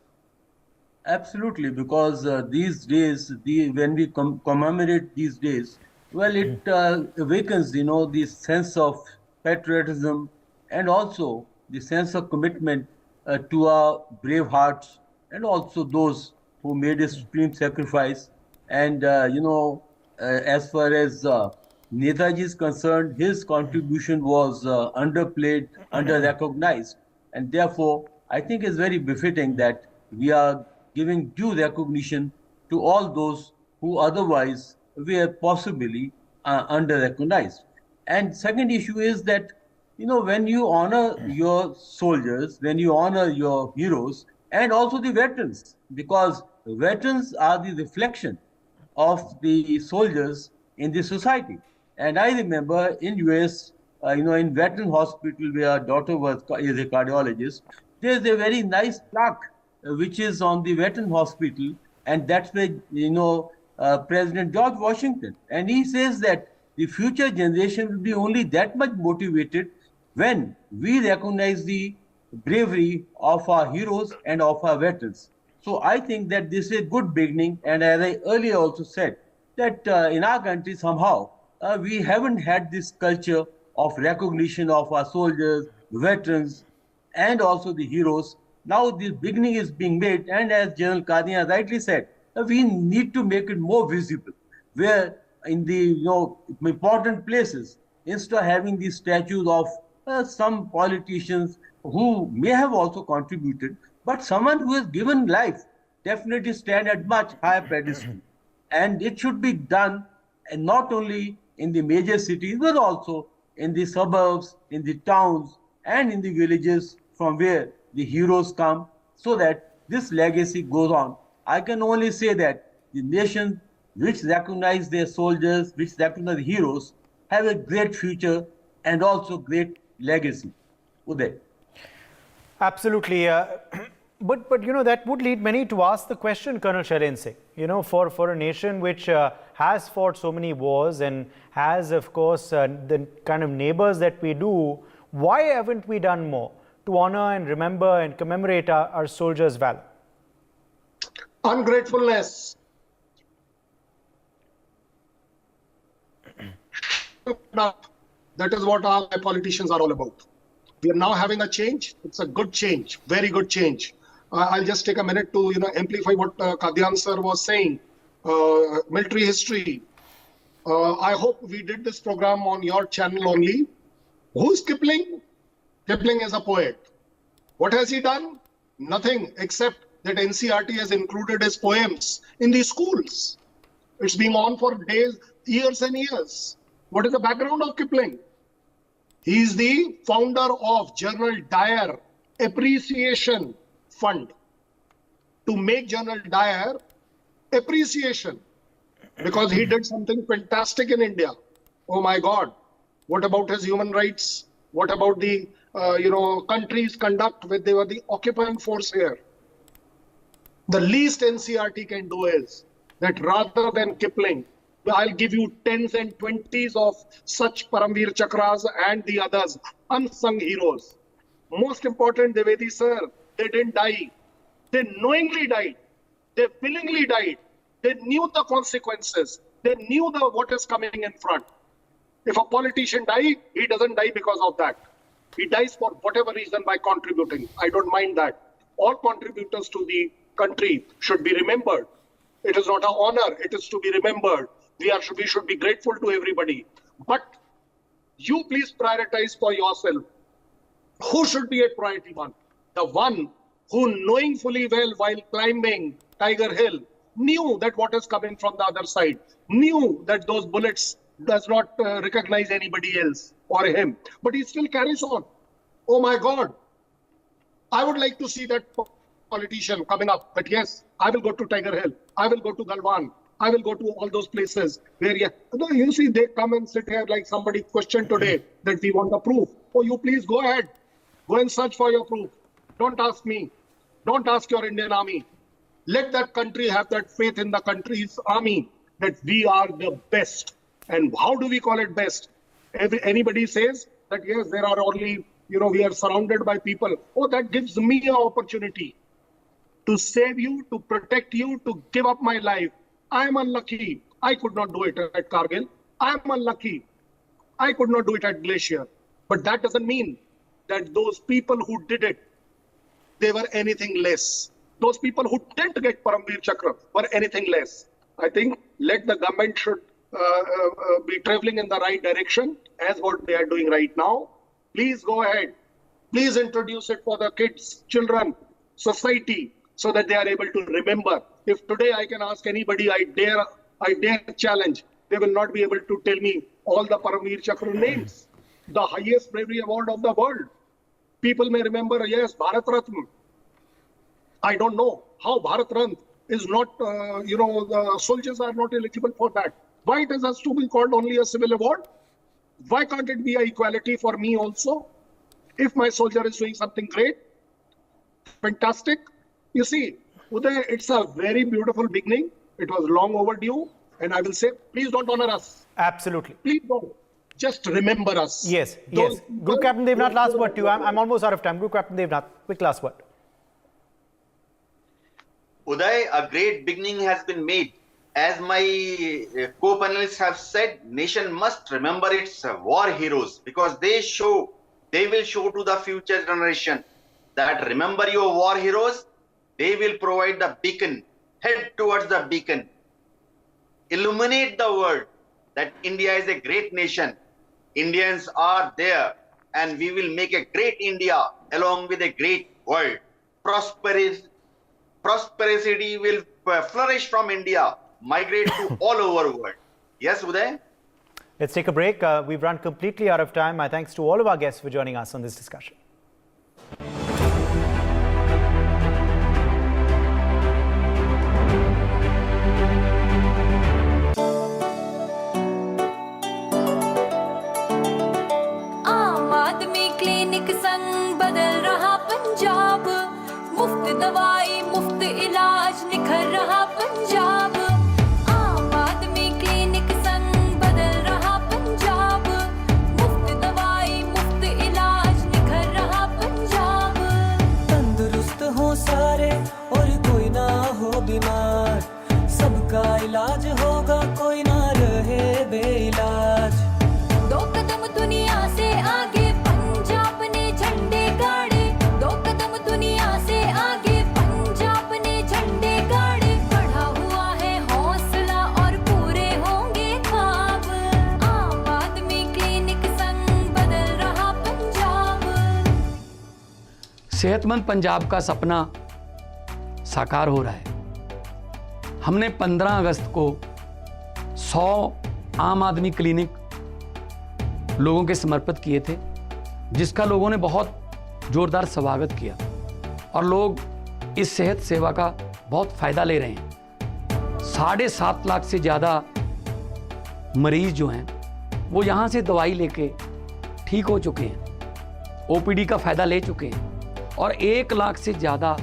Absolutely, because these days, when we commemorate these days, well, it awakens, the sense of patriotism and also the sense of commitment to our brave hearts and also those who made a supreme sacrifice. And, as far as Netaji is concerned, his contribution was underplayed, under-recognized. And therefore, I think it's very befitting that we are giving due recognition to all those who otherwise were possibly under-recognized. And second issue is that, when you honor your soldiers, when you honor your heroes, and also the veterans, because veterans are the reflection of the soldiers in the society. And I remember in US, in veteran hospital where our daughter is a cardiologist, there's a very nice plaque which is on the veteran hospital, and that's where, President George Washington. And he says that the future generation will be only that much motivated when we recognize the bravery of our heroes and of our veterans. So I think that this is a good beginning. And as I earlier also said, that in our country somehow we haven't had this culture of recognition of our soldiers, veterans, and also the heroes. Now the beginning is being made, and as General Kadia rightly said, we need to make it more visible, where in the important places, instead of having these statues of some politicians who may have also contributed, but someone who has given life definitely stand at much higher pedestal. And it should be done, and not only in the major cities, but also in the suburbs, in the towns, and in the villages from where the heroes come, so that this legacy goes on. I can only say that the nations which recognize their soldiers, which recognize the heroes, have a great future and also great legacy. Uday. Absolutely. But you know, that would lead many to ask the question, Colonel Shailen Singh, you know, for a nation which has fought so many wars and has, of course, the kind of neighbors that we do, why haven't we done more to honor and remember and commemorate our soldiers' valor? Ungratefulness. That is what our politicians are all about. We are now having a change. It's a good change, very good change. I'll just take a minute to amplify what Kadyan sir was saying. Military history. I hope we did this program on your channel only. Who's Kipling? Kipling is a poet. What has he done? Nothing except that NCERT has included his poems in the schools. It's been on for days, years and years. What is the background of Kipling? He is the founder of General Dyer Appreciation Fund to make General Dyer appreciation because he did something fantastic in India. Oh my God. What about his human rights? What about the country's conduct when they were the occupying force here? The least NCERT can do is that rather than Kipling, I'll give you 10s and 20s of such Paramveer Chakras and the others, unsung heroes. Most important, Devedi sir, they didn't die. They knowingly died. They willingly died. They knew the consequences. They knew what is coming in front. If a politician dies, he doesn't die because of that. He dies for whatever reason by contributing. I don't mind that. All contributors to the country should be remembered. It is not an honor. It is to be remembered. We should be grateful to everybody. But you please prioritize for yourself. Who should be at priority one? The one who, knowing fully well while climbing Tiger Hill, knew that what is coming from the other side, knew that those bullets does not recognize anybody else or him, but he still carries on. Oh my God. I would like to see that politician coming up, but yes, I will go to Tiger Hill. I will go to Galwan. I will go to all those places where you see they come and sit here like somebody questioned today that we want the proof. Oh, you please go ahead. Go and search for your proof. Don't ask me. Don't ask your Indian army. Let that country have that faith in the country's army that we are the best. And how do we call it best? Anybody says that yes, there are only, we are surrounded by people. Oh, that gives me an opportunity to save you, to protect you, to give up my life. I am unlucky. I could not do it at Kargil. I am unlucky. I could not do it at Glacier. But that doesn't mean that those people who did it, they were anything less. Those people who didn't get Paramveer Chakra were anything less. I think let the government should be traveling in the right direction as what they are doing right now. Please go ahead. Please introduce it for the kids, children, society, so that they are able to remember. If today I can ask anybody, I dare challenge, they will not be able to tell me all the Paramveer Chakra names. The highest bravery award of the world. People may remember, yes, Bharat Ratna. I don't know how Bharat Ratna is not, the soldiers are not eligible for that. Why it has to be called only a civil award? Why can't it be a equality for me also? If my soldier is doing something great, fantastic. You see, Uday, it's a very beautiful beginning. It was long overdue. And I will say, please don't honor us. Absolutely. Please don't. Just remember us. Yes, yes. Group Captain Devnath, last word to you. I'm almost out of time. Group Captain Devnath, quick last word. Uday, a great beginning has been made. As my co-panelists have said, nation must remember its war heroes because they will show to the future generation that remember your war heroes. They will provide the beacon. Head towards the beacon. Illuminate the world that India is a great nation. Indians are there and we will make a great India along with a great world. Prosperity will flourish from India, migrate to all over the world. Yes, Uday? Let's take a break. We've run completely out of time. My thanks to all of our guests for joining us on this discussion. बदल रहा पंजाब मुफ्त दवा का इलाज होगा, कोई ना रहे बेइलाज। 2 कदम दुनिया से आगे पंजाब ने झंडे गाड़े, 2 कदम दुनिया से आगे पंजाब ने झंडे गाड़े। बढ़ा हुआ है हौसला और पूरे होंगे ख्वाब, आम आदमी क्लिनिक संग बदल रहा पंजाब। सेहतमंद पंजाब का सपना साकार हो रहा है। हमने 15 अगस्त को 100 आम आदमी क्लिनिक लोगों के समर्पित किए थे, जिसका लोगों ने बहुत जोरदार स्वागत किया और लोग इस सेहत सेवा का बहुत फायदा ले रहे हैं। 7.5 लाख से ज़्यादा मरीज जो हैं वो यहाँ से दवाई लेके ठीक हो चुके हैं, ओपीडी का फायदा ले चुके हैं और 1 लाख से ज़्यादा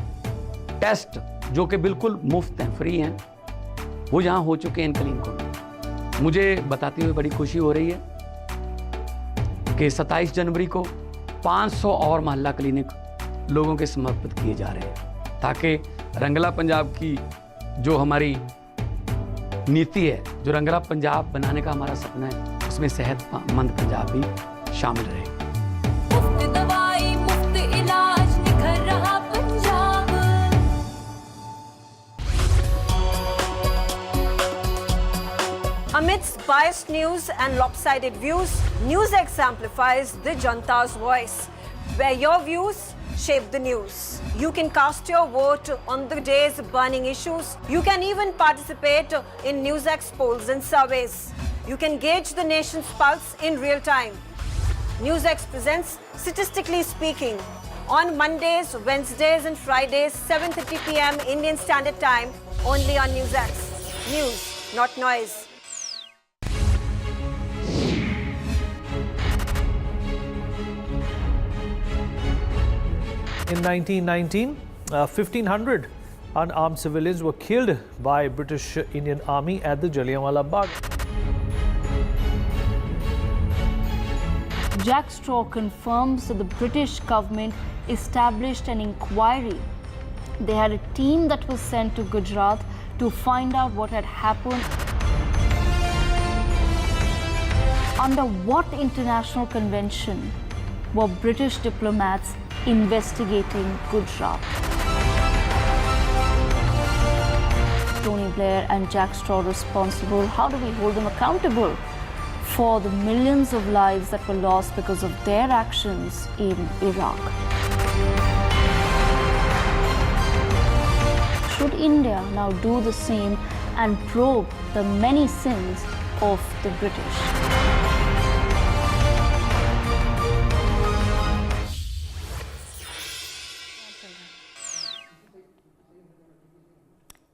टेस्ट जो कि बिल्कुल मुफ्त हैं, फ्री हैं, वो यहाँ हो चुके हैं इन क्लिनिकों में। मुझे बताते हुए बड़ी खुशी हो रही है कि 27 जनवरी को 500 और मोहल्ला क्लिनिक लोगों के समर्पित किए जा रहे हैं, ताकि रंगला पंजाब की जो हमारी नीति है, जो रंगला पंजाब बनाने का हमारा सपना है, उसमें सेहतमंद पंजाब भी शामिल रहे। मुफ्त दवाई मुफ्त इलाज निखर रहा Punjab. Amidst biased news and lopsided views, NewsX amplifies the Janta's voice, where your views shape the news. You can cast your vote on the day's burning issues. You can even participate in NewsX polls and surveys. You can gauge the nation's pulse in real time. NewsX presents Statistically Speaking on Mondays, Wednesdays and Fridays, 7:30 p.m. Indian Standard Time, only on NewsX. News, not noise. In 1919, 1,500 unarmed civilians were killed by British Indian Army at the Jallianwala Bagh. Jack Straw confirms that the British government established an inquiry. They had a team that was sent to Gujarat to find out what had happened. Under what international convention were British diplomats investigating Gujarat? Tony Blair and Jack Straw responsible. How do we hold them accountable for the millions of lives that were lost because of their actions in Iraq? Should India now do the same and probe the many sins of the British?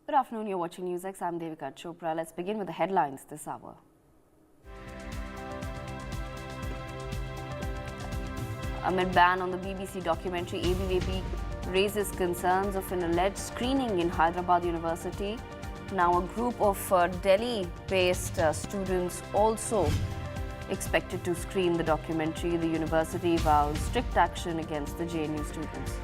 Good afternoon, you're watching NewsX. I'm Devika Chopra. Let's begin with the headlines this hour. Amid ban on the BBC documentary, ABVP raises concerns of an alleged screening in Hyderabad University. Now a group of Delhi-based students also expected to screen the documentary. The university vows strict action against the JNU students.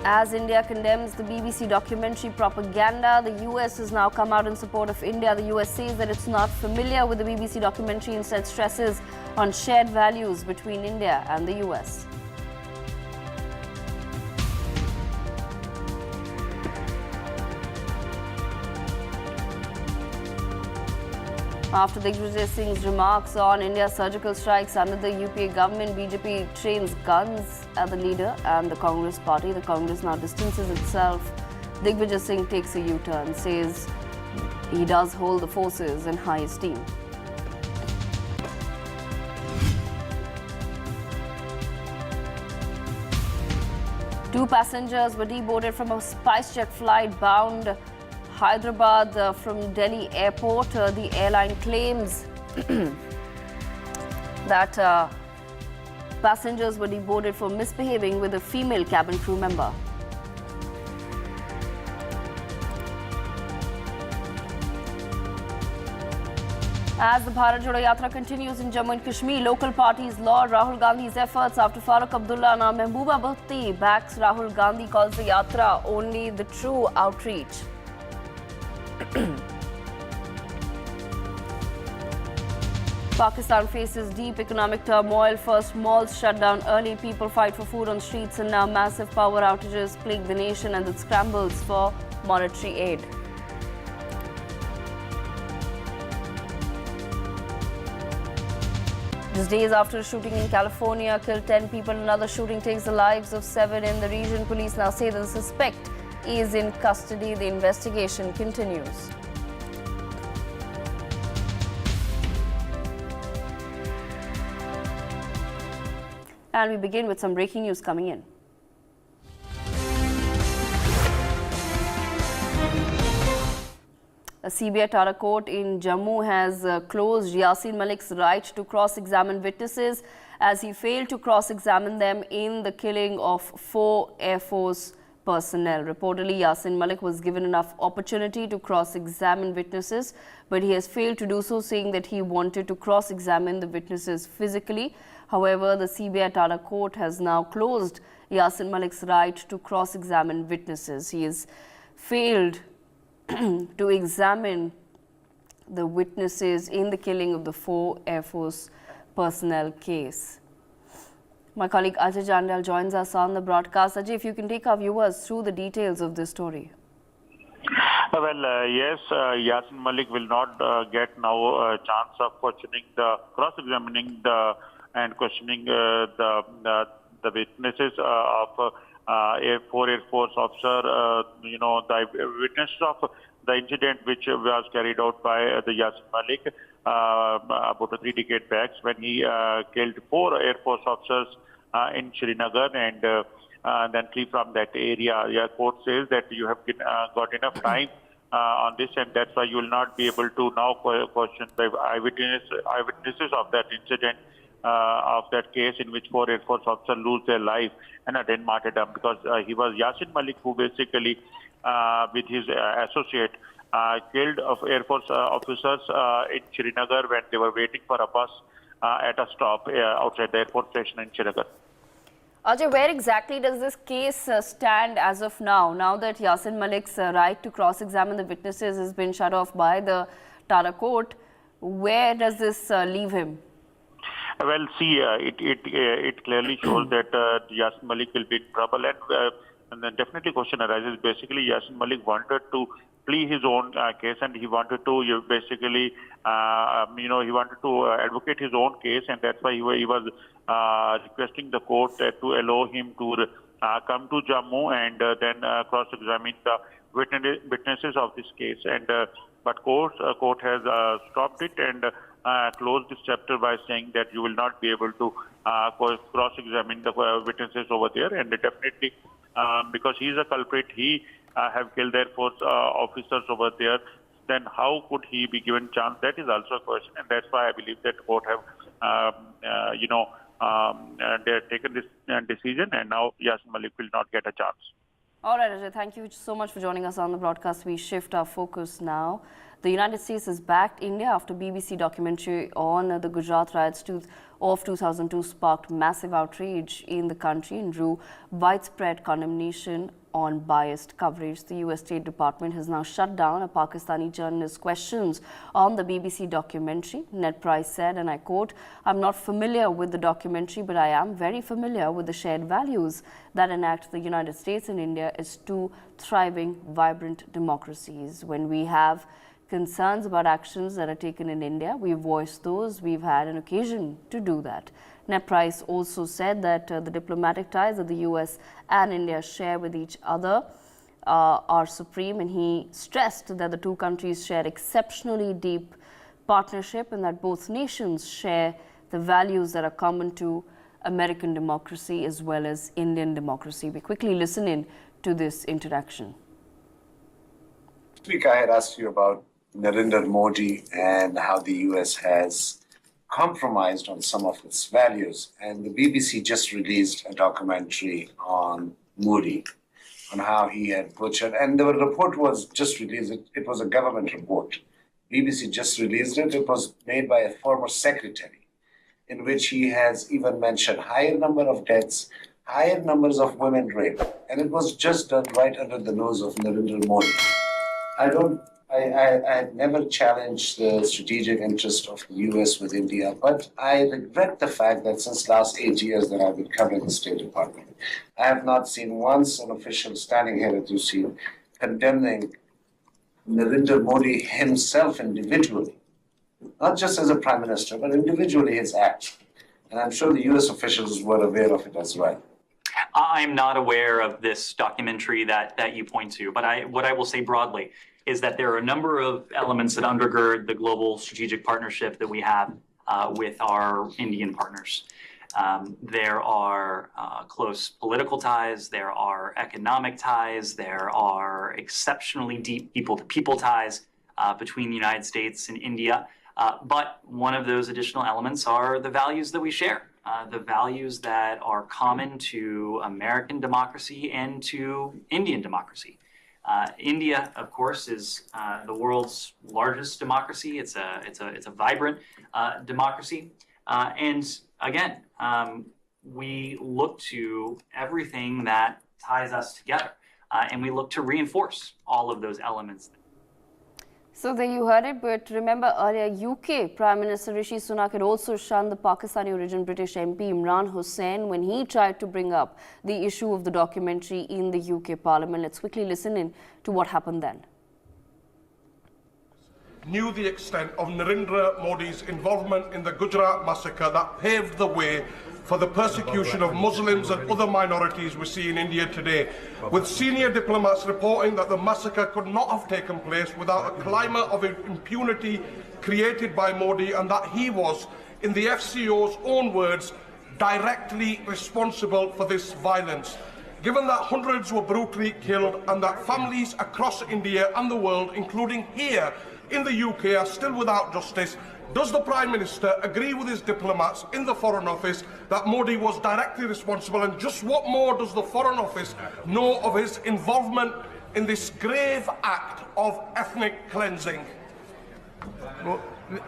As India condemns the BBC documentary propaganda, the US has now come out in support of India. The US says that it's not familiar with the BBC documentary, instead stresses on shared values between India and the US. After Digvijaya Singh's remarks on India's surgical strikes under the UPA government, BJP trains guns at the leader and the Congress party. The Congress now distances itself. Digvijaya Singh takes a U-turn, says he does hold the forces in high esteem. Two passengers were deboarded from a SpiceJet flight bound Hyderabad from Delhi airport. The airline claims that passengers were deboarded for misbehaving with a female cabin crew member. As the Bharat Jodo Yatra continues in Jammu and Kashmir, local parties laud Rahul Gandhi's efforts after Farooq Abdullah and Mehbooba Bhatti backs Rahul Gandhi, calls the Yatra only the true outreach. Pakistan faces deep economic turmoil. First, malls shut down early, people fight for food on streets, and now massive power outages plague the nation and it scrambles for monetary aid. Just days after a shooting in California killed 10 people, another shooting takes the lives of 7 in the region. Police now say that the suspect is in custody. The investigation continues. And we begin with some breaking news coming in. A CBI Tara court in Jammu has closed Yasin Malik's right to cross-examine witnesses as he failed to cross-examine them in the killing of 4 Air Force personnel. Reportedly, Yasin Malik was given enough opportunity to cross-examine witnesses, but he has failed to do so, saying that he wanted to cross-examine the witnesses physically. However, the CBI Tara court has now closed Yasin Malik's right to cross-examine witnesses. He has failed to examine the witnesses in the killing of the 4 Air Force personnel case. My colleague Ajay Jandal joins us on the broadcast. Ajay, if you can take our viewers through the details of this story. Yes, Yasin Malik will not get now a chance of cross-examining and questioning the witnesses of 4 Air Force officer, the witness of the incident which was carried out by the Yasin Malik about 3 decades back when he killed 4 Air Force officers in Srinagar and then flee from that area. The court says that you have got enough time on this, and that's why you will not be able to now question the eyewitnesses of that incident. Of that case in which 4 Air Force officers lose their life and attend martyrdom, because he was Yasin Malik who basically with his associate killed Air Force officers in Srinagar when they were waiting for a bus at a stop outside the airport station in Srinagar. Ajay, where exactly does this case stand as of now? Now that Yasin Malik's right to cross-examine the witnesses has been shut off by the Tara court, where does this leave him? Well, see, it clearly shows that Yasin Malik will be in trouble, and then definitely question arises. Basically, Yasin Malik wanted to plea his own case, and he wanted to basically, he wanted to advocate his own case, and that's why he was requesting the court to allow him to come to Jammu and then cross-examine the witnesses of this case. But court has stopped it and closed this chapter by saying that you will not be able to cross-examine the witnesses over there, and definitely because he is a culprit, he have killed Air Force officers over there, then how could he be given chance? That is also a question, and that's why I believe that court have they have taken this decision, and now Yasin Malik will not get a chance. All right, Ajay, thank you so much for joining us on the broadcast. We shift our focus now. The United States has backed India after BBC documentary on the Gujarat riots of 2002 sparked massive outrage in the country and drew widespread condemnation on biased coverage. The US State Department has now shut down a Pakistani journalist's questions on the BBC documentary. Ned Price said, and I quote, "I'm not familiar with the documentary, but I am very familiar with the shared values that enact the United States and India as 2 thriving, vibrant democracies. When we have concerns about actions that are taken in India, we voice those. We've had an occasion to do that." Ned Price also said that the diplomatic ties that the US and India share with each other are supreme, and he stressed that the 2 countries share exceptionally deep partnership and that both nations share the values that are common to American democracy as well as Indian democracy. We quickly listen in to this interaction. Last week I had asked you about Narendra Modi and how the US has compromised on some of its values. And the BBC just released a documentary on Modi, on how he had butchered. And the report was just released. It was a government report. BBC just released it. It was made by a former secretary, in which he has even mentioned higher number of deaths, higher numbers of women raped, and it was just done right under the nose of Narendra Modi. I never challenged the strategic interest of the US with India, but I regret the fact that since last 8 years that I've been covering the State Department, I have not seen once an official standing here, as you see, condemning Narendra Modi himself individually, not just as a prime minister, but individually his acts. And I'm sure the US officials were aware of it as well. I'm not aware of this documentary that you point to, but what I will say broadly is that there are a number of elements that undergird the global strategic partnership that we have with our Indian partners. There are close political ties, there are economic ties, there are exceptionally deep people-to-people ties between the United States and India. But one of those additional elements are the values that we share, the values that are common to American democracy and to Indian democracy. India, of course, is the world's largest democracy. It's a vibrant democracy, and again, we look to everything that ties us together, and we look to reinforce all of those elements. So there you heard it, but remember earlier UK Prime Minister Rishi Sunak had also shunned the Pakistani origin British MP Imran Hussain when he tried to bring up the issue of the documentary in the UK Parliament. Let's quickly listen in to what happened then. Knew the extent of Narendra Modi's involvement in the Gujarat massacre that paved the way for the persecution of Muslims and other minorities we see in India today, with senior diplomats reporting that the massacre could not have taken place without a climate of impunity created by Modi, and that he was, in the FCO's own words, directly responsible for this violence. Given that hundreds were brutally killed and that families across India and the world, including here in the UK, are still without justice, does the Prime Minister agree with his diplomats in the Foreign Office that Modi was directly responsible, and just what more does the Foreign Office know of his involvement in this grave act of ethnic cleansing? Well,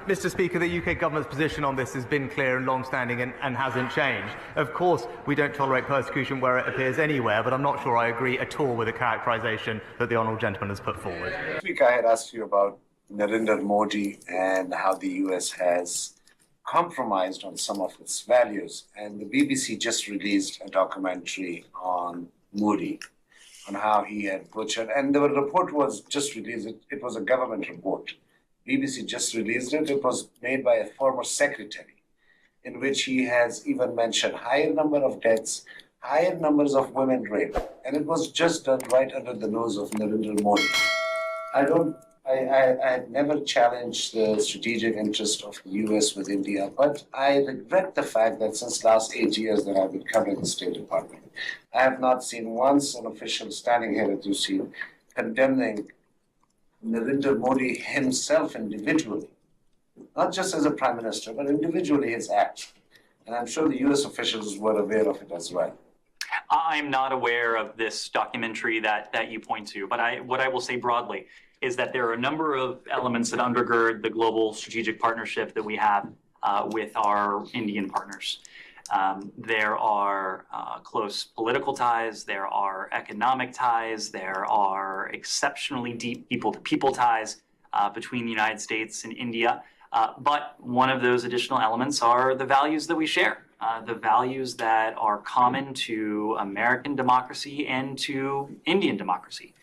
Mr. Speaker, the UK government's position on this has been clear and long-standing and hasn't changed. Of course, we don't tolerate persecution where it appears anywhere, but I'm not sure I agree at all with the characterisation that the honourable gentleman has put forward. This week I had asked you about Narendra Modi and how the US has compromised on some of its values. And the BBC just released a documentary on Modi, on how he had butchered. And the report was just released. It was a government report. BBC just released it. It was made by a former secretary, in which he has even mentioned higher number of deaths, higher numbers of women raped. And it was just done right under the nose of Narendra Modi. I never challenged the strategic interest of the US with India, but I regret the fact that since last 8 years that I've been covering the State Department, I have not seen once an official standing here, as you see, condemning Narendra Modi himself individually, not just as a prime minister, but individually his acts. And I'm sure the US officials were aware of it as well. I'm not aware of this documentary that you point to, but what I will say broadly is that there are a number of elements that undergird the global strategic partnership that we have with our Indian partners. There are close political ties, there are economic ties, there are exceptionally deep people-to-people ties between the United States and India. But one of those additional elements are the values that we share, the values that are common to American democracy and to Indian democracy.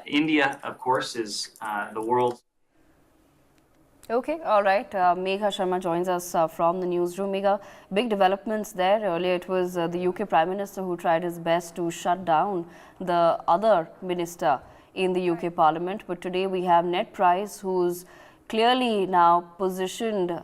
India, of course, is the world's... Okay, all right. Megha Sharma joins us from the newsroom. Megha, big developments there. Earlier it was the UK Prime Minister who tried his best to shut down the other minister in the UK Parliament. But today we have Ned Price, who's clearly now positioned,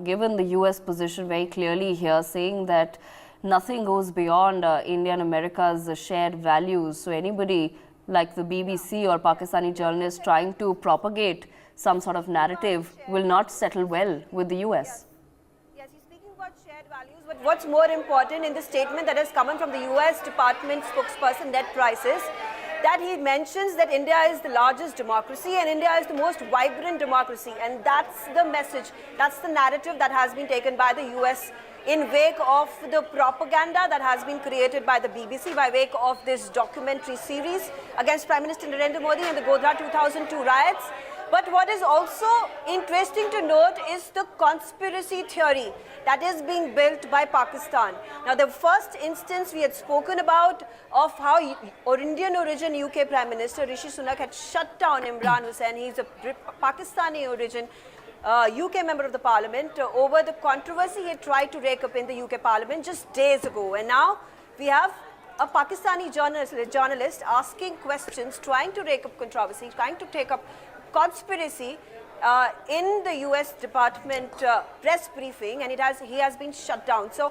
given the US position very clearly here, saying that nothing goes beyond India and America's shared values. So anybody like the BBC or Pakistani journalists trying to propagate some sort of narrative will not settle well with the US. Yes, he's speaking about shared values, but what's more important in the statement that has come from the US Department spokesperson Ned Price is that he mentions that India is the largest democracy and India is the most vibrant democracy. And that's the message, that's the narrative that has been taken by the US in wake of the propaganda that has been created by the BBC by wake of this documentary series against Prime Minister Narendra Modi and the Godhra 2002 riots. But what is also interesting to note is the conspiracy theory that is being built by Pakistan. Now, the first instance we had spoken about of how Indian origin UK Prime Minister Rishi Sunak had shut down Imran Hussain. He's a Pakistani origin UK member of the parliament over the controversy he had tried to rake up in the UK parliament just days ago. And now we have a Pakistani journalist asking questions, trying to rake up controversy, trying to take up conspiracy in the US Department press briefing, and he has been shut down. So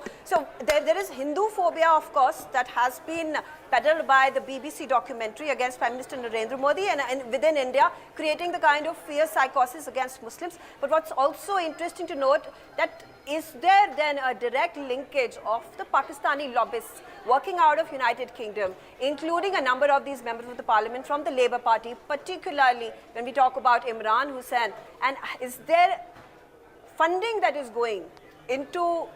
there is Hindu phobia, of course, that has been peddled by the BBC documentary against Prime Minister Narendra Modi and within India, creating the kind of fear psychosis against Muslims. But what's also interesting to note, that is there then a direct linkage of the Pakistani lobbyists working out of United Kingdom, including a number of these members of the parliament from the Labour Party, particularly when we talk about Imran Hussain. And is there funding that is going into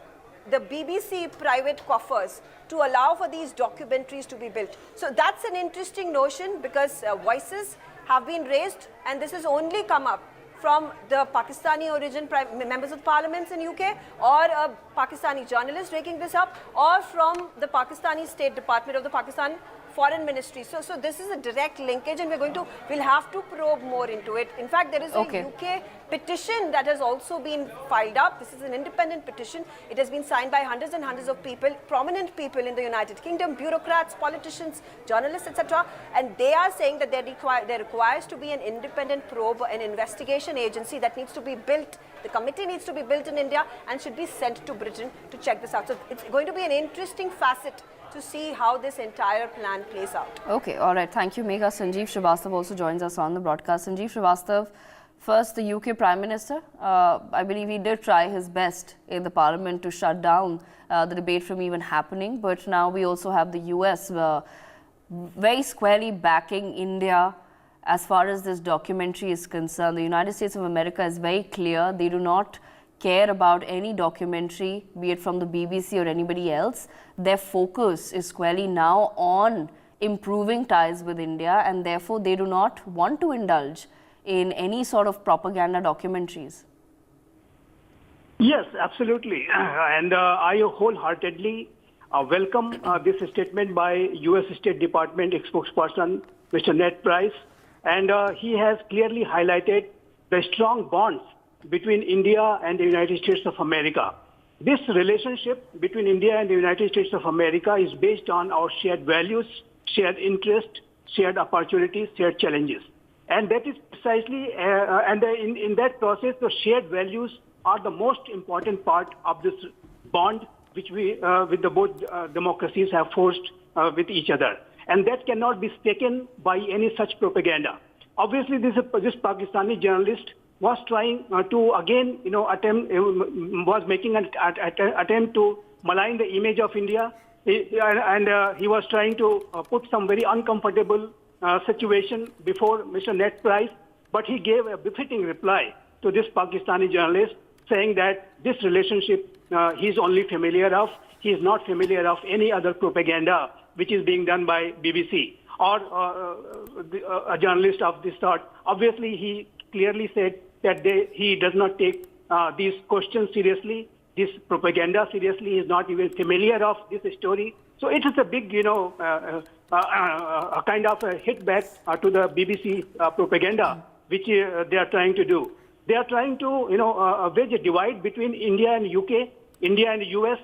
the BBC private coffers to allow for these documentaries to be built? So that's an interesting notion, because voices have been raised, and this has only come up from the Pakistani origin members of parliaments in UK, or a Pakistani journalist raking this up, or from the Pakistani State Department of the Pakistan Foreign Ministry. So this is a direct linkage, and we'll have to probe more into it. In fact, there is a UK petition that has also been filed up. This is an independent petition. It has been signed by hundreds and hundreds of people, prominent people in the United Kingdom, bureaucrats, politicians, journalists, etc. And they are saying that there requires to be an independent probe, an investigation agency that needs to be built. The committee needs to be built in India and should be sent to Britain to check this out. So it's going to be an interesting facet to see how this entire plan plays out. Okay, all right. Thank you, Megha. Sanjeev Srivastava also joins us on the broadcast. Sanjeev Srivastava, first the UK Prime Minister. I believe he did try his best in the Parliament to shut down the debate from even happening. But now we also have the US very squarely backing India as far as this documentary is concerned. The United States of America is very clear. They do not care about any documentary, be it from the BBC or anybody else. Their focus is squarely now on improving ties with India, and therefore they do not want to indulge in any sort of propaganda documentaries. Yes, absolutely. And I wholeheartedly welcome this statement by US State Department spokesperson, Mr. Ned Price. And he has clearly highlighted the strong bonds between India and the United States of America. This relationship between India and the United States of America is based on our shared values, shared interest, shared opportunities, shared challenges. And that is precisely, in that process, the shared values are the most important part of this bond which we, with the both democracies have forged with each other. And that cannot be taken by any such propaganda. Obviously, this Pakistani journalist was trying to again, was making an attempt to malign the image of India, and he was trying to put some very uncomfortable situation before Mr. Ned Price, but he gave a befitting reply to this Pakistani journalist, saying that this relationship he is only familiar of. He is not familiar of any other propaganda which is being done by BBC or a journalist of this sort. Obviously, he clearly said that he does not take these questions seriously, this propaganda seriously. He is not even familiar of this story. So it is a big, a kind of a hit back to the BBC propaganda, which they are trying to do. They are trying to, wedge a divide between India and UK, India and US,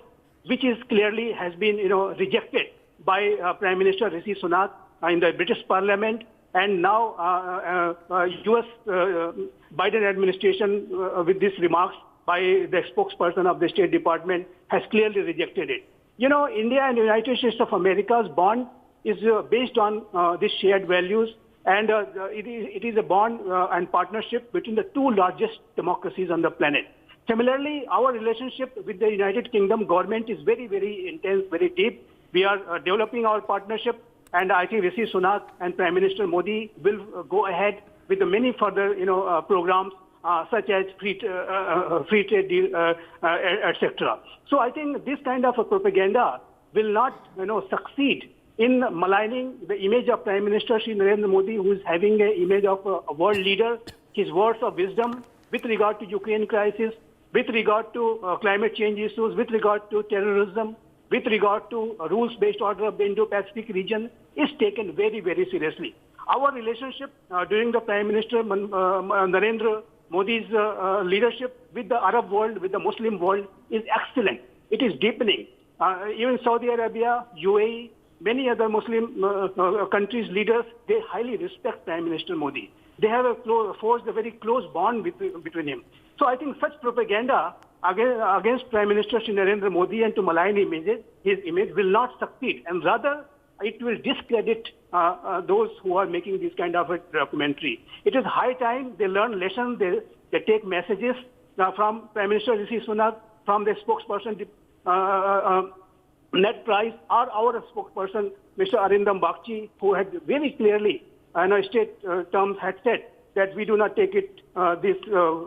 which is clearly has been, rejected by Prime Minister Rishi Sunak in the British Parliament. And now US Biden administration with these remarks by the spokesperson of the State Department has clearly rejected it. India and the United States of America's bond is based on these shared values, and it is a bond and partnership between the two largest democracies on the planet. Similarly, our relationship with the United Kingdom government is very, very intense, very deep. We are developing our partnership And I think Rishi Sunak and Prime Minister Modi will go ahead with the many further, programs such as free trade deal, etc. So I think this kind of a propaganda will not, succeed in maligning the image of Prime Minister Shri Narendra Modi, who is having an image of a world leader. His words of wisdom with regard to Ukraine crisis, with regard to climate change issues, with regard to terrorism, with regard to rules-based order of the Indo-Pacific region is taken very, very seriously. Our relationship during the Prime Minister Narendra Modi's leadership with the Arab world, with the Muslim world is excellent. It is deepening. Even Saudi Arabia, UAE, many other Muslim countries' leaders, they highly respect Prime Minister Modi. They have forged a very close bond between him. So I think such propaganda against Prime Minister Shri Narendra Modi and to malign his image will not succeed, and rather it will discredit those who are making this kind of a documentary. It is high time they learn lessons, they take messages from Prime Minister Rishi Sunak, from the spokesperson Net Price, or our spokesperson Mr. Arindam Bagchi, who had very clearly in state terms had said that we do not take this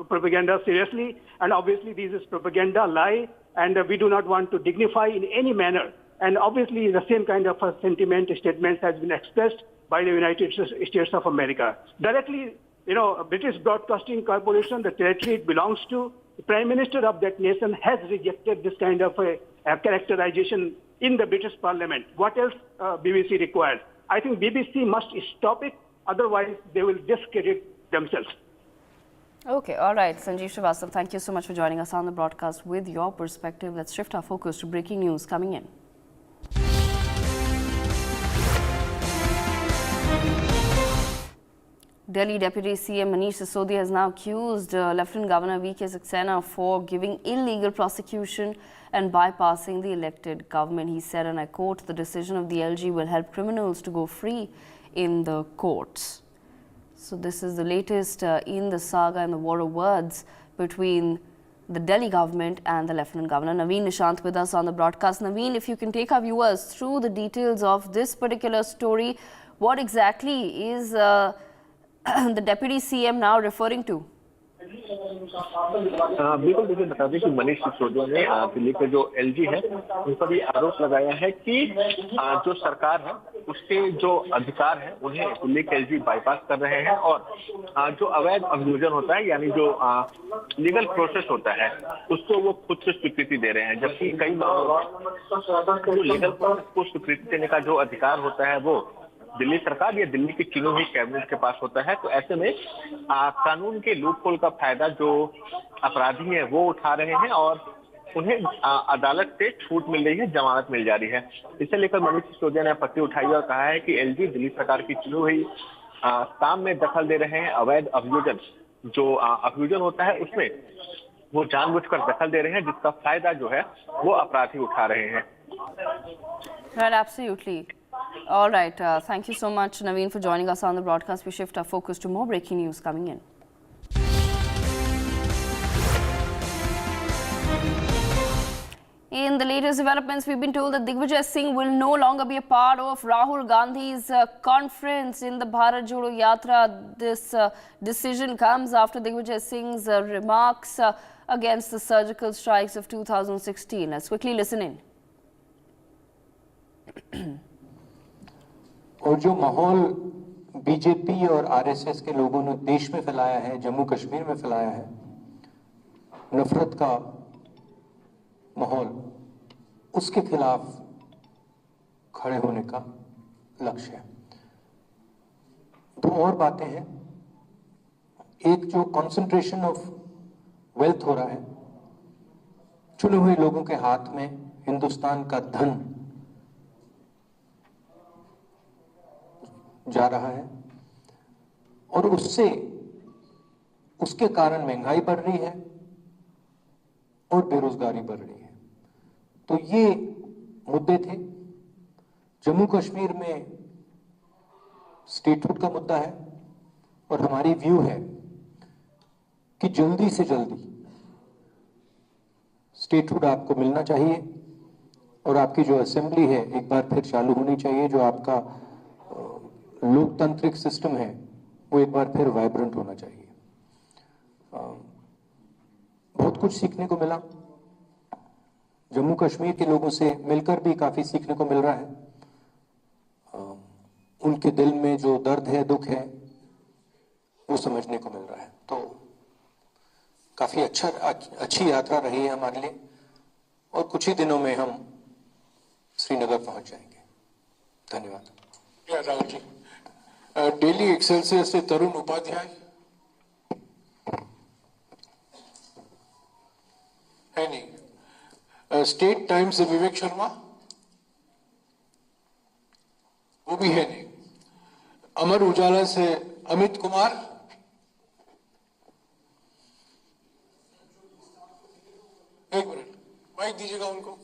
propaganda seriously, and obviously this is propaganda, lie, and we do not want to dignify in any manner. And obviously the same kind of statements has been expressed by the United States of America. Directly, British Broadcasting Corporation, the territory it belongs to, the Prime Minister of that nation has rejected this kind of a characterization in the British Parliament. What else BBC requires? I think BBC must stop it, otherwise they will discredit themselves. Okay, all right. Sanjeev Srivastava, thank you so much for joining us on the broadcast with your perspective. Let's shift our focus to breaking news coming in. Delhi Deputy CM Manish Sisodia has now accused Lieutenant Governor V.K. Saxena for giving illegal prosecution and bypassing the elected government. He said, and I quote, "The decision of the LG will help criminals to go free in the courts." So this is the latest in the saga and the war of words between the Delhi government and the Lieutenant Governor. Naveen Nishant with us on the broadcast. Naveen, if you can take our viewers through the details of this particular story, what exactly is the Deputy CM now referring to? बिल्कुल देखिए बता दें कि मनीष सिसोदिया ने दिल्ली के जो LG है उन पर ये आरोप लगाया है कि जो सरकार है उसके जो अधिकार है उन्हें दिल्ली के एलजी बाईपास कर रहे हैं और जो अवैध अभियोजन होता है यानी जो लीगल प्रोसेस होता है उसको वो खुद से स्वीकृति दे रहे हैं, जबकि कई मामलों में जो लीगल प्रोसेस को स्वीकृति देने का जो अधिकार होता है वो दिल्ली सरकार या दिल्ली की चुनी हुई कैबिनेट के पास होता है। तो ऐसे में कानून के लूपहोल का फायदा जो अपराधी है वो उठा रहे हैं और उन्हें अदालत से छूट मिल रही है, जमानत मिल जा रही है। इसे लेकर मनीष सिसोदिया ने आपत्ति उठाई और कहा है कि एलजी दिल्ली सरकार की चुनी हुई काम में दखल दे रहे हैं। अवैध अभियोजन जो अभियोजन होता है उसमें वो जानबूझकर दखल दे रहे हैं, जिसका फायदा जो है वो अपराधी उठा रहे हैं। Right, absolutely. All right, thank you so much, Naveen, for joining us on the broadcast. We shift our focus to more breaking news coming in. In the latest developments, we've been told that Digvijaya Singh will no longer be a part of Rahul Gandhi's conference in the Bharat Jodo Yatra. This decision comes after Digvijaya Singh's remarks against the surgical strikes of 2016. Let's quickly listen in. और जो माहौल BJP और RSS के लोगों ने देश में फैलाया है, जम्मू कश्मीर में फैलाया है, नफरत का माहौल, उसके खिलाफ खड़े होने का लक्ष्य है। दो और बातें हैं। एक जो कंसंट्रेशन ऑफ वेल्थ हो रहा है, चुने हुए लोगों के हाथ में हिंदुस्तान का धन जा रहा है और उसके कारण महंगाई बढ़ रही है और बेरोजगारी बढ़ रही है। तो ये मुद्दे थे। जम्मू कश्मीर में स्टेटहुड का मुद्दा है और हमारी व्यू है कि जल्दी से जल्दी स्टेटहुड आपको मिलना चाहिए और आपकी जो असेंबली है एक बार फिर चालू होनी चाहिए। जो आपका लोकतांत्रिक सिस्टम है वो एक बार फिर वाइब्रेंट होना चाहिए। बहुत कुछ सीखने को मिला, जम्मू कश्मीर के लोगों से मिलकर भी काफी सीखने को मिल रहा है। उनके दिल में जो दर्द है, दुख है, वो समझने को मिल रहा है। तो काफी अच्छी यात्रा रही है हमारे लिए और कुछ ही दिनों में हम श्रीनगर पहुंच जाएंगे। धन्यवाद। राहुल जी, डेली एक्सेलसियर से तरुण उपाध्याय है नहीं, स्टेट टाइम्स से विवेक शर्मा वो भी है नहीं, अमर उजाला से अमित कुमार, एक मिनट माइक दीजिएगा उनको।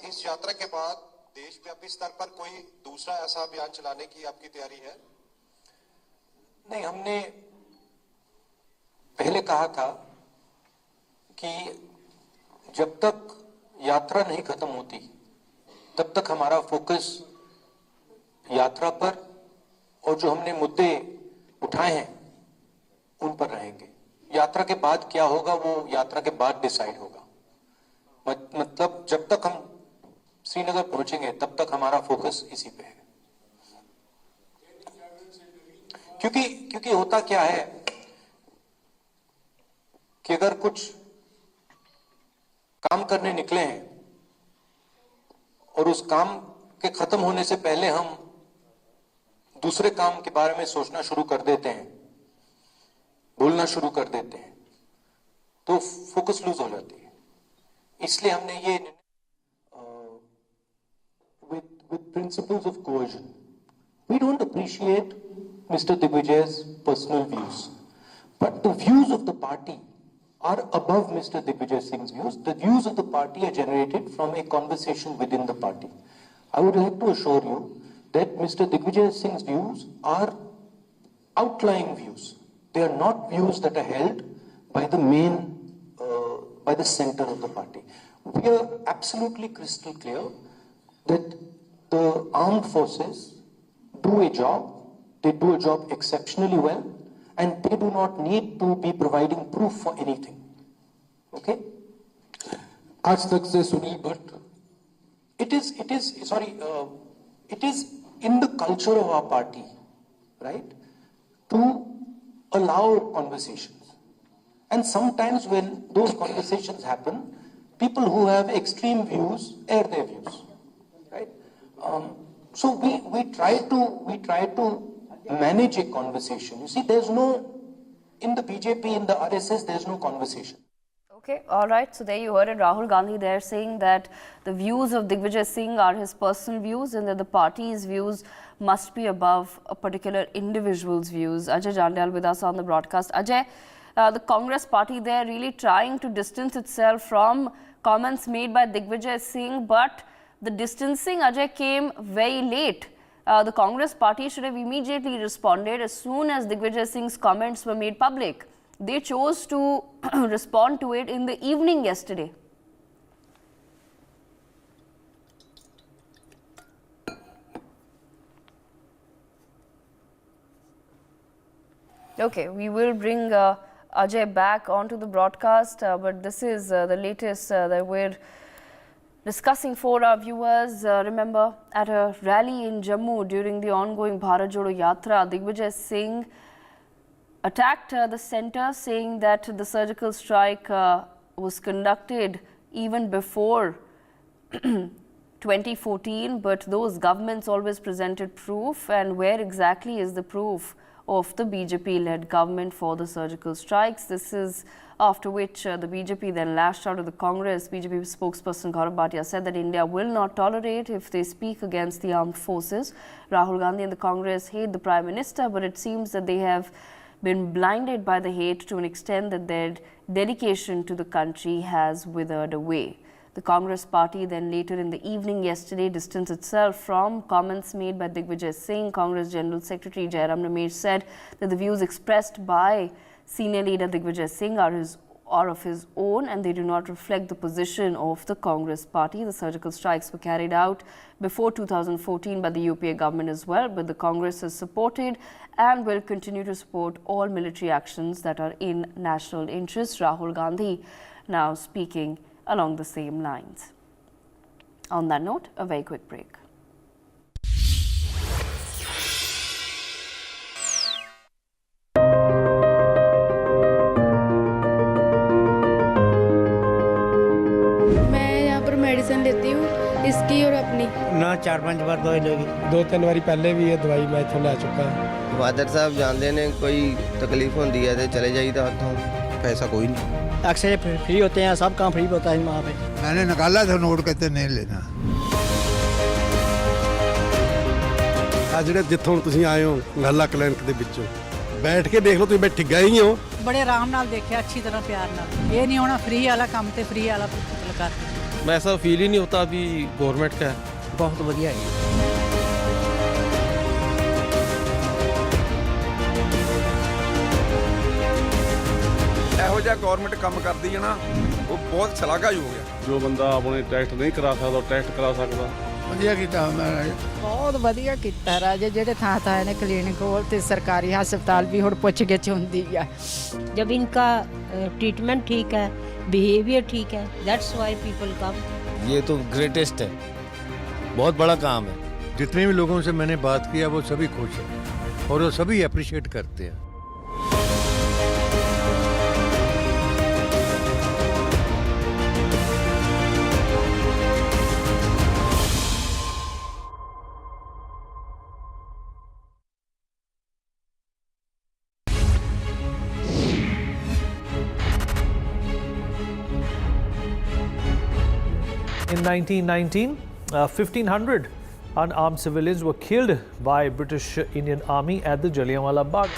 इस यात्रा के बाद देशव्यापी स्तर पर कोई दूसरा ऐसा अभियान चलाने की आपकी तैयारी है? नहीं, हमने पहले कहा था कि जब तक यात्रा नहीं खत्म होती तब तक हमारा फोकस यात्रा पर और जो हमने मुद्दे उठाए हैं उन पर रहेंगे। यात्रा के बाद क्या होगा वो यात्रा के बाद डिसाइड होगा। मतलब जब तक हम श्रीनगर पहुंचेंगे तब तक हमारा फोकस इसी पे है। क्योंकि होता क्या है कि अगर कुछ काम करने निकले हैं और उस काम के खत्म होने से पहले हम दूसरे काम के बारे में सोचना शुरू कर देते हैं, बोलना शुरू कर देते हैं, तो फोकस लूज हो जाती है। इसलिए हमने ये with principles of coercion. We don't appreciate Mr. Digvijaya's personal views, but the views of the party are above Mr. Digvijay Singh's views. The views of the party are generated from a conversation within the party. I would like to assure you that Mr. Digvijay Singh's views are outlying views. They are not views that are held by the by the center of the party. We are absolutely crystal clear that the armed forces do a job, they do a job exceptionally well, and they do not need to be providing proof for anything. Okay? आज तक से Sunil Bhatt, it is in the culture of our party, right, to allow conversations. And sometimes when those conversations happen, people who have extreme views air their views. So we try to manage a conversation. You see, there's no, in the BJP, in the RSS, there's no conversation. Okay, all right. So there you heard it, Rahul Gandhi there saying that the views of Digvijay Singh are his personal views and that the party's views must be above a particular individual's views. Ajay Jandal with us on the broadcast. Ajay, the Congress party there really trying to distance itself from comments made by Digvijay Singh, but the distancing, Ajay, came very late. The Congress party should have immediately responded as soon as Digvijay Singh's comments were made public. They chose to respond to it in the evening yesterday. Okay, we will bring Ajay back onto the broadcast, but this is the latest that we're discussing for our viewers. Remember, at a rally in Jammu during the ongoing Bharat Jodo Yatra, Digvijay Singh attacked the centre, saying that the surgical strike was conducted even before 2014, but those governments always presented proof. And where exactly is the proof of the BJP-led government for the surgical strikes? This is after which the BJP then lashed out at the Congress. BJP spokesperson Gaurav Bhatia said that India will not tolerate if they speak against the armed forces. Rahul Gandhi and the Congress hate the Prime Minister, but it seems that they have been blinded by the hate to an extent that their dedication to the country has withered away. The Congress party then later in the evening yesterday distanced itself from comments made by Digvijaya Singh. Congress General Secretary Jairam said that the views expressed by senior leader Digvijaya Singh are of his own and they do not reflect the position of the Congress party. The surgical strikes were carried out before 2014 by the UPA government as well, but the Congress has supported and will continue to support all military actions that are in national interest. Rahul Gandhi now speaking along the same lines. On that note, a very quick break. मैं यहाँ पर medicine लेती हूँ इसकी और अपनी ना 4-5 बार दवाई लेगी 2-3 बारी पहले भी ये दवाई मैं इथों ले चुका है फादर साहब जानते ने कोई तकलीफ होती है तो चले जाइए उतों पैसा कोई नहीं अक्सर फ्री होते हैं सब काम फ्री होता है वहाँ पे मैंने निकाला था नोट कहते नहीं लेना ਆ ਜਿਹੜੇ ਜਿੱਥੋਂ ਤੁਸੀਂ ਆਏ ਹੋ ਗੱਲਾਂ ਕਲੀਨਿਕ ਦੇ ਵਿੱਚੋਂ ਬੈਠ ਕੇ ਦੇਖ ਲਓ ਤੁਸੀਂ ਬੈਠੇ ਗਏ ਹੀ ਹੋ बड़े आराम नाल देखा अच्छी तरह प्यार नाल ये नहीं होना फ्री वाला काम ते फ्री वाला लगा मैं ऐसा फील ही नहीं होता अभी गवर्नमेंट का है बहुत बढ़िया है ਇਹੋ ਜਿਹਾ ਗਵਰਨਮੈਂਟ ਕੰਮ ਕਰਦੀ ਹੈ ਨਾ ਉਹ ਬਹੁਤ ਸ਼ਲਾਘਾਯੋਗ ਹੈ ਜੋ ਬੰਦਾ ਆਪਣੇ ਟੈਸਟ ਨਹੀਂ ਕਰਾ ਸਕਦਾ ਉਹ ਟੈਸਟ ਕਰਾ ਸਕਦਾ ਵਧੀਆ ਕੀਤਾ ਮੈਂ बहुत वधिया कीता राजे जेडे था ने क्लिनिक खोल ते सरकारी हस्पताल भी हुण पुछ गिछ हुंदी है जब इनका ट्रीटमेंट ठीक है बिहेवियर ठीक है दैट्स व्हाई पीपल कम ये तो ग्रेटेस्ट है बहुत बड़ा काम है जितने भी लोगों से मैंने बात किया वो सभी खुश हैं और वो सभी अप्रिशिएट करते हैं In 1919, 1,500 unarmed civilians were killed by British Indian Army at the Jallianwala Bagh.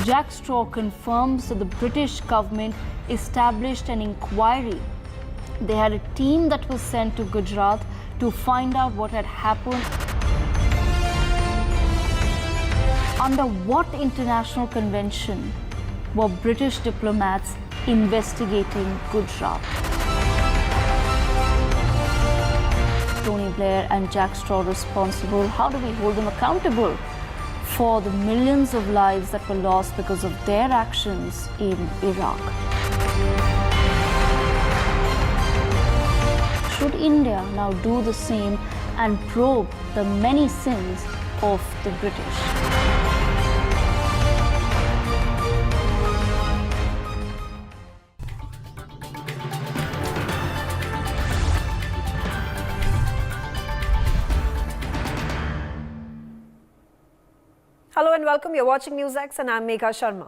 Jack Straw confirms that the British government established an inquiry. They had a team that was sent to Gujarat to find out what had happened. Under what international convention were British diplomats investigating Gujarat? Tony Blair and Jack Straw responsible. How do we hold them accountable for the millions of lives that were lost because of their actions in Iraq? Should India now do the same and probe the many sins of the British? Hello and welcome. You're watching NewsX and I'm Megha Sharma.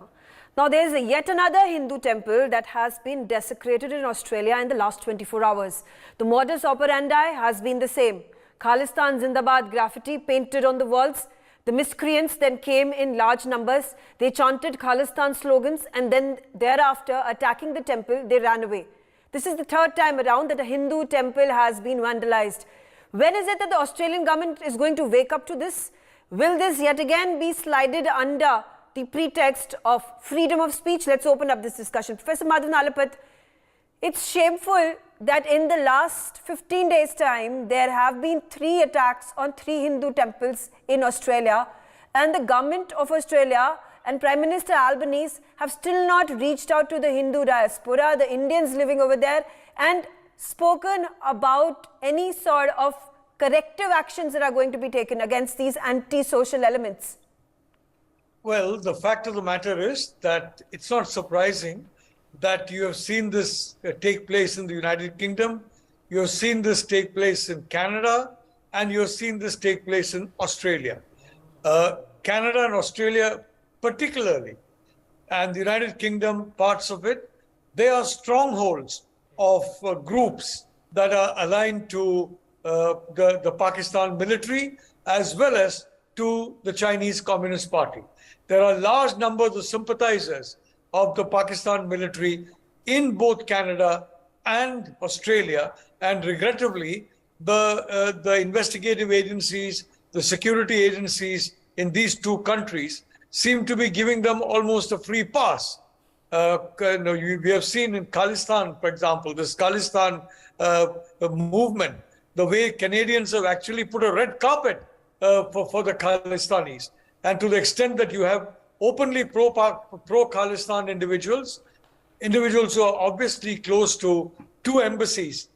Now there's yet another Hindu temple that has been desecrated in Australia in the last 24 hours. The modus operandi has been the same. Khalistan Zindabad graffiti painted on the walls. The miscreants then came in large numbers. They chanted Khalistan slogans and then thereafter attacking the temple, they ran away. This is the third time around that a Hindu temple has been vandalized. When is it that the Australian government is going to wake up to this? Will this yet again be slided under the pretext of freedom of speech? Let's open up this discussion. Professor Madhav Nalapat, it's shameful that in the last 15 days' time, there have been 3 attacks on 3 Hindu temples in Australia, and the government of Australia and Prime Minister Albanese have still not reached out to the Hindu diaspora, the Indians living over there, and spoken about any sort of corrective actions that are going to be taken against these anti-social elements? Well, the fact of the matter is that it's not surprising that you have seen this take place in the United Kingdom, you have seen this take place in Canada, and you have seen this take place in Australia. Canada and Australia particularly, and the United Kingdom, parts of it, they are strongholds of groups that are aligned to the Pakistan military, as well as to the Chinese Communist Party. There are large numbers of sympathizers of the Pakistan military in both Canada and Australia, and regrettably, the investigative agencies, the security agencies in these two countries seem to be giving them almost a free pass. We have seen in Khalistan, for example, this Khalistan movement, the way Canadians have actually put a red carpet for the Khalistanis. And to the extent that you have openly pro-Khalistan individuals who are obviously close to two embassies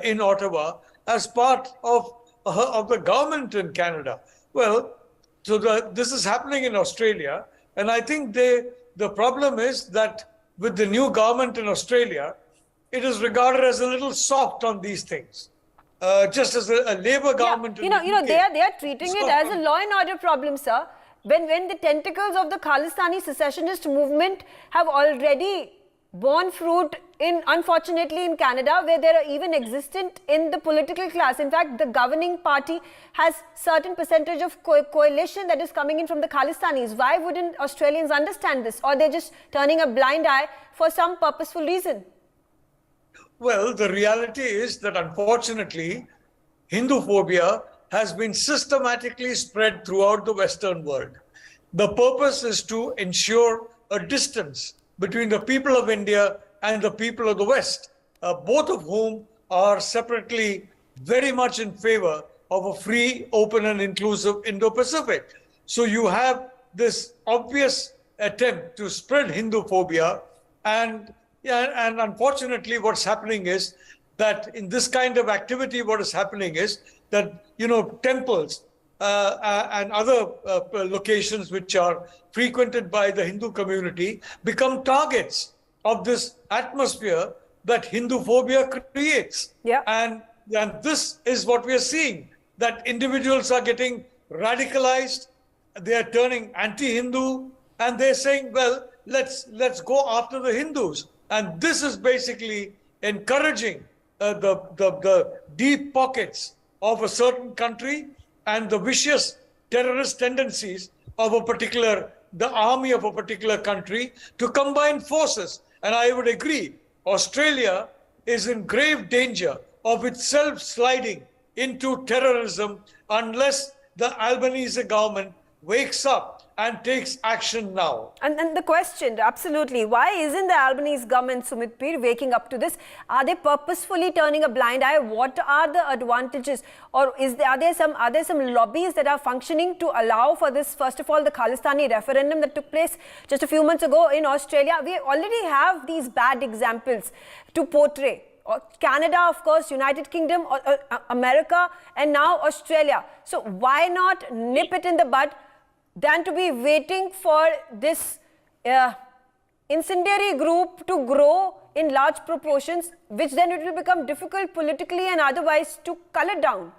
in Ottawa as part of the government in Canada. Well, so this is happening in Australia, and I think the problem is that with the new government in Australia, it is regarded as a little soft on these things. Just as a Labour government. They are treating it as a law and order problem, sir. When the tentacles of the Khalistani secessionist movement have already borne fruit unfortunately in Canada, where they are even existent in the political class. In fact, the governing party has certain percentage of coalition that is coming in from the Khalistanis. Why wouldn't Australians understand this? Or they're just turning a blind eye for some purposeful reason? Well, the reality is that unfortunately, Hinduphobia has been systematically spread throughout the Western world. The purpose is to ensure a distance between the people of India and the people of the West, both of whom are separately very much in favor of a free, open and inclusive Indo-Pacific. So you have this obvious attempt to spread Hinduphobia, and unfortunately what's happening is that in this kind of activity, what is happening is that, temples and other locations which are frequented by the Hindu community become targets of this atmosphere that Hinduphobia creates. Yeah. And this is what we are seeing, that individuals are getting radicalized, they are turning anti-Hindu, and they're saying, well, let's go after the Hindus. And this is basically encouraging the deep pockets of a certain country and the vicious terrorist tendencies of the army of a particular country to combine forces. And I would agree, Australia is in grave danger of itself sliding into terrorism unless the Albanese government wakes up and takes action now. And the question, absolutely, why isn't the Albanese government, Sumit Peer, waking up to this? Are they purposefully turning a blind eye? What are the advantages? Or are there some lobbies that are functioning to allow for this, first of all, the Khalistani referendum that took place just a few months ago in Australia? We already have these bad examples to portray. Canada, of course, United Kingdom, America, and now Australia. So why not nip it in the bud than to be waiting for this incendiary group to grow in large proportions, which then it will become difficult politically and otherwise to cull it down?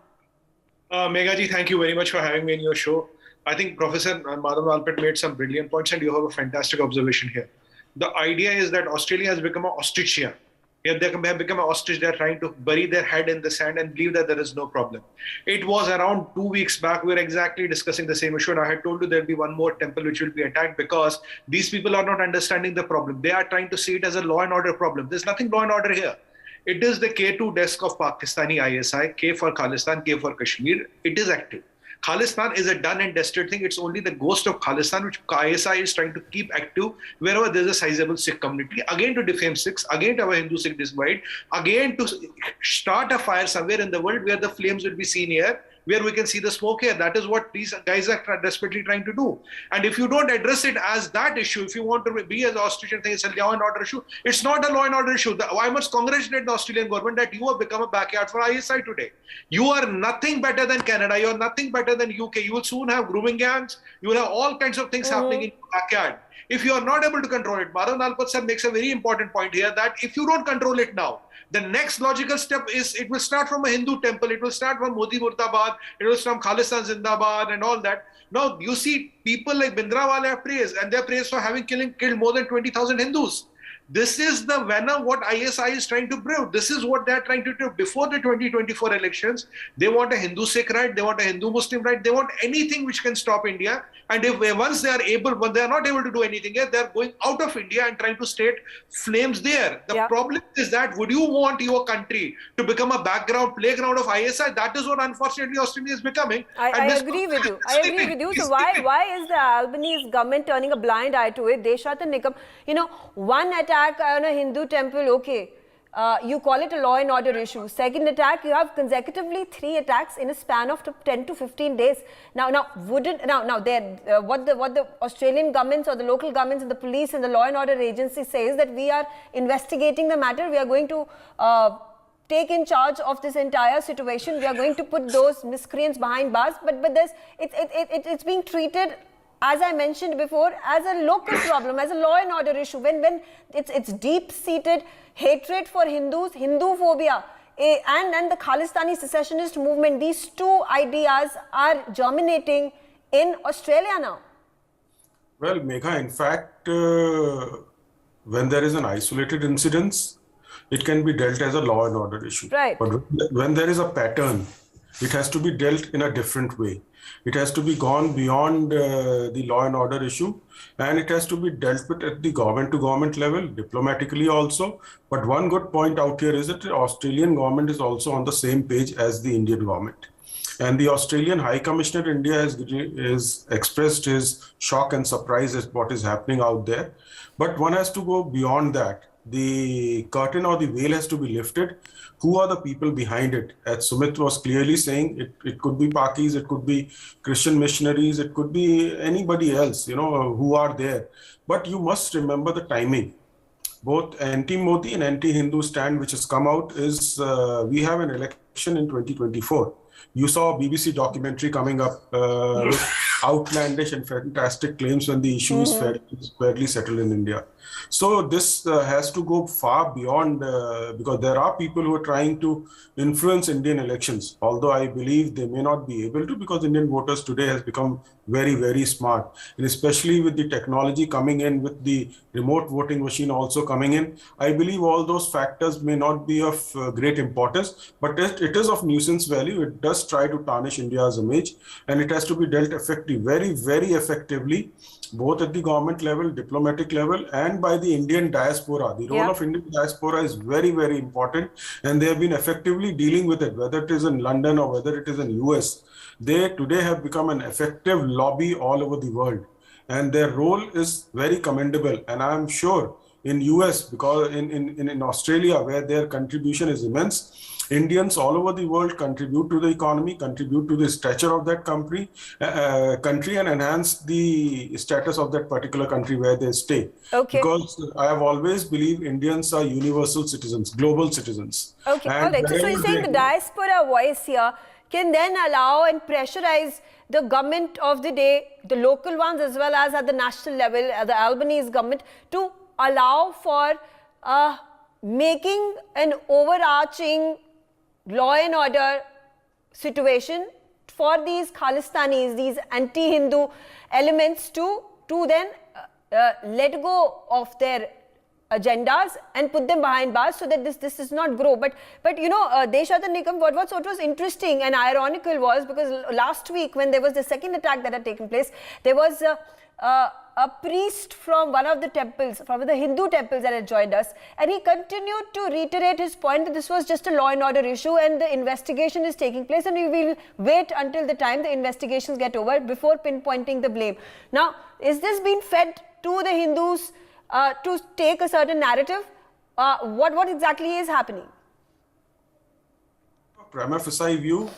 Megha ji, thank you very much for having me in your show. I think Professor Madhav Nalpet made some brilliant points, and you have a fantastic observation here. The idea is that Australia has become an ostrich here. If they have become an ostrich, they're trying to bury their head in the sand and believe that there is no problem. It was around 2 weeks back, we were exactly discussing the same issue, and I had told you there'll be one more temple which will be attacked because these people are not understanding the problem. They are trying to see it as a law and order problem. There's nothing law and order here. It is the K2 desk of Pakistani ISI, K for Khalistan, K for Kashmir. It is active. Khalistan is a done and dusted thing. It's only the ghost of Khalistan which ISI is trying to keep active wherever there's a sizable Sikh community. Again to defame Sikhs, again to have a Hindu-Sikh divide, again to start a fire somewhere in the world where the flames will be seen here, where we can see the smoke here. That is what these guys are desperately trying to do. And if you don't address it as that issue, if you want to be as Australian thing, it's a law and order issue. It's not a law and order issue. I must congratulate the Australian government that you have become a backyard for ISI today. You are nothing better than Canada. You are nothing better than UK. You will soon have grooming gangs. You will have all kinds of things happening in your backyard. If you are not able to control it, Madhav Nalpat sir makes a very important point here that if you don't control it now, the next logical step is it will start from a Hindu temple, it will start from Modi Murdabad, it will start from Khalistan Zindabad and all that. Now you see people like Bindrawala have praised, and they're praised for having killed more than 20,000 Hindus. This is the venom what ISI is trying to brew. This is what they're trying to do. Before the 2024 elections, they want a Hindu-Sikh right, they want a Hindu-Muslim right, they want anything which can stop India. And if once they are able, when they are not able to do anything else, they are going out of India and trying to state flames there. The problem is that, would you want your country to become a playground of ISI? That is what unfortunately Australia is becoming. I agree with you. I agree with you. So why is the Albanese government turning a blind eye to it? Deshat and Nikam, you know, one attack on a Hindu temple, okay, you call it a law and order issue. Second attack, you have consecutively 3 attacks in a span of 10 to 15 days. What the Australian governments or the local governments and the police and the law and order agency says that we are investigating the matter. We are going to take in charge of this entire situation. We are going to put those miscreants behind bars. But it's being treated, as I mentioned before, as a local problem, as a law and order issue. When it's deep-seated hatred for Hindus, Hindu-phobia, and the Khalistani secessionist movement, these 2 ideas are germinating in Australia now. Well, Megha, in fact, when there is an isolated incident, it can be dealt as a law and order issue. Right. But when there is a pattern, it has to be dealt in a different way. It has to be gone beyond the law and order issue, and it has to be dealt with at the government-to-government level, diplomatically also. But one good point out here is that the Australian government is also on the same page as the Indian government. And the Australian High Commissioner in India has expressed his shock and surprise at what is happening out there. But one has to go beyond that. The curtain or the veil has to be lifted. Who are the people behind it? As Sumit was clearly saying, it could be Pakis, it could be Christian missionaries, it could be anybody else, you know, who are there. But you must remember the timing. Both anti-Modi and anti-Hindu stand which has come out is we have an election in 2024. You saw a BBC documentary coming up with outlandish and fantastic claims when the issue is fairly settled in India. So this has to go far beyond, because there are people who are trying to influence Indian elections, although I believe they may not be able to, because Indian voters today has become very, very smart. And especially with the technology coming in, with the remote voting machine also coming in, I believe all those factors may not be of great importance, but it is of nuisance value. It does try to tarnish India's image, and it has to be dealt very, very effectively, both at the government level, diplomatic level, and by the Indian diaspora. The role of Indian diaspora is very, very important, and they have been effectively dealing with it, whether it is in London or whether it is in US. They today have become an effective lobby all over the world, and their role is very commendable. And I am sure in US, because in Australia, where their contribution is immense, Indians all over the world contribute to the economy, contribute to the stature of that country, and enhance the status of that particular country where they stay. Okay. Because I have always believed Indians are universal citizens, global citizens. Okay, And all right. So you're saying the diaspora voice here can then allow and pressurize the government of the day, the local ones as well as at the national level, the Albanese government, to allow for making an overarching law and order situation for these Khalistanis, these anti-Hindu elements to then let go of their agendas and put them behind bars so that this does not grow. But you know, Deshat and Nikam, what was interesting and ironical was, because last week when there was the second attack that had taken place, there was a priest from one of the temples, from the Hindu temples that had joined us, and he continued to reiterate his point that this was just a law and order issue and the investigation is taking place, and we will wait until the time the investigations get over before pinpointing the blame. Now, is this being fed to the Hindus to take a certain narrative? What exactly is happening? Prima facie view,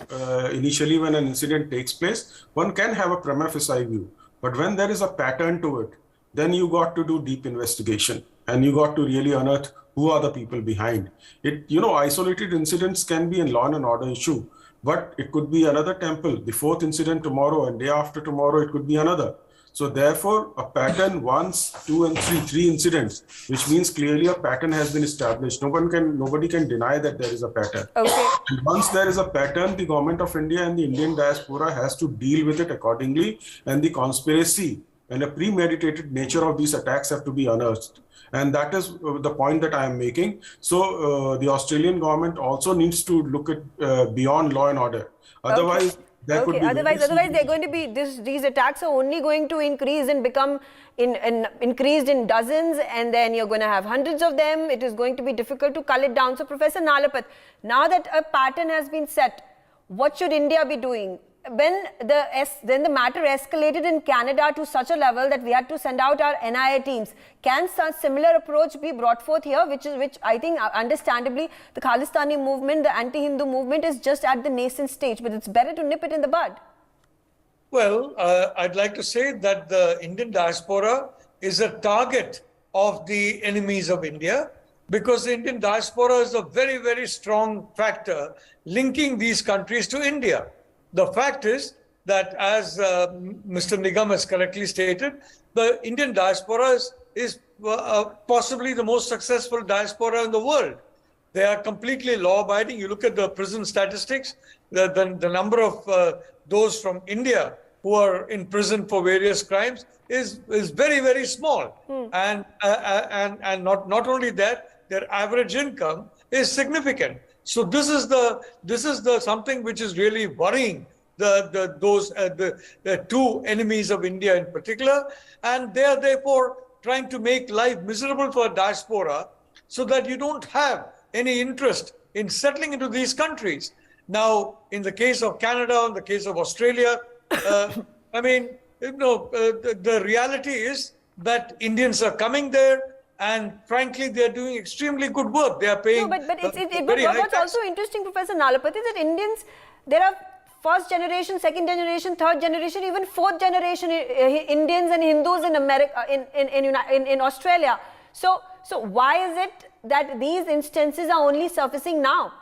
initially when an incident takes place, one can have a prima facie view. But when there is a pattern to it, then you got to do deep investigation, and you got to really unearth who are the people behind it. You know, isolated incidents can be a law and order issue, but it could be another temple. The fourth incident tomorrow, and day after tomorrow, it could be another. So therefore, a pattern, once, two, and three incidents, which means clearly a pattern has been established. Nobody can deny that there is a pattern. Okay. And once there is a pattern, the government of India and the Indian diaspora has to deal with it accordingly, and the conspiracy and a premeditated nature of these attacks have to be unearthed. And that is the point that I am making. So the Australian government also needs to look at beyond law and order. Otherwise, there could be Otherwise, they're going to be these attacks are only going to increase and become increased in dozens, and then you're going to have hundreds of them. It is going to be difficult to cull it down. So, Professor Nalapat, now that a pattern has been set, what should India be doing? When the matter escalated in Canada to such a level that we had to send out our NIA teams, can such similar approach be brought forth here? Which I think, understandably, the Khalistani movement, the anti-Hindu movement, is just at the nascent stage, but it's better to nip it in the bud. Well, I'd like to say that the Indian diaspora is a target of the enemies of India, because the Indian diaspora is a very, very strong factor linking these countries to India. The fact is that, as Mr. Nigam has correctly stated, the Indian diaspora is possibly the most successful diaspora in the world. They are completely law-abiding. You look at the prison statistics, the number of those from India who are in prison for various crimes is very, very small. And not only that, their average income is significant. So this is the something which is really worrying the two enemies of India in particular, and they are therefore trying to make life miserable for diaspora, so that you don't have any interest in settling into these countries. Now, in the case of Canada, in the case of Australia, I mean, the reality is that Indians are coming there. And frankly, they are doing extremely good work. They are paying. No, but what's also interesting, Professor Nalapat, is that Indians, there are first generation, second generation, third generation, even fourth generation Indians and Hindus in America, in Australia. So why is it that these instances are only surfacing now?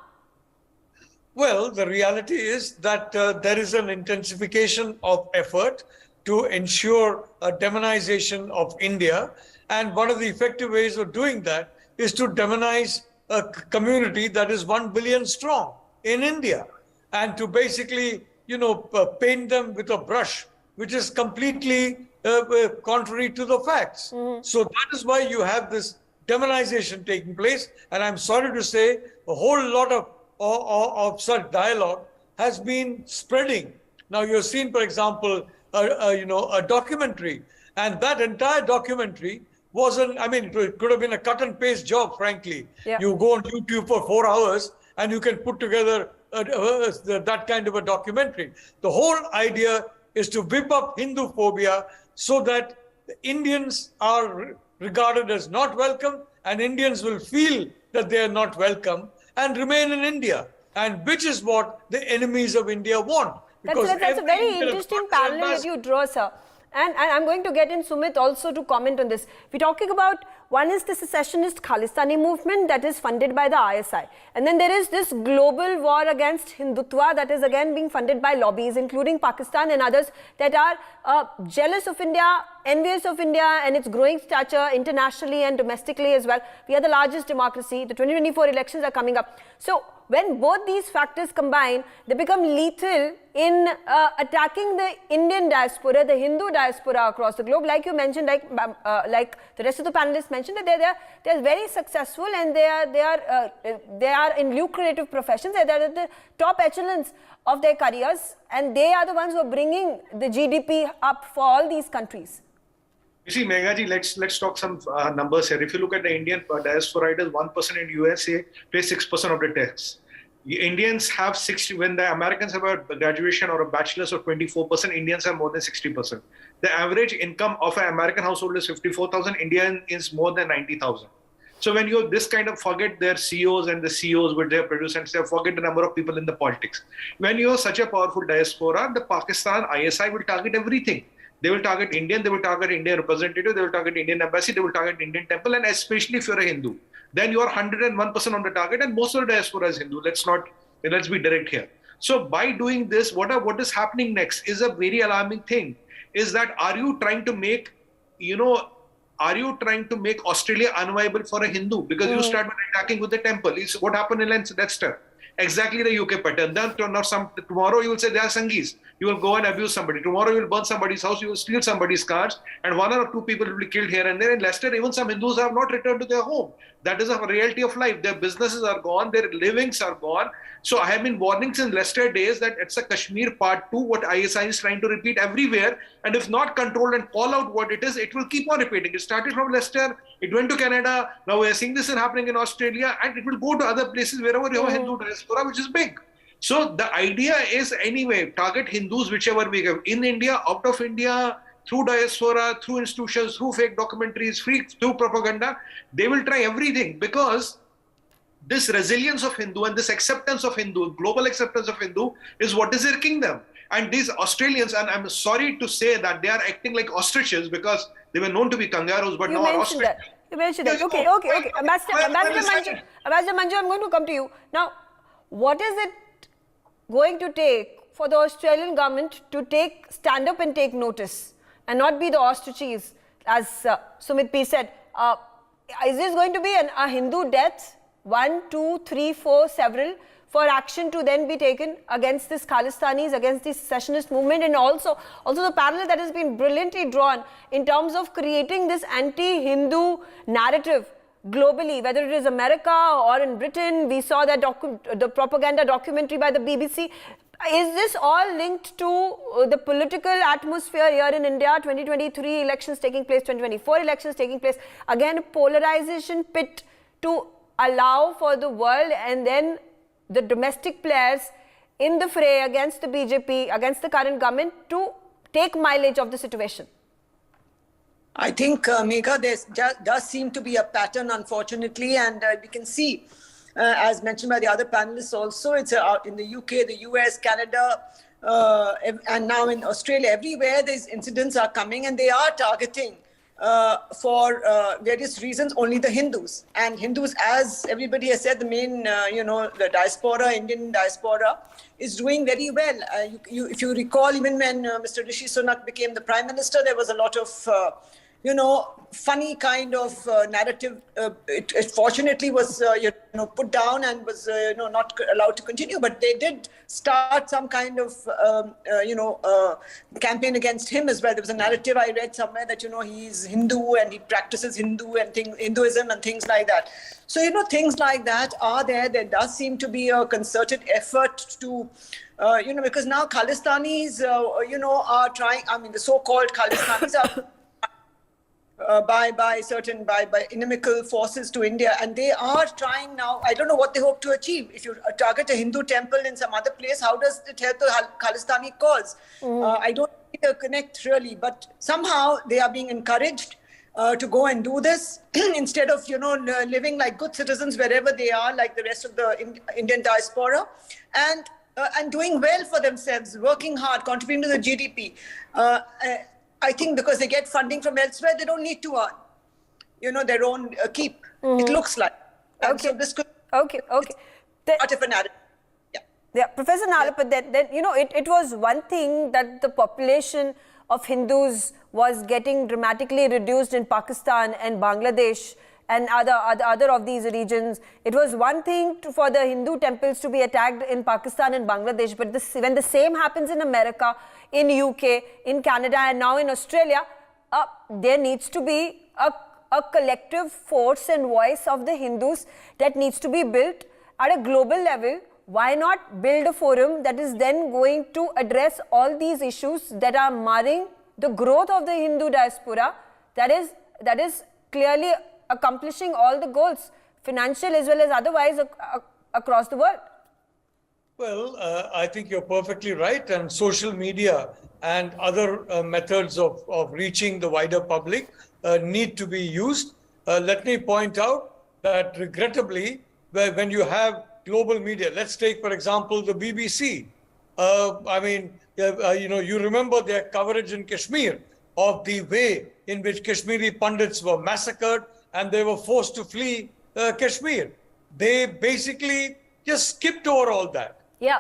Well, the reality is that there is an intensification of effort to ensure a demonization of India. And one of the effective ways of doing that is to demonize a community that is 1 billion strong in India, and to basically, paint them with a brush, which is completely contrary to the facts. So that is why you have this demonization taking place. And I'm sorry to say, a whole lot of such dialogue has been spreading. Now, you've seen, for example, a documentary, and that entire documentary it could have been a cut and paste job, frankly. Yeah. You go on YouTube for 4 hours and you can put together that kind of a documentary. The whole idea is to whip up Hindu phobia so that the Indians are regarded as not welcome, and Indians will feel that they are not welcome and remain in India, and which is what the enemies of India want. That's a very interesting parallel that you draw, sir. And I'm going to get in Sumit also to comment on this. We're talking about, one is the secessionist Khalistani movement that is funded by the ISI. And then there is this global war against Hindutva that is again being funded by lobbies, including Pakistan and others, that are jealous of India, envious of India and its growing stature internationally and domestically as well. We are the largest democracy. The 2024 elections are coming up. So when both these factors combine, they become lethal in attacking the Indian diaspora, the Hindu diaspora across the globe. Like you mentioned, like the rest of the panelists mentioned, that they're very successful, and they are in lucrative professions. They're at the top echelons of their careers, and they are the ones who are bringing the GDP up for all these countries. You see, Megha ji, let's talk some numbers here. If you look at the Indian diaspora, it is 1% in USA, pay 6% of the tax. Indians have 60, when the Americans have a graduation or a bachelor's of 24%, Indians have more than 60%. The average income of an American household is 54,000, Indian is more than 90,000. So when you this kind of forget their CEOs and the CEOs with their producers, forget the number of people in the politics. When you have such a powerful diaspora, the Pakistan ISI will target everything. They will target Indian, they will target Indian representative, they will target Indian embassy, they will target Indian temple, and especially if you're a Hindu. Then you are 101% on the target, and most of the diaspora is Hindu. Let's be direct here. So by doing this, what is happening next is a very alarming thing. Is that are you trying to make Australia unviable for a Hindu? Because you start by attacking with the temple. It's what happened in Leicester. exactly the UK pattern. Then tomorrow you will say they are Sanghis. You will go and abuse somebody. Tomorrow you will burn somebody's house. You will steal somebody's cars, and 1 or 2 people will be killed here and there. In Leicester, even some Hindus have not returned to their home. That is a reality of life. Their businesses are gone. Their livings are gone. So I have been warning since Leicester days that it's a Kashmir part 2, what ISI is trying to repeat everywhere. And if not controlled and call out what it is, it will keep on repeating. It started from Leicester, it went to Canada. Now we are seeing this happening in Australia, and it will go to other places wherever you have Hindu diaspora, which is big. So the idea is, anyway, target Hindus whichever we have, in India, out of India, through diaspora, through institutions, through fake documentaries, through propaganda. They will try everything, because this resilience of Hindu and this acceptance of Hindu, global acceptance of Hindu, is what is irking them. And these Australians, and I'm sorry to say that they are acting like ostriches, because they were known to be kangaroos, but now are ostriches. You mentioned that. Okay. Ambassador Manju, I'm going to come to you. Now, what is it going to take for the Australian government to stand up and take notice and not be the ostriches, as Sumit P said? Is this going to be a Hindu death? 1, 2, 3, 4, several, for action to then be taken against this Khalistanis, against the secessionist movement, and also the parallel that has been brilliantly drawn in terms of creating this anti-Hindu narrative globally, whether it is America or in Britain. We saw that the propaganda documentary by the BBC. Is this all linked to the political atmosphere here in India? 2023 elections taking place, 2024 elections taking place. Again, a polarization pit to allow for the world and then the domestic players in the fray against the BJP, against the current government, to take mileage of the situation. I think, Megha, there does seem to be a pattern, unfortunately, and we can see, as mentioned by the other panelists also, it's out in the UK, the US, Canada, and now in Australia. Everywhere these incidents are coming, and they are targeting for various reasons only the Hindus. And Hindus, as everybody has said, the main, the diaspora, Indian diaspora, is doing very well. If you recall, even when Mr. Rishi Sunak became the Prime Minister, there was a lot of funny kind of narrative. It fortunately was, put down and was, not allowed to continue. But they did start some kind of, campaign against him as well. There was a narrative I read somewhere that, he's Hindu and he practices Hinduism and things like that. So, things like that are there. There does seem to be a concerted effort to, because now Khalistanis, are trying, the so-called Khalistanis are by inimical forces to India, and they are trying now. I don't know what they hope to achieve. If you target a Hindu temple in some other place, how does it help the Khalistani cause? I don't see a connect really, but somehow they are being encouraged to go and do this instead of living like good citizens wherever they are, like the rest of the Indian diaspora, and doing well for themselves, working hard, contributing to the GDP. I think because they get funding from elsewhere, they don't need to earn, their own keep. It looks like. And Okay. so this could Okay. part of a narrative. Yeah, Professor Nalapat, then it was one thing that the population of Hindus was getting dramatically reduced in Pakistan and Bangladesh and other of these regions. It was one thing for the Hindu temples to be attacked in Pakistan and Bangladesh, but when the same happens in America, in UK, in Canada, and now in Australia, there needs to be a collective force and voice of the Hindus that needs to be built at a global level. Why not build a forum that is then going to address all these issues that are marring the growth of the Hindu diaspora, that is clearly accomplishing all the goals, financial as well as otherwise, across the world? Well, I think you're perfectly right, and social media and other methods of reaching the wider public need to be used. Let me point out that regrettably, when you have global media, let's take, for example, the BBC. You remember their coverage in Kashmir of the way in which Kashmiri pundits were massacred and they were forced to flee Kashmir. They basically just skipped over all that. Yeah.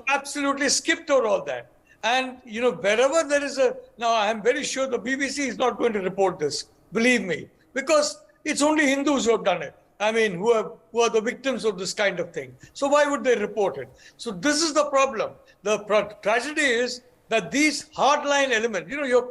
Absolutely skipped over all that. And, wherever there is now I'm very sure the BBC is not going to report this, believe me, because it's only Hindus who have done it. I mean, who are the victims of this kind of thing. So why would they report it? So this is the problem. The tragedy is that these hardline elements, your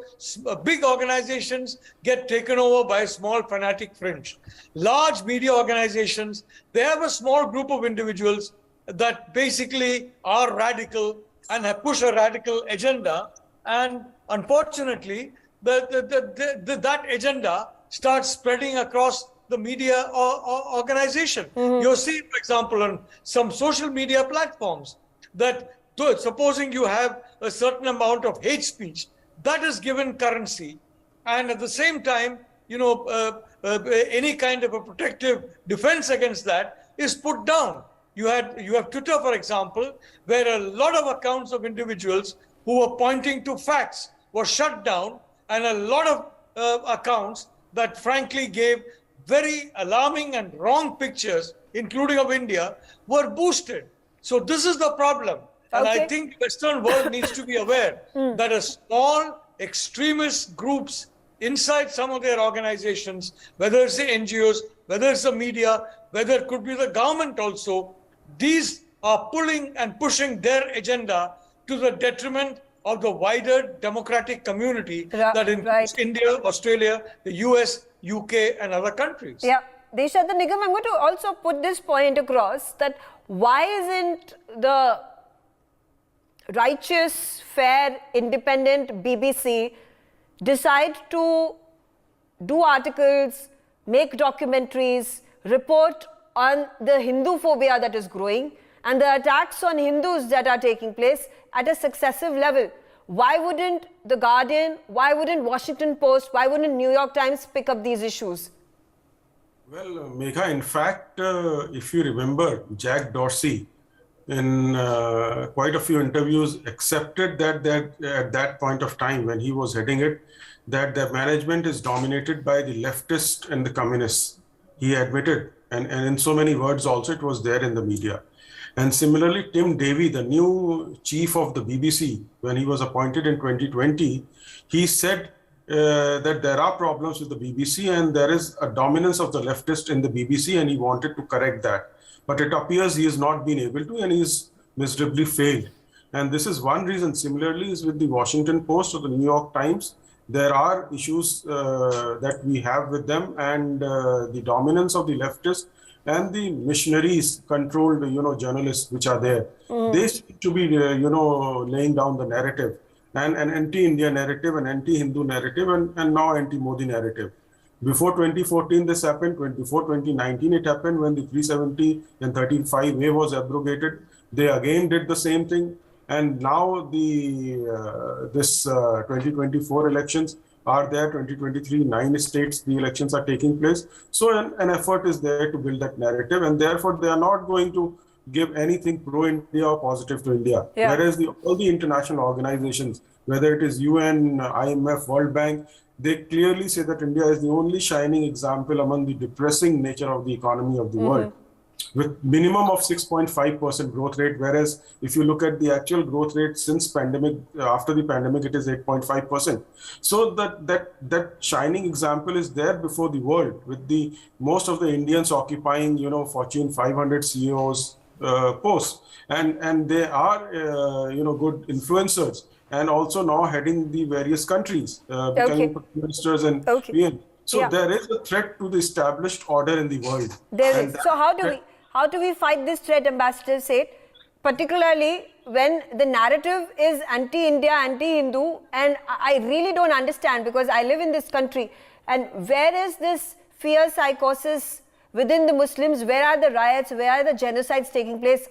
big organizations get taken over by a small fanatic fringe. Large media organizations, they have a small group of individuals that basically are radical and push a radical agenda. And unfortunately, that agenda starts spreading across the media organization. You're seeing, for example, on some social media platforms that supposing you have a certain amount of hate speech, that is given currency. And at the same time, any kind of a protective defense against that is put down. You have Twitter, for example, where a lot of accounts of individuals who were pointing to facts were shut down, and a lot of accounts that frankly gave very alarming and wrong pictures, including of India, were boosted. So this is the problem. And I think the Western world needs to be aware that a small extremist groups inside some of their organizations, whether it's the NGOs, whether it's the media, whether it could be the government also, these are pulling and pushing their agenda to the detriment of the wider democratic community that includes India, Australia, the US, UK and other countries. Yeah. Deshat Nigam, I'm going to also put this point across that why isn't the righteous, fair, independent BBC decide to do articles, make documentaries, report on the Hindu phobia that is growing and the attacks on Hindus that are taking place at a successive level? Why wouldn't The Guardian, why wouldn't Washington Post, why wouldn't New York Times pick up these issues? Well, Megha, in fact, if you remember, Jack Dorsey, in quite a few interviews, accepted that at that point of time when he was heading it, that the management is dominated by the leftists and the communists. He admitted, and in so many words also, it was there in the media. And similarly, Tim Davie, the new chief of the BBC, when he was appointed in 2020, he said that there are problems with the BBC and there is a dominance of the leftist in the BBC, and he wanted to correct that. But it appears he has not been able to, and he has miserably failed. And this is one reason. Similarly, is with the Washington Post or the New York Times, there are issues that we have with them, and the dominance of the leftists and the missionaries controlled, journalists which are there. They seem to be, laying down the narrative, and an anti-India narrative, an anti-Hindu narrative, and now anti-Modi narrative. Before 2014, this happened. 2019, it happened when the 370 and 35A was abrogated. They again did the same thing. And now this 2024 elections are there. 2023, 9 states, the elections are taking place. So an effort is there to build that narrative. And therefore, they are not going to give anything pro-India or positive to India. Yeah. Whereas all the international organizations, whether it is UN, IMF, World Bank, they clearly say that India is the only shining example among the depressing nature of the economy of the world, with minimum of 6.5% growth rate. Whereas if you look at the actual growth rate since pandemic, after the pandemic, it is 8.5%. So that shining example is there before the world, with the most of the Indians occupying, Fortune 500 CEOs posts, and they are, good influencers. And also now heading the various countries, becoming ministers and PM. So there is a threat to the established order in the world. There is. So how do we fight this threat, Ambassador Seth? Particularly when the narrative is anti-India, anti-Hindu, and I really don't understand, because I live in this country, and where is this fear psychosis within the Muslims? Where are the riots? Where are the genocides taking place?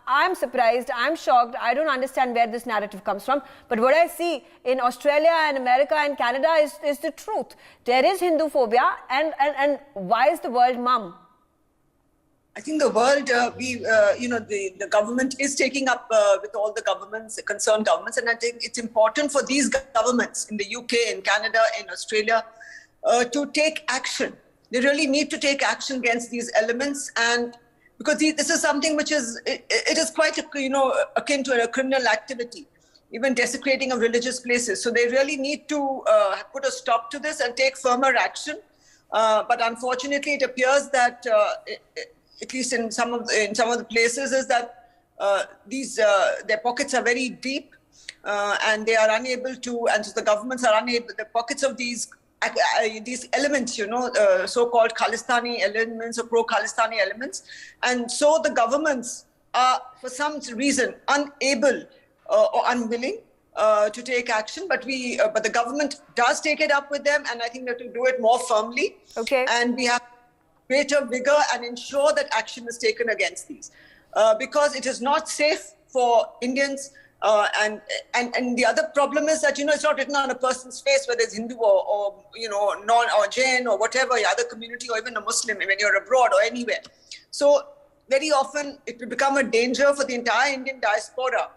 I'm surprised, I'm shocked, I don't understand where this narrative comes from. But what I see in Australia and America and Canada is the truth. There is Hindu phobia, and why is the world mum? I think the world, the government is taking up with all the governments, concerned governments, and I think it's important for these governments in the UK, in Canada, in Australia, to take action. They really need to take action against these elements, and because this is something which is quite, akin to a criminal activity, even desecrating of religious places. So they really need to put a stop to this and take firmer action. But unfortunately, it appears that, at least in some of the places, is that their pockets are very deep, and they are unable to, and so the governments are unable. The pockets of these elements, so-called Khalistani elements or pro-Khalistani elements, and so the governments are, for some reason, unable or unwilling to take action. But the government does take it up with them, and I think they have to do it more firmly. Okay. And we have greater vigor and ensure that action is taken against these, because it is not safe for Indians. And the other problem is that, it's not written on a person's face, whether it's Hindu or non or Jain or whatever, other community, or even a Muslim when you're abroad or anywhere. So very often it will become a danger for the entire Indian diaspora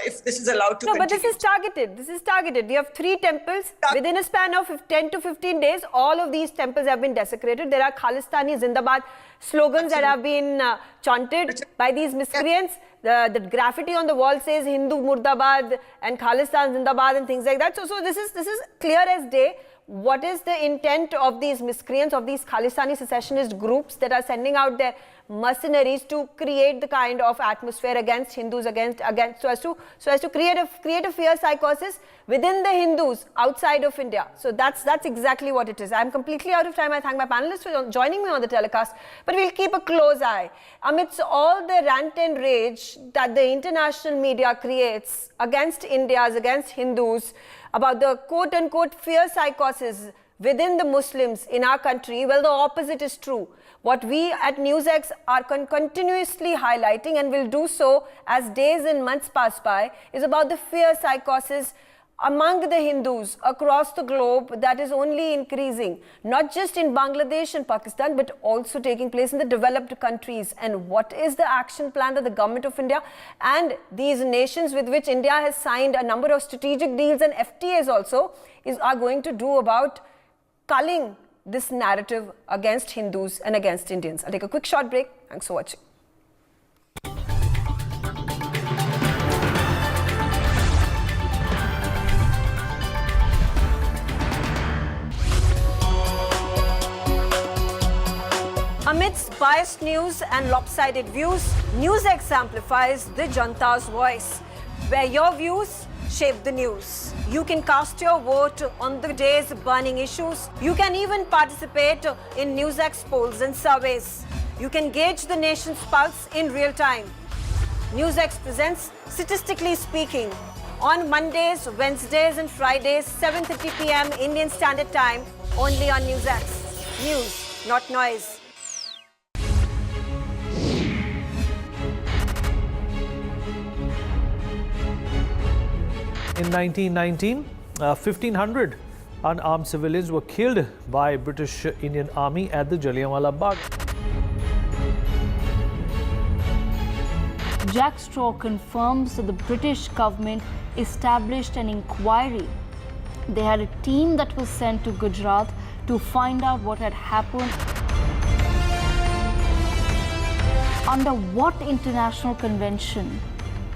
if this is allowed to continue. But this is targeted. This is targeted. We have 3 temples. Within a span of 10 to 15 days, all of these temples have been desecrated. There are Khalistani Zindabad slogans that have been chanted by these miscreants. The graffiti on the wall says Hindu Murdabad and Khalistan Zindabad and things like that. So this is clear as day. What is the intent of these miscreants, of these Khalistani secessionist groups that are sending out their mercenaries to create the kind of atmosphere against Hindus, so as to create a fear psychosis within the Hindus outside of India? So that's exactly what it is. I'm completely out of time. I thank my panelists for joining me on the telecast, but we'll keep a close eye amidst all the rant and rage that the international media creates against Indians, against Hindus, about the quote-unquote fear psychosis within the Muslims in our country. Well, the opposite is true. What we at NewsX are continuously highlighting, and will do so as days and months pass by, is about the fear psychosis among the Hindus across the globe that is only increasing, not just in Bangladesh and Pakistan, but also taking place in the developed countries. And what is the action plan that the government of India and these nations with which India has signed a number of strategic deals and FTAs also are going to do about culling this narrative against Hindus and against Indians? I'll take a quick short break. Thanks for watching. Amidst biased news and lopsided views, NewsX amplifies the Janta's voice, where your views shape the news. You can cast your vote on the day's burning issues. You can even participate in NewsX polls and surveys. You can gauge the nation's pulse in real time. NewsX presents Statistically Speaking on Mondays, Wednesdays and Fridays, 7:30 p.m. Indian Standard Time, only on NewsX. News, not noise. In 1919, 1,500 unarmed civilians were killed by British Indian Army at the Jallianwala Bagh. Jack Straw confirms that the British government established an inquiry. They had a team that was sent to Gujarat to find out what had happened. Under what international convention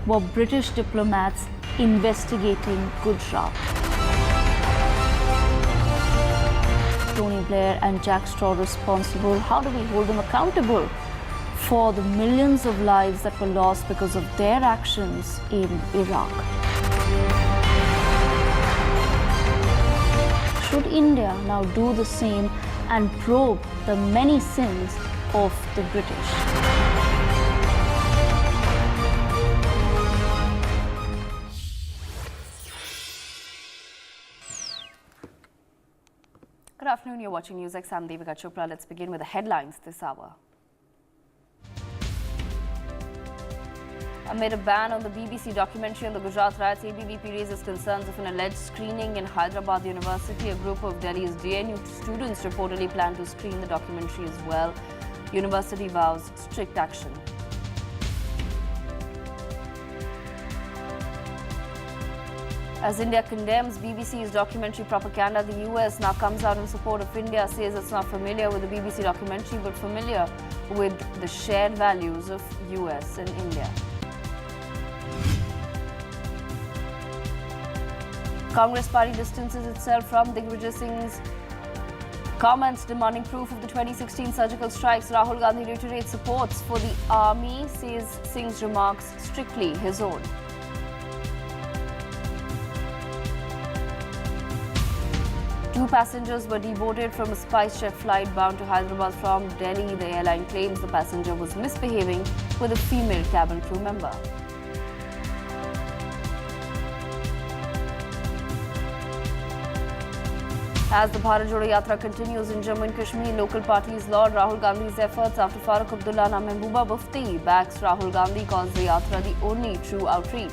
were British diplomats investigating Gujarat? Tony Blair and Jack Straw responsible. How do we hold them accountable for the millions of lives that were lost because of their actions in Iraq? Should India now do the same and probe the many sins of the British? Good afternoon, you're watching NewsX. I'm Devika Chopra. Let's begin with the headlines this hour. Amid a ban on the BBC documentary on the Gujarat riots, ABVP raises concerns of an alleged screening in Hyderabad University. A group of Delhi's JNU students reportedly plan to screen the documentary as well. University vows strict action. As India condemns BBC's documentary propaganda, the US now comes out in support of India, says it's not familiar with the BBC documentary but familiar with the shared values of US and India. Congress party distances itself from Digvijaya Singh's Comments demanding proof of the 2016 surgical strikes. Rahul Gandhi reiterates supports for the army, says Singh's remarks strictly his own. Two passengers were deboarded from a SpiceJet flight bound to Hyderabad from Delhi. The airline claims the passenger was misbehaving with a female cabin crew member. As the Bharat Jodo Yatra continues in Jammu and Kashmir, local parties laud Rahul Gandhi's efforts after Farooq Abdullah and Mehbooba Mufti backs Rahul Gandhi, calls the Yatra the only true outreach.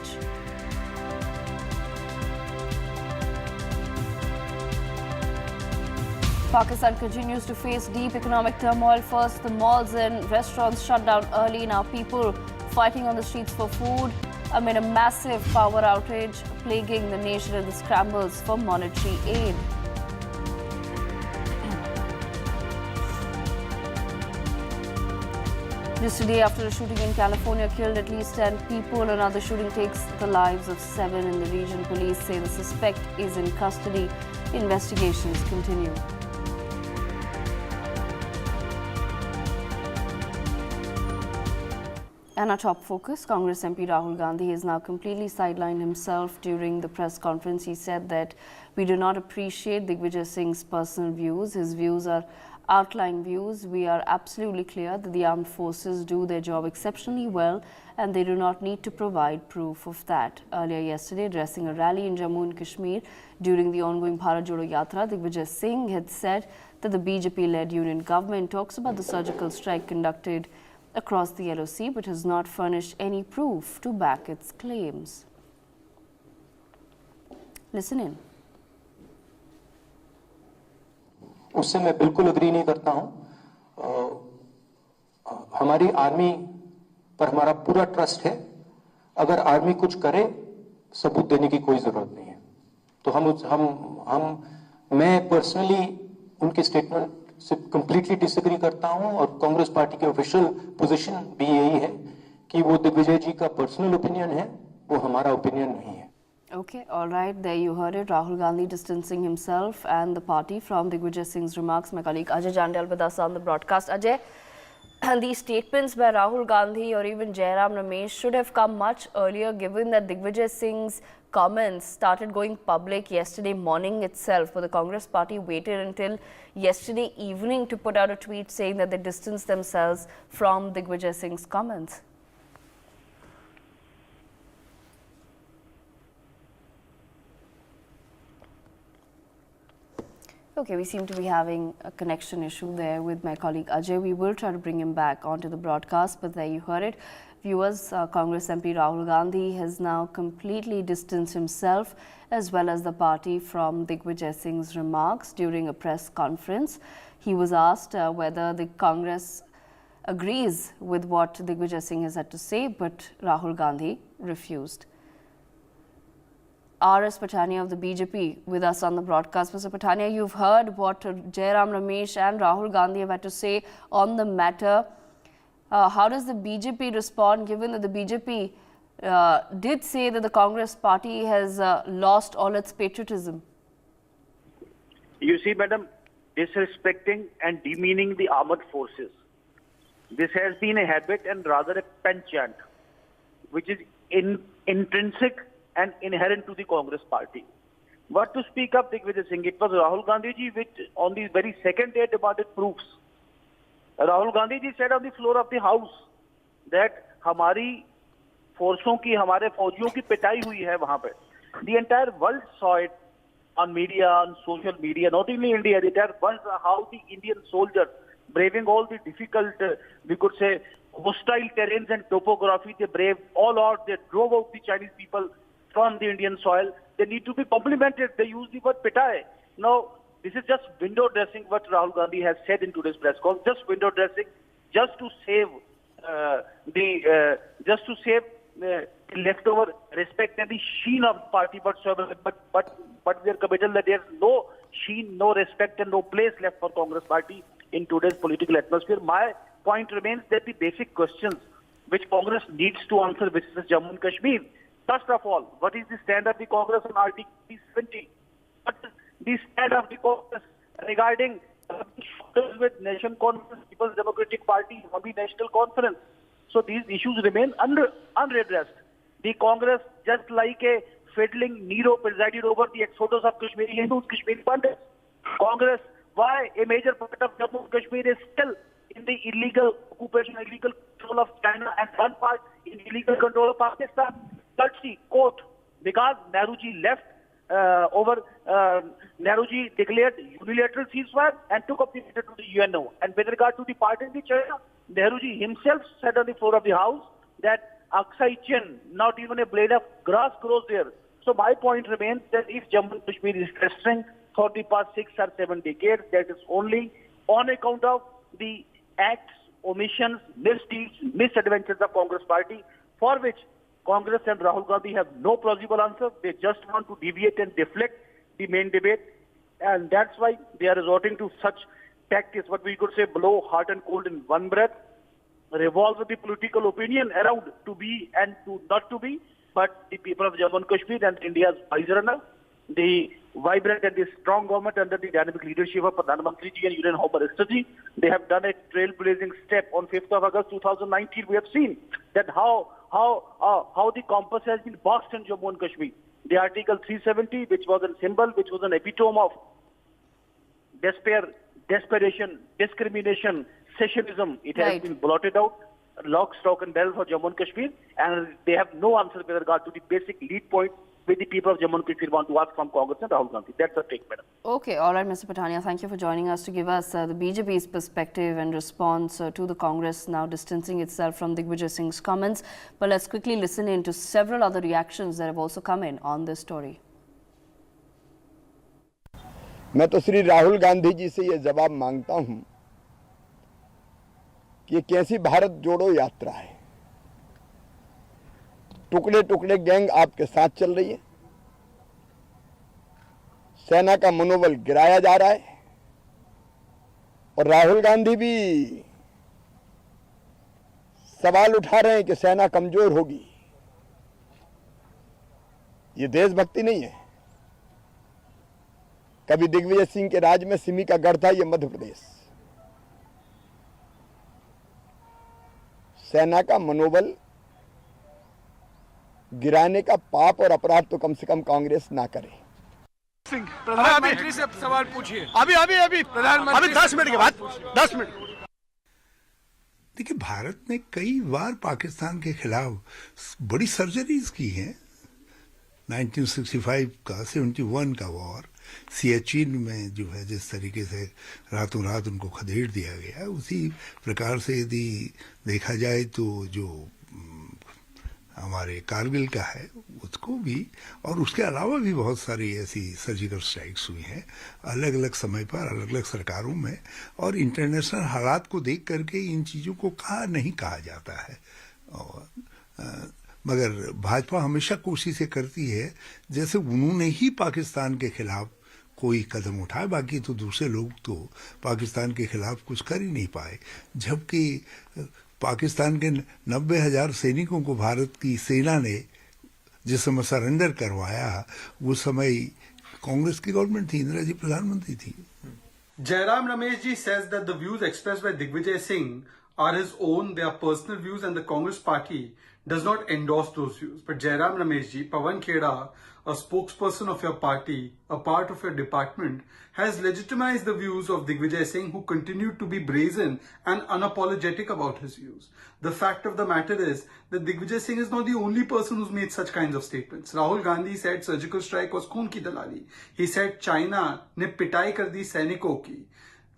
Pakistan continues to face deep economic turmoil. First, the malls and restaurants shut down early. Now people fighting on the streets for food amid a massive power outage plaguing the nation in the scrambles for monetary aid. Just today, after a shooting in California killed at least 10 people, another shooting takes the lives of 7 in the region. Police say the suspect is in custody. Investigations continue. And our top focus, Congress MP Rahul Gandhi has now completely sidelined himself during the press conference. He said that we do not appreciate Digvijaya Singh's personal views. His views are outlying views. We are absolutely clear that the armed forces do their job exceptionally well and they do not need to provide proof of that. Earlier yesterday, addressing a rally in Jammu and Kashmir during the ongoing Bharat Jodo Yatra, Digvijaya Singh had said that the BJP-led union government talks about the surgical strike conducted across the LOC but has not furnished any proof to back its claims. Listen in. उससे मैं बिल्कुल agree नहीं करता हूं। हमारी army पर हमारा पूरा ट्रस्ट है। अगर आर्मी कुछ करे, सबूत देने की कोई जरूरत नहीं है। तो मैं पर्सनली उनके स्टेटमेंट से कंप्लीटली डिसएग्री करता हूं और कांग्रेस पार्टी की ऑफिशियल पोजीशन भी यही है कि वो दिग्विजय जी का पर्सनल ओपिनियन है, वो हमारा ओपिनियन नहीं है। Okay, all right, there you heard it. Rahul Gandhi distancing himself and the party from Digvijay Singh's remarks. My colleague Ajay Jandal with us on the broadcast. Ajay, these statements by Rahul Gandhi or even Jairam Ramesh should have come much earlier, given that Digvijay Singh's comments started going public yesterday morning itself, but the Congress party waited until yesterday evening to put out a tweet saying that they distanced themselves from Digvijay Singh's comments. Okay, we seem to be having a connection issue there with my colleague Ajay. We will try to bring him back onto the broadcast, but there you heard it. Viewers, Congress MP Rahul Gandhi has now completely distanced himself as well as the party from Digvijay Singh's remarks during a press conference. He was asked whether the Congress agrees with what Digvijay Singh has had to say, but Rahul Gandhi refused. R.S. Patania of the BJP with us on the broadcast. Mr. Patania, you've heard what Jairam Ramesh and Rahul Gandhi have had to say on the matter. How does the BJP respond, given that the BJP did say that the Congress party has lost all its patriotism? You see, madam, disrespecting and demeaning the armed forces. This has been a habit and rather a penchant, which is intrinsic and inherent to the Congress party. But to speak up Digvijay Singh, it was Rahul Gandhi ji which on the very second day demanded proofs. Rahul Gandhi ji said on the floor of the house that हमारी फोर्सों की, हमारे फौजियों की पिटाई हुई है वहां पे. The entire world saw it on media, on social media, not only India, the entire world saw how the Indian soldiers, braving all the difficult, we could say, hostile terrains and topography, they braved all out, they drove out the Chinese people from the Indian soil. They need to be complimented. They use the word pitai. Now, this is just window dressing what Rahul Gandhi has said in today's press conference. Just window dressing, just to save the leftover respect and the sheen of the party. But we are committed that there is no sheen, no respect, and no place left for Congress party in today's political atmosphere. My point remains that the basic questions which Congress needs to answer, which is Jammu and Kashmir. First of all, what is the stand of the Congress on Article 70? What is the stand of the Congress regarding with Nation Conference, People's Democratic Party, Wahhabi National Conference. So these issues remain unredressed. The Congress, just like a fiddling Nero, presided over the exodus of Kashmiri Hindus, Kashmiri Pandits. Congress, why a major part of Jammu and Kashmir is still in the illegal occupation, illegal control of China, and one part in illegal control of Pakistan. Courtesy, quote, because Nehruji left Nehruji declared unilateral ceasefire and took up the matter to the UNO. And with regard to the pardon in China, Nehruji himself said on the floor of the House that Aksai Chin, not even a blade of grass grows there. So my point remains that if Jammu and Kashmir is festering for the past 6 or 7 decades, that is only on account of the acts, omissions, misdeeds, misadventures of Congress party, for which Congress and Rahul Gandhi have no plausible answer. They just want to deviate and deflect the main debate. And that's why they are resorting to such tactics, what we could say, blow hot and cold in one breath, revolve the political opinion around to be and to not to be. But the people of Jammu and Kashmir and India's wiser now, the vibrant and the strong government under the dynamic leadership of Pradhan Mantri ji and Union Home Minister ji, they have done a trailblazing step. On 5th of August 2019, we have seen that how the compass has been boxed in Jammu and Kashmir. The Article 370, which was a symbol, which was an epitome of despair, desperation, discrimination, secessionism, it has been blotted out, lock, stock and barrel for Jammu and Kashmir, and they have no answer with regard to the basic lead point which the people of Jammu and Kashmir want to ask from Congress and Rahul Gandhi. That's a take, madam. Okay, all right, Mr. Patania, thank you for joining us to give us the BJP's perspective and response to the Congress now distancing itself from Digvijaya Singh's comments. But let's quickly listen in to several other reactions that have also come in on this story. मैं तो श्री राहुल गांधी जी से ये जवाब मांगता हूं कि ये कैसी भारत जोड़ो यात्रा है। टुकड़े टुकड़े गैंग आपके साथ चल रही है, सेना का मनोबल गिराया जा रहा है और राहुल गांधी भी सवाल उठा रहे हैं कि सेना कमजोर होगी। ये देशभक्ति नहीं है। कभी दिग्विजय सिंह के राज में सिमी का गढ़ था, ये मध्य प्रदेश। सेना का मनोबल गिराने का पाप और अपराध तो कम से कम कांग्रेस ना करे। प्रधानमंत्री से सवाल पूछिए। अभी प्रधानमंत्री, अभी 10 मिनट के बाद 10 मिनट। देखिए, भारत ने कई बार पाकिस्तान के खिलाफ बड़ी सर्जरीज की हैं। 1965 का 71 का वॉर, सियाचिन में जो है जिस तरीके से रातों रात उनको खदेड़ दिया गया, उसी प्रकार से यदि देखा जाए तो जो हमारे कारगिल का है उसको भी, और उसके अलावा भी बहुत सारी ऐसी सर्जिकल स्ट्राइक्स हुई हैं अलग अलग समय पर अलग अलग सरकारों में। और इंटरनेशनल हालात को देख करके इन चीज़ों को नहीं कहा जाता है। और मगर भाजपा हमेशा कोशिश करती है जैसे उन्होंने ही पाकिस्तान के खिलाफ कोई कदम उठाए, बाकी तो दूसरे लोग तो पाकिस्तान के खिलाफ कुछ कर ही नहीं पाए। जबकि पाकिस्तान के 90,000 सैनिकों को भारत की सेना ने जिस समय सरेंडर करवाया, उस समय कांग्रेस की गवर्नमेंट थी, इंदिरा जी प्रधानमंत्री थी। Jairam Ramesh ji says that the views expressed by Digvijay Singh are his own, they are personal views, and the Congress party does not endorse those views. But Jairam Ramesh ji, Pawan Kheda, a spokesperson of your party, a part of your department, has legitimized the views of Digvijay Singh, who continued to be brazen and unapologetic about his views. The fact of the matter is that Digvijay Singh is not the only person who's made such kinds of statements. Rahul Gandhi said surgical strike was khoon ki dalali. He said China ne pitai kar di sainikom ki.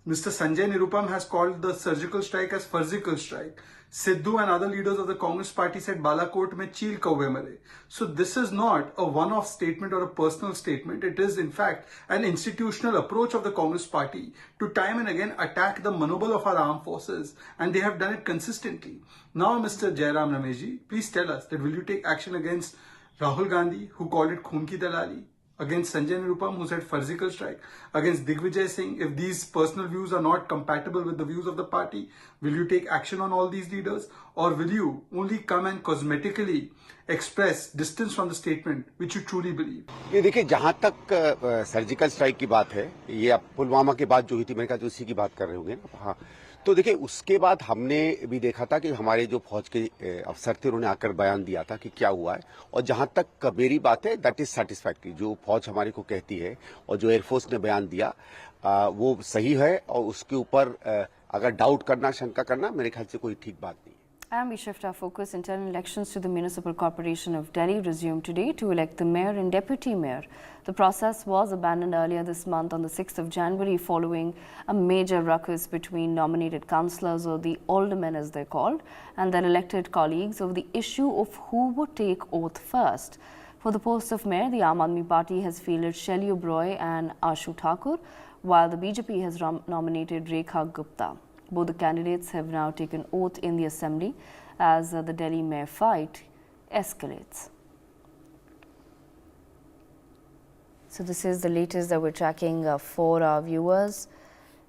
Mr. Sanjay Nirupam has called the surgical strike as farzical strike. Sidhu and other leaders of the Congress party said Balakot mein cheel kauve mare. So this is not a one-off statement or a personal statement. It is in fact an institutional approach of the Congress party to time and again attack the manobal of our armed forces, and they have done it consistently. Now, Mr. Jairam Ramesh ji, please tell us that will you take action against Rahul Gandhi, who called it khoon ki dalali, against Sanjay Nirupam, who said farcical strike, against Digvijaya Singh. If these personal views are not compatible with the views of the party, will you take action on all these leaders, or will you only come and cosmetically express distance from the statement which you truly believe? ये देखिए, जहां तक surgical strike की बात है, ये अब पुलवामा के बाद जो हुई थी, मैंने कहा उसी की बात कर रहे होंगे ना। हाँ, तो देखिए, उसके बाद हमने भी देखा था कि हमारे जो फौज के अफसर थे उन्होंने आकर बयान दिया था कि क्या हुआ है, और जहां तक मेरी बात है दैट इज सेटिस्फैक्टरी। जो फौज हमारे को कहती है और जो एयरफोर्स ने बयान दिया वो सही है, और उसके ऊपर अगर डाउट करना, शंका करना, मेरे ख्याल से कोई ठीक बात नहीं। And we shift our focus. Internal elections to the Municipal Corporation of Delhi resumed today to elect the mayor and deputy mayor. The process was abandoned earlier this month on the 6th of January following a major ruckus between nominated councillors, or the aldermen as they're called, and their elected colleagues over the issue of who would take oath first. For the post of mayor, the Aam Aadmi Party has fielded Shelly Oberoi and Ashu Thakur, while the BJP has nominated Rekha Gupta. Both the candidates have now taken oath in the assembly as the Delhi mayor fight escalates. So this is the latest that we're tracking for our viewers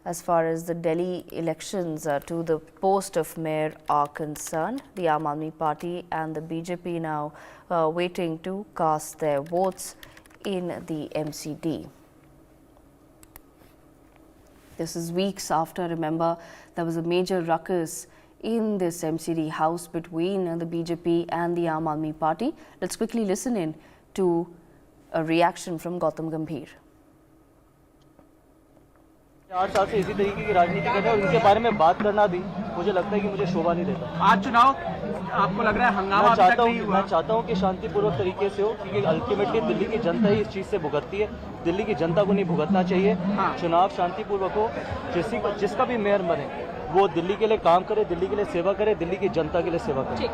as far as the Delhi elections to the post of mayor are concerned. The Aam Aadmi Party and the BJP now waiting to cast their votes in the MCD. This is weeks after, remember, there was a major ruckus in this MCD house between the BJP and the Aam Aadmi Party. Let's quickly listen in to a reaction from Gautam Gambhir. 8 साल से इसी तरीके की राजनीति कर रहे हैं और इनके बारे में बात करना भी मुझे लगता है कि मुझे शोभा नहीं देता। आज चुनाव आपको लग रहा है हंगामा मैं चाहता हूँ कि शांतिपूर्वक तरीके से हो, क्योंकि अल्टीमेटली दिल्ली की जनता ही इस चीज़ से भुगतती है। दिल्ली की जनता को नहीं भुगतना चाहिए। चुनाव शांतिपूर्वक हो, जिसका भी मेयर बने वो दिल्ली के लिए काम करे, दिल्ली के लिए सेवा करे, दिल्ली की जनता के लिए सेवा करे।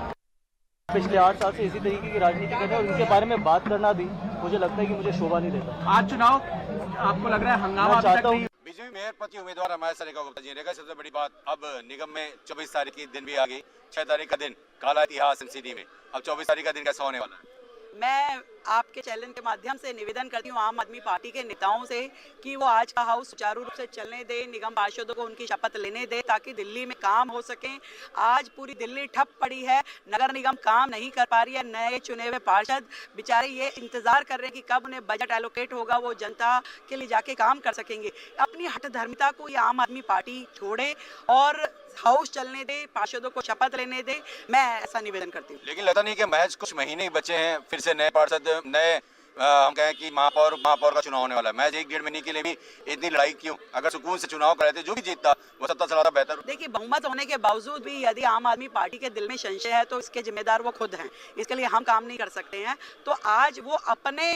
पिछले 8 साल से इसी तरीके की राजनीति कर रहे हैं और इनके बारे में बात करना भी मुझे लगता है कि मुझे शोभा नहीं देता। आज चुनाव आपको लग रहा है हंगामा चाहता हूँ। बीजेपी मेयर पति उम्मीदवार हमारे से रेखा गुप्ता जी ने कहा, सबसे बड़ी बात अब निगम में 24 तारीख की दिन भी आ गई। 6 तारीख का दिन काला इतिहास एमसीडी में, अब 24 तारीख का दिन कैसा होने वाला है? मैं आपके चैनल के माध्यम से निवेदन करती हूँ आम आदमी पार्टी के नेताओं से कि वो आज का हाउस सुचारू रूप से चलने दे, निगम पार्षदों को उनकी शपथ लेने दे ताकि दिल्ली में काम हो सके। आज पूरी दिल्ली ठप पड़ी है, नगर निगम काम नहीं कर पा रही है। नए चुने हुए पार्षद बेचारे ये इंतजार कर रहे हैं कि कब उन्हें बजट एलोकेट होगा, वो जनता के लिए जाके काम कर सकेंगे। अपनी हठधर्मिता को ये आम आदमी पार्टी छोड़े और हाउस चलने दे, पार्षदों को शपथ लेने दे, मैं ऐसा निवेदन करती हूँ। लेकिन लगता नहीं कि महज कुछ महीने ही बचे हैं, फिर से नए पार्षद, नए हम कहें कि महापौर का चुनाव होने वाला है। महज 1-1.5 महीने के लिए भी इतनी लड़ाई क्यों? अगर सुकून से चुनाव कराए थे, जो भी जीतता वो सत्ता चलाता बेहतर। देखिए, बहुमत होने के बावजूद भी यदि आम आदमी पार्टी के दिल में संशय है तो इसके जिम्मेदार वो खुद हैं। इसके लिए हम काम नहीं कर सकते हैं। तो आज वो अपने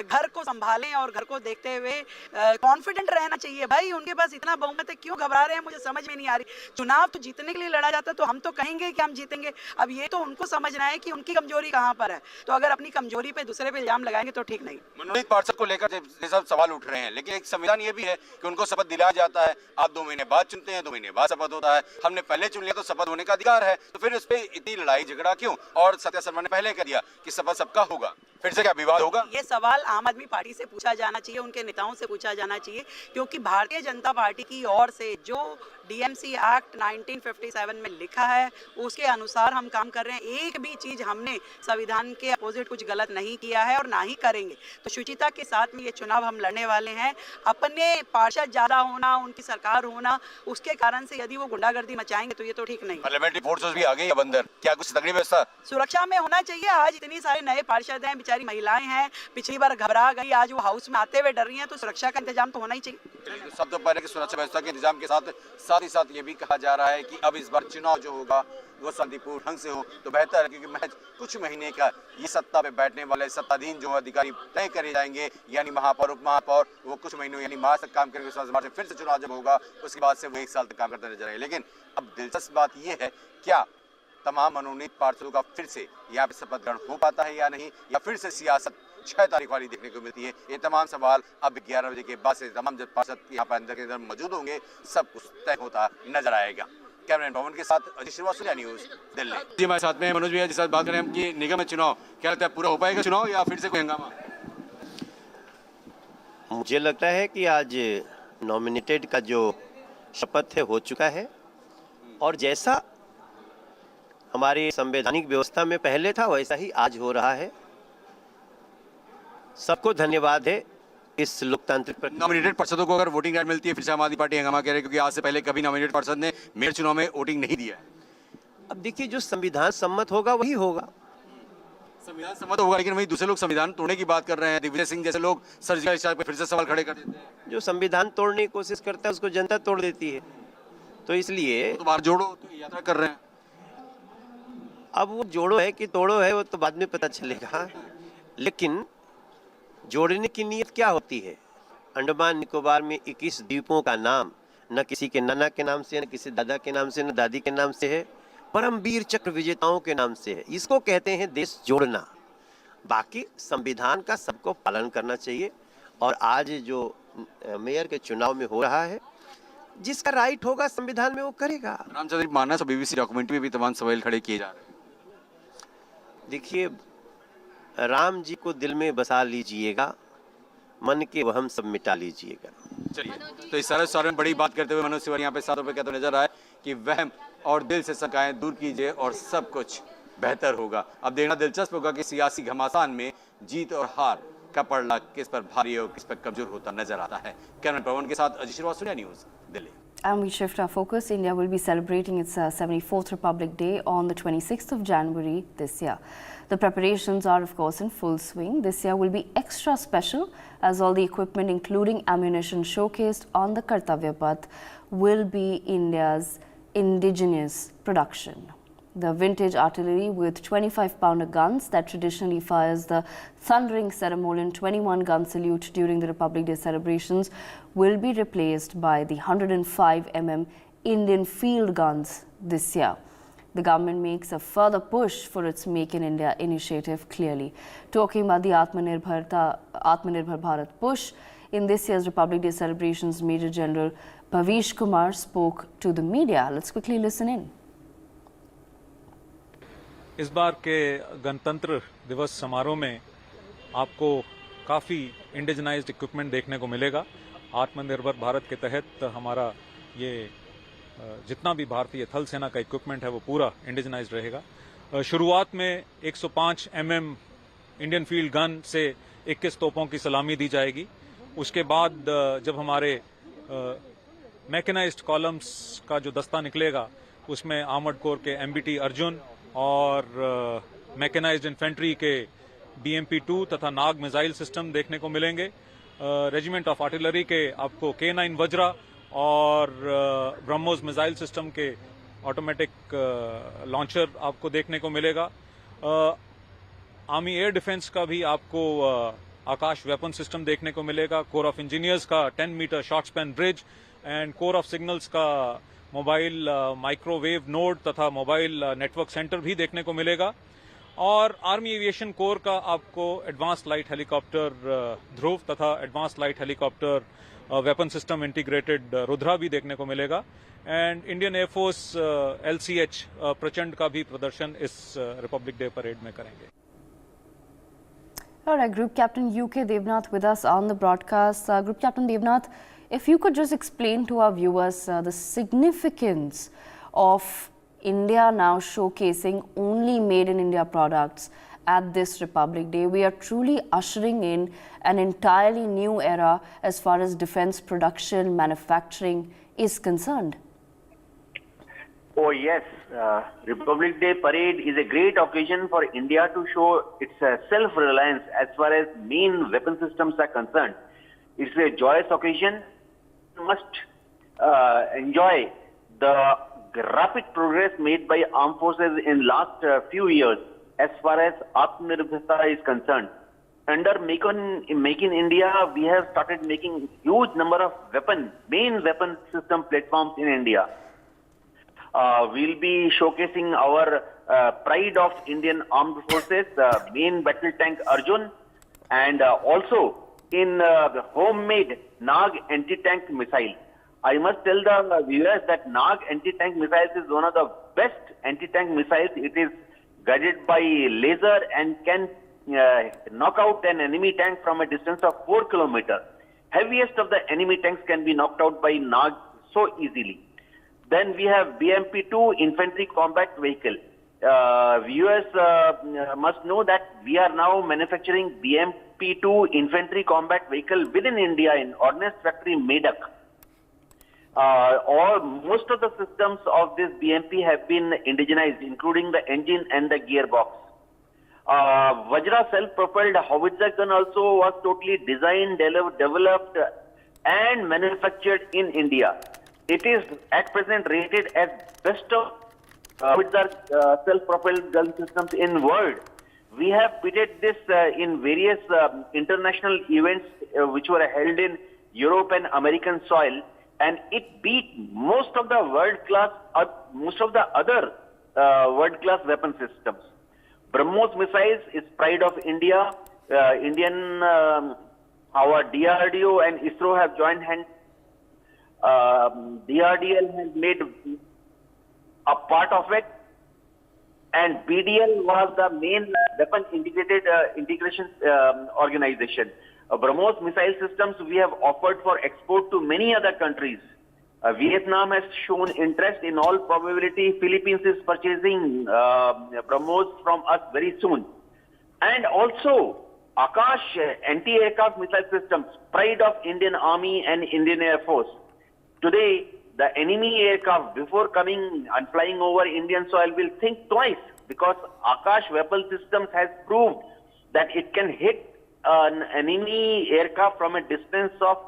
घर को संभालें और घर को देखते हुए कॉन्फिडेंट रहना चाहिए। भाई, उनके पास इतना बहुमत है, क्यों घबरा रहे हैं? मुझे समझ में नहीं आ रही। चुनाव तो जीतने के लिए लड़ा जाता है, तो हम तो कहेंगे कि हम जीतेंगे। अब ये तो उनको समझना है कि उनकी कमजोरी कहाँ पर है। तो अगर अपनी कमजोरी पे दूसरे पे इल्जाम लगाएंगे तो ठीक नहीं। मनोनीत पार्षद को लेकर ये सब सवाल उठ रहे हैं, लेकिन एक संविधान ये भी है कि उनको शपथ दिलाया जाता है। आप 2 महीने बाद चुनते हैं, 2 महीने बाद शपथ होता है। हमने पहले चुन लिया तो शपथ होने का अधिकार है, तो फिर उस पर इतनी लड़ाई झगड़ा क्यों? और सत्या शर्मा ने पहले कह दिया कि शपथ सबका होगा, फिर से क्या विवाद होगा? ये सवाल आम आदमी पार्टी से पूछा जाना चाहिए, उनके नेताओं से पूछा जाना चाहिए, क्योंकि भारतीय जनता पार्टी की ओर से जो डीएमसी एक्ट 1957 में लिखा है उसके अनुसार हम काम कर रहे हैं। एक भी चीज हमने संविधान के अपोजिट कुछ गलत नहीं किया है और ना ही करेंगे। तो शुचिता के साथ में ये चुनाव हम लड़ने वाले हैं। अपने पार्षद ज्यादा होना, उनकी सरकार होना, उसके कारण से यदि वो गुंडागर्दी मचाएंगे तो ये तो ठीक नहीं। पार्लियामेंट्री फोर्सेस भी आ गई अब अंदर, क्या कुछ तगड़ी व्यवस्था सुरक्षा में होना चाहिए? आज इतनी सारे नए पार्षद हैं, बेचारी महिलाएं हैं, पिछली बार घबरा गई, आज वो हाउस में आते हुए डर रही हैं, तो सुरक्षा का इंतजाम तो होना ही चाहिए। सब तो पहले की सुरक्षा व्यवस्था के इंतजाम के साथ ही साथ ये भी कहा जा रहा है कि अब इस बार चुनाव जो होगा वो शांतिपूर्ण ढंग से हो तो बेहतर है, क्योंकि महज कुछ महीने का ये सत्ता पे बैठने वाले सत्ताधीन जो अधिकारी तय करे जाएंगे, यानी महापौर, उप महापौर, वो कुछ महीनों यानी मार्च तक काम करेंगे। उसके बाद फिर से चुनाव जब होगा उसके बाद से वो 1 साल तक काम करते नजर आएंगे। लेकिन अब दिलचस्प बात ये है, क्या तमाम मनोनीत पार्षदों का फिर से यहाँ पे शपथ ग्रहण हो पाता है या नहीं, या फिर से सियासत 6 तारीख वाली देखने को मिलती है? ये तमाम सवाल अब 11 बजे के बाद से तमाम जब पार्षद यहाँ पर अंदर के अंदर मौजूद होंगे सब कुछ तय होता नजर आएगा। कैमरामैन पवन के साथ अजीत श्रीवास्तव, न्यूज़ दिल्ली। जी, हमारे साथ में मनोज भैया जी साथ बात करें हम कि निगम में चुनाव क्या लगता है, पूरा हो पाएगा चुनाव या फिर से कोई हंगामा? मुझे लगता है कि आज नॉमिनेटेड का जो शपथ है हो चुका है और जैसा हमारी संवैधानिक व्यवस्था में पहले था वैसा ही आज हो रहा है। सबको धन्यवाद है इस लोकतांत्रिक प्रक्रिया। नॉमिनेटेड पार्षदों को अगर वोटिंग राइट मिलती है फिर से आम आदमी पार्टी हंगामा कह रही है क्योंकि आज से पहले कभी नॉमिनेटेड पार्षद ने मेयर चुनाव में वोटिंग नहीं दिया है। अब देखिए जो संविधान सम्मत होगा वही होगा। संविधान सम्मत होगा लेकिन वही दूसरे लोग संविधान तोड़ने की बात कर रहे हैं। दिग्विजय सिंह जैसे लोग सर्जिकल स्ट्राइक पर फिर से सवाल खड़े कर देते हैं। जो संविधान तोड़ने की कोशिश करता है उसको जनता तोड़ देती है, तो इसलिए तो बाहर जोड़ो तो यात्रा कर रहे हैं। अब वो जोड़ो है कि तोड़ो है वो तो बाद में पता चलेगा, लेकिन जोड़ने की नीयत क्या होती है? अंडमान निकोबार में 21 द्वीपों का नाम न किसी के नाना के नाम से, न किसी दादा के नाम से, न दादी के नाम से है, परमवीर चक्र विजेताओं के नाम से है। इसको कहते हैं देश जोड़ना। बाकी संविधान का सबको पालन करना चाहिए और आज जो मेयर के चुनाव में हो रहा है जिसका राइट होगा संविधान में वो करेगा। रामचरितमानस और बीबीसी डॉक्यूमेंट्री में भी तमाम सवाल खड़े किए जा रहे हैं। देखिए, राम जी को दिल में बसा लीजिएगा, मन के वहम सब मिटा लीजिएगा। चलिए, तो इस सारे में बड़ी बात करते हुए मनोज तिवारी यहाँ पे 7 रुपए कहते हुए नजर आए कि वहम और दिल से शंकाएं दूर कीजिए और सब कुछ बेहतर होगा। अब देखना दिलचस्प होगा कि सियासी घमासान में जीत और हार का पड़ला किस पर भारी और किस पर कमजोर होता नजर आता है। कैमरा पवन के साथ Ajay Srivastava, news Delhi. And we shift our focus. India will be celebrating its 74th Republic Day on the 26th of January this year. The preparations are, of course, in full swing. This year will be extra special as all the equipment, including ammunition showcased on the Kartavya Path, will be India's indigenous production. The vintage artillery with 25-pounder guns that traditionally fires the thundering ceremonial 21-gun salute during the Republic Day celebrations will be replaced by the 105 mm Indian field guns this year. The government makes a further push for its Make in India initiative clearly. Talking about the Atmanirbhar Bharat push, in this year's Republic Day celebrations, Major General Bhavish Kumar spoke to the media. Let's quickly listen in. इस बार के गणतंत्र दिवस समारोह में आपको काफ़ी इंडिजनाइज्ड equipment देखने को मिलेगा। आत्मनिर्भर भारत के तहत हमारा ये जितना भी भारतीय थल सेना का इक्विपमेंट है वो पूरा इंडिजनाइज्ड रहेगा। शुरुआत में 105 mm इंडियन फील्ड गन से 21 तोपों की सलामी दी जाएगी। उसके बाद जब हमारे मैकेनाइज्ड कॉलम्स का जो दस्ता निकलेगा उसमें आर्मर्ड कोर के MBT अर्जुन और मैकेनाइज्ड इन्फेंट्री के BMP-2 तथा नाग मिसाइल सिस्टम देखने को मिलेंगे। रेजिमेंट ऑफ आर्टिलरी के आपको K9 वज्रा और ब्रह्मोस मिसाइल सिस्टम के ऑटोमेटिक लॉन्चर आपको देखने को मिलेगा। आर्मी एयर डिफेंस का भी आपको आकाश वेपन सिस्टम देखने को मिलेगा। कोर ऑफ इंजीनियर्स का 10 metre short span bridge and core of signals का मोबाइल माइक्रोवेव नोड तथा मोबाइल नेटवर्क सेंटर भी देखने को मिलेगा। और आर्मी एविएशन कोर का आपको एडवांस लाइट हेलीकॉप्टर ध्रुव तथा advance light helicopter weapon system integrated Rudra भी देखने को मिलेगा। एंड इंडियन एयरफोर्स LCH प्रचंड का भी प्रदर्शन इस रिपब्लिक डे परेड में करेंगे। All right, Group Captain UK Devnath with us on the broadcast. Group Captain Devnath, if you could just explain to our viewers the significance of India now showcasing only made in India products at this Republic Day. We are truly ushering in an entirely new era as far as defense production, manufacturing is concerned. Oh yes, Republic Day parade is a great occasion for India to show its self-reliance as far as main weapon systems are concerned. It's a joyous occasion. You must enjoy the rapid progress made by armed forces in last few years as far as Atmanirbharta is concerned. Under Make in India, we have started making huge number of main weapon system platforms in India. We'll be showcasing our pride of Indian armed forces, main battle tank Arjun, and also in the homemade Nag anti-tank missile. I must tell the viewers that Nag anti-tank missiles is one of the best anti-tank missiles. It is guided by laser and can knock out an enemy tank from a distance of 4 kilometers. heaviest of the enemy tanks can be knocked out by Nag so easily. Then we have BMP-2 infantry combat vehicle. Viewers must know that we are now manufacturing BMP-2 infantry combat vehicle within India in Ordnance Factory Medak. Most of the systems of this BMP have been indigenized, including the engine and the gearbox. Vajra self-propelled howitzer gun also was totally designed, developed and manufactured in India. It is at present rated as best of howitzer self-propelled gun systems in world. We have pitted this in various international events which were held in Europe and American soil, and it beat most of the other world-class weapon systems. BrahMos missiles is pride of India. Our DRDO and ISRO have joined hands. DRDL has made a part of it, and BDL was the main weapon integration organization. BrahMos missile systems we have offered for export to many other countries. Vietnam has shown interest. In all probability, Philippines is purchasing BrahMos from us very soon. And also, Outage anti-aircraft missile systems, pride of Indian Army and Indian Air Force. Today, the enemy aircraft, before coming and flying over Indian soil, will think twice, because Outage weapon systems has proved that it can hit an enemy aircraft from a distance of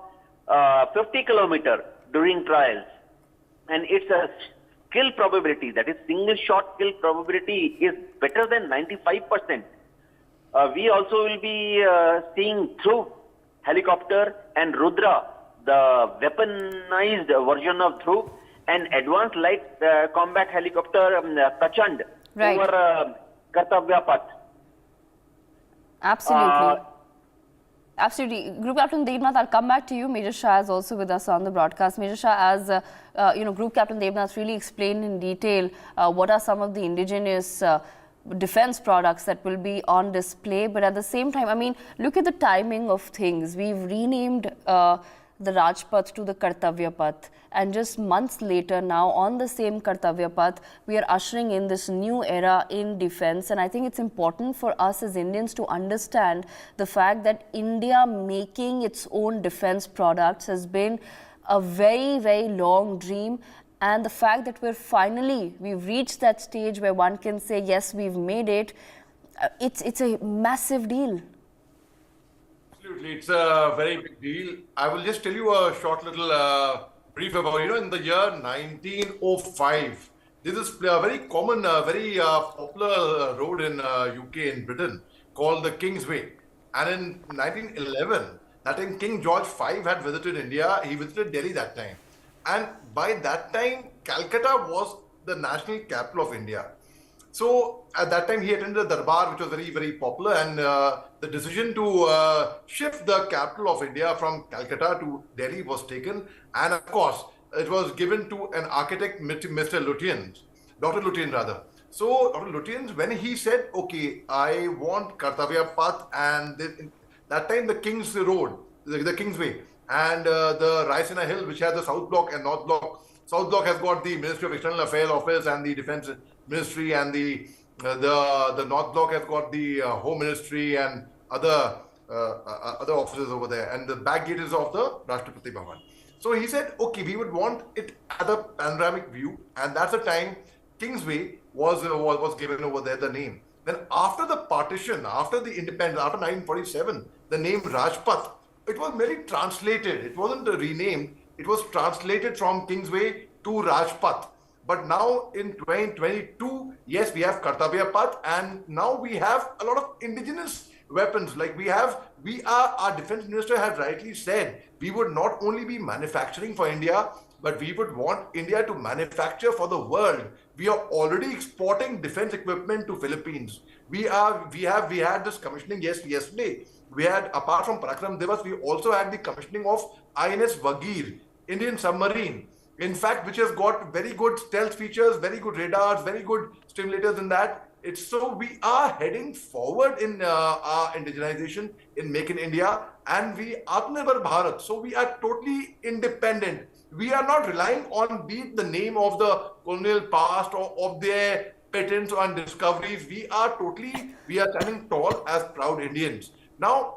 50 kilometers during trials. And its a kill probability, that is single shot kill probability, is better than 95%. We also will be seeing Dhruv helicopter and Rudra, the weaponized version of Dhruv, and advanced light combat helicopter Prachand over Kartavya Path. Absolutely. Absolutely. Group Captain Devnath, I'll come back to you. Major Shah is also with us on the broadcast. Major Shah, as Group Captain Devnath really explained in detail what are some of the indigenous defense products that will be on display. But at the same time, I mean, look at the timing of things. We've renamed the Rajpath to the Kartavya Path, and just months later now on the same Kartavya Path, we are ushering in this new era in defense. And I think it's important for us as Indians to understand the fact that India making its own defense products has been a very, very long dream. And the fact that we've reached that stage where one can say, yes, we've made it, it's a massive deal. Absolutely, it's a very big deal. I will just tell you a short little brief about, in the year 1905, this is a very common, very popular road in UK, in Britain, called the Kingsway. And in 1911, that time King George V had visited India. He visited Delhi that time. And by that time, Calcutta was the national capital of India. So at that time, he attended the Darbar, which was very, very popular. And the decision to shift the capital of India from Calcutta to Delhi was taken. And of course, it was given to an architect, Mr. Lutyens, Dr. Lutyens rather. So Dr. Lutyens, when he said, okay, I want Kartavya Path, and that time the King's Road, the Kingsway, and the Raisina Hill, which has the South Block and North Block. South Block has got the Ministry of External Affairs Office and the Defense Ministry, and the North Block has got the Home Ministry and other offices over there, and the back gate is of the Rashtrapati Bhavan. So he said, okay, we would want it at a panoramic view, and that's the time Kingsway was given over there the name. Then after the partition, after the independence, after 1947, the name Rajpath, it was merely translated. It wasn't renamed. It was translated from Kingsway to Rajpath. But now in 2022, yes, we have Kartavya Path, and now we have a lot of indigenous weapons. Like our defense minister has rightly said, we would not only be manufacturing for India, but we would want India to manufacture for the world. We are already exporting defense equipment to Philippines. We had this commissioning yesterday. We had, apart from Parakram Divas, we also had the commissioning of INS Vagir, Indian submarine. In fact, which has got very good stealth features, very good radars, very good stimulators in that. So we are heading forward in our indigenization, in Make in India, and we Atmanirbhar Bharat. So we are totally independent. We are not relying on be it the name of the colonial past or of their patents and discoveries. We are standing tall as proud Indians. Now,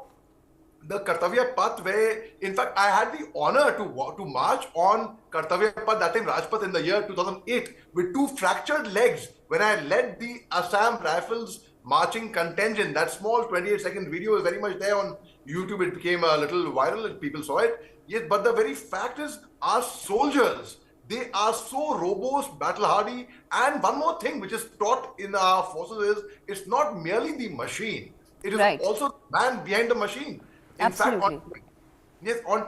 the Kartavya Path, where in fact I had the honor to march on Kartavya Path, that time Rajpath, in the year 2008 with two fractured legs when I led the Assam Rifles marching contingent. That small 28-second video is very much there on YouTube. It became a little viral and people saw it. Yes, but the very fact is, our soldiers, they are so robust, battle hardy. And one more thing which is taught in our forces is, it's not merely the machine. It is also the man behind the machine. In fact, on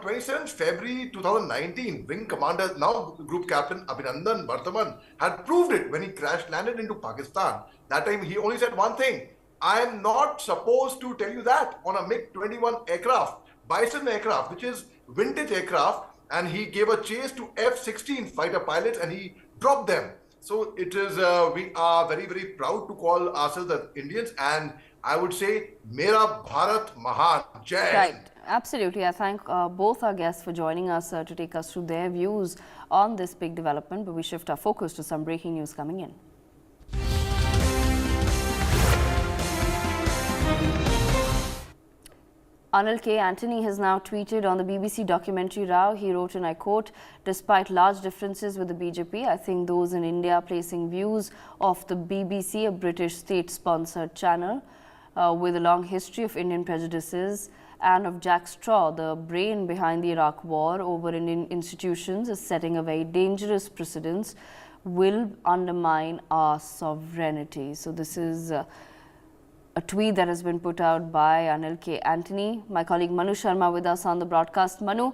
27th February 2019, Wing Commander, now Group Captain Abhinandan Bartaman, had proved it when he crash landed into Pakistan. That time he only said one thing: I am not supposed to tell you that on a MiG-21 aircraft, Bison aircraft, which is vintage aircraft, and he gave a chase to F-16 fighter pilots and he dropped them. So it is, we are very, very proud to call ourselves the Indians, and I would say, Mera Bharat Mahan Jai. Right, absolutely. I thank both our guests for joining us to take us through their views on this big development, but we shift our focus to some breaking news coming in. Anil K. Antony has now tweeted on the BBC documentary Rao. He wrote, and I quote, "Despite large differences with the BJP, I think those in India placing views of the BBC, a British state-sponsored channel with a long history of Indian prejudices, and of Jack Straw, the brain behind the Iraq war over Indian institutions, is setting a very dangerous precedence, will undermine our sovereignty." So this is a tweet that has been put out by Anil K. Antony. My colleague Manu Sharma with us on the broadcast. Manu,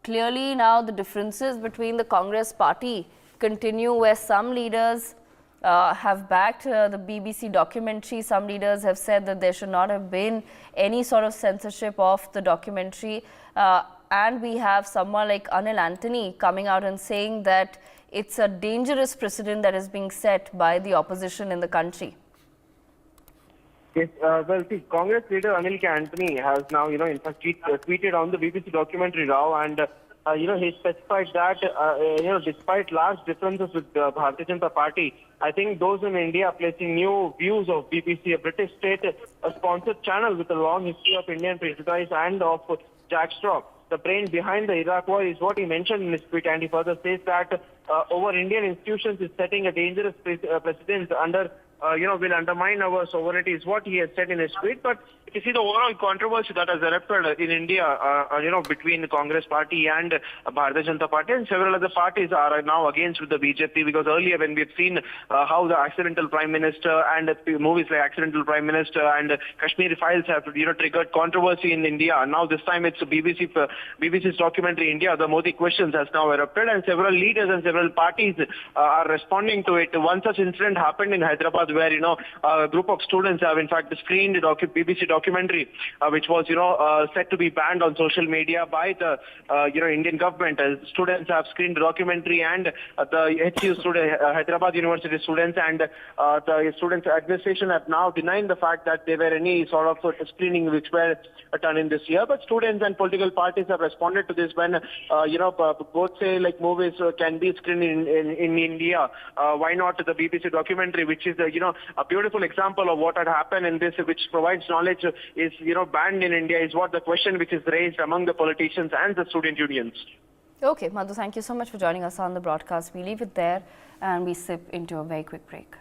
clearly now the differences between the Congress party continue, where some leaders have backed the BBC documentary. Some leaders have said that there should not have been any sort of censorship of the documentary. And we have someone like Anil Antony coming out and saying that it's a dangerous precedent that is being set by the opposition in the country. Yes, well, see, Congress leader Anil K. Antony has now, in fact, tweeted on the BBC documentary Rao, and, he specified that, despite large differences with the Bharatiya Janata Party, I think those in India placing new views of BBC, a British state-sponsored channel with a long history of Indian prejudice and of Jack Straw, the brain behind the Iraq war, is what he mentioned in his tweet, and he further says that over Indian institutions is setting a dangerous precedent under will undermine our sovereignty, is what he has said in his tweet. But if you see the overall controversy that has erupted in India, between the Congress party and Bharatiya Janata Party, and several other parties are now against with the BJP, because earlier when we've seen how the Accidental Prime Minister and movies like Accidental Prime Minister and Kashmir Files have triggered controversy in India. Now this time it's BBC's documentary India, the Modi Questions, has now erupted, and several leaders and several parties are responding to it. One such incident happened in Hyderabad, where a group of students have in fact screened BBC documentary, which was set to be banned on social media by the Indian government. Students have screened the documentary, and the HU student, Hyderabad University students, and the students' administration have now denied the fact that there were any sort of screening which were done in this year. But students and political parties have responded to this when both say like movies can be screened in India. Why not the BBC documentary, which is a beautiful example of what had happened in this, which provides knowledge, is banned in India, is what the question which is raised among the politicians and the student unions. Okay, Madhu, thank you so much for joining us on the broadcast. We leave it there and we slip into a very quick break.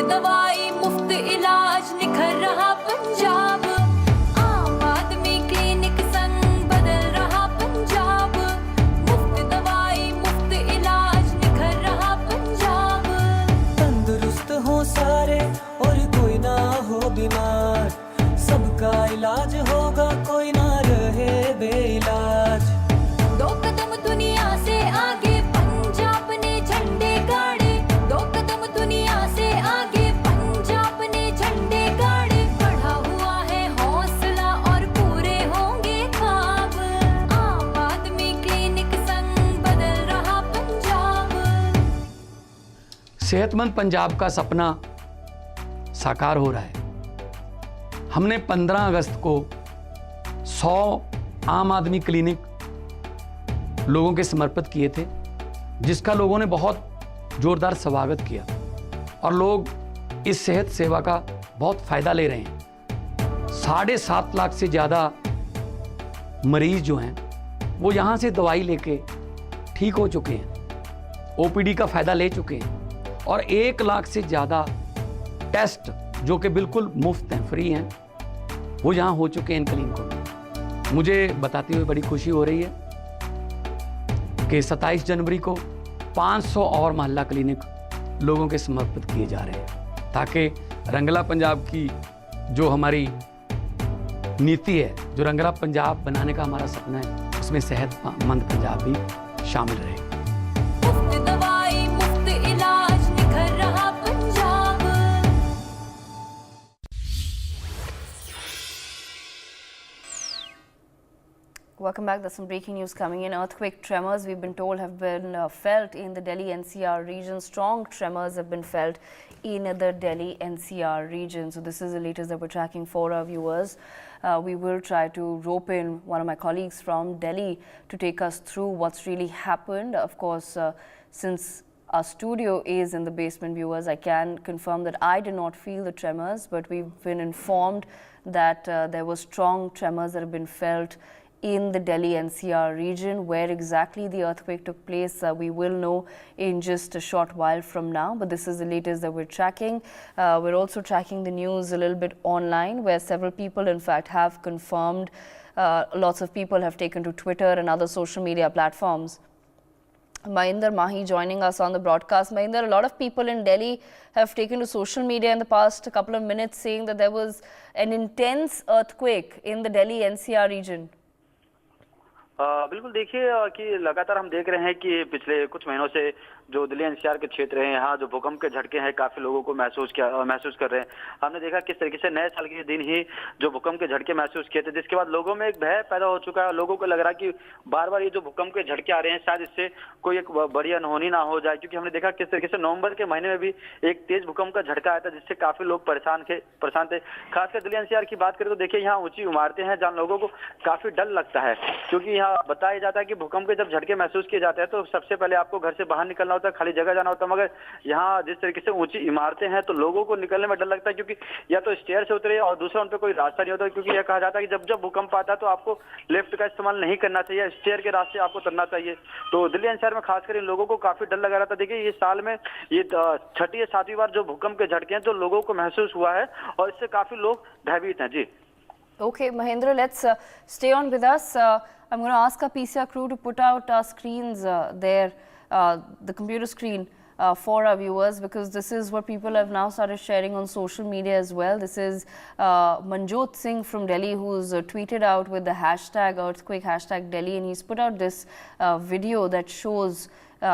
दवाई मुफ्त इलाज निखर रहा पंजाब आम आदमी clinic संग बदल रहा पंजाब मुफ्त दवाई मुफ्त इलाज निखर रहा पंजाब तंदुरुस्त हो सारे और कोई ना हो बीमार सबका इलाज होगा कोई ना रहे बेइलाज दो कदम दुनिया से आगे पंजाब ने झंडे गाड़े दो कदम दुनिया सेहतमंद पंजाब का सपना साकार हो रहा है। हमने 15 अगस्त को 100 आम आदमी क्लिनिक लोगों के समर्पित किए थे, जिसका लोगों ने बहुत जोरदार स्वागत किया और लोग इस सेहत सेवा का बहुत फायदा ले रहे हैं। 7.5 लाख से ज़्यादा मरीज जो हैं वो यहाँ से दवाई लेके ठीक हो चुके हैं, ओपीडी का फायदा ले चुके हैं और 1 लाख से ज़्यादा टेस्ट जो कि बिल्कुल मुफ्त हैं, फ्री हैं, वो यहाँ हो चुके हैं इन क्लिनिकों में। मुझे बताते हुए बड़ी खुशी हो रही है कि 27 जनवरी को 500 और मोहल्ला क्लिनिक लोगों के समर्पित किए जा रहे हैं, ताकि रंगला पंजाब की जो हमारी नीति है, जो रंगला पंजाब बनाने का हमारा सपना है, उसमें सेहतमंद पंजाब भी शामिल रहे। मुफ्त दवाई मुफ्त इलाज निखर रहा Punjab. Welcome back. There's some breaking news coming in. Earthquake tremors, we've been told, have been felt in the Delhi NCR region. Strong tremors have been felt in the Delhi NCR region. So this is the latest that we're tracking for our viewers. We will try to rope in one of my colleagues from Delhi to take us through what's really happened. Of course, since our studio is in the basement, viewers, I can confirm that I did not feel the tremors, but we've been informed that there were strong tremors that have been felt in the Delhi NCR region. Where exactly the earthquake took place, we will know in just a short while from now, but this is the latest that we're tracking. We're also tracking the news a little bit online, where several people in fact have confirmed. Lots of people have taken to Twitter and other social media platforms. Mahinder Mahi joining us on the broadcast. Mahinder, a lot of people in Delhi have taken to social media in the past couple of minutes saying that there was an intense earthquake in the Delhi NCR region. बिल्कुल, देखिए कि लगातार हम देख रहे हैं कि पिछले कुछ महीनों से जो दिल्ली एनसीआर के क्षेत्र हैं, यहाँ जो भूकंप के झटके हैं काफी लोगों को महसूस कर रहे हैं। हमने देखा किस तरीके से नए साल के दिन ही जो भूकंप के झटके महसूस किए थे, जिसके बाद लोगों में एक भय पैदा हो चुका है। लोगों को लग रहा है कि बार बार ये जो भूकंप के झटके आ रहे हैं शायद इससे कोई एक बड़ी अनहोनी ना हो जाए, क्योंकि हमने देखा किस तरीके से नवंबर के महीने में भी एक तेज भूकंप का झटका आया था, जिससे काफी लोग परेशान थे। खासकर दिल्ली एनसीआर की बात करें तो देखिए यहाँ ऊंची इमारतें हैं जहाँ लोगों को काफी डर लगता है, क्योंकि यहाँ बताया जाता है कि भूकंप के जब झटके महसूस किए जाते हैं तो सबसे पहले आपको घर से बाहर निकलना होता है, खाली जगह जाना होता है। मगर यहाँ जिस तरीके से ऊंची इमारतें हैं तो लोगों को निकलने में डर लगता है, क्योंकि या तो स्टेयर से उतरे और दूसरा उन पर कोई रास्ता नहीं होता, क्योंकि यह कहा जाता है कि जब जब भूकंप आता है तो आपको लिफ्ट का इस्तेमाल नहीं करना चाहिए, स्टेयर के रास्ते आपको उतरना चाहिए। तो दिल्ली एनसीआर में खासकर इन लोगों को काफी डर लगा रहा था। देखिए ये साल में ये 6ठी या 7वीं बार जो भूकंप के झटके हैं जो लोगों को महसूस हुआ है और इससे काफी लोग भयभीत हैं। जी Okay, Mahendra, let's stay on with us. I'm going to ask our PCR crew to put out our screens there, the computer screen for our viewers, because this is what people have now started sharing on social media as well. This is Manjot Singh from Delhi, who's tweeted out with the hashtag earthquake, hashtag Delhi, and he's put out this video that shows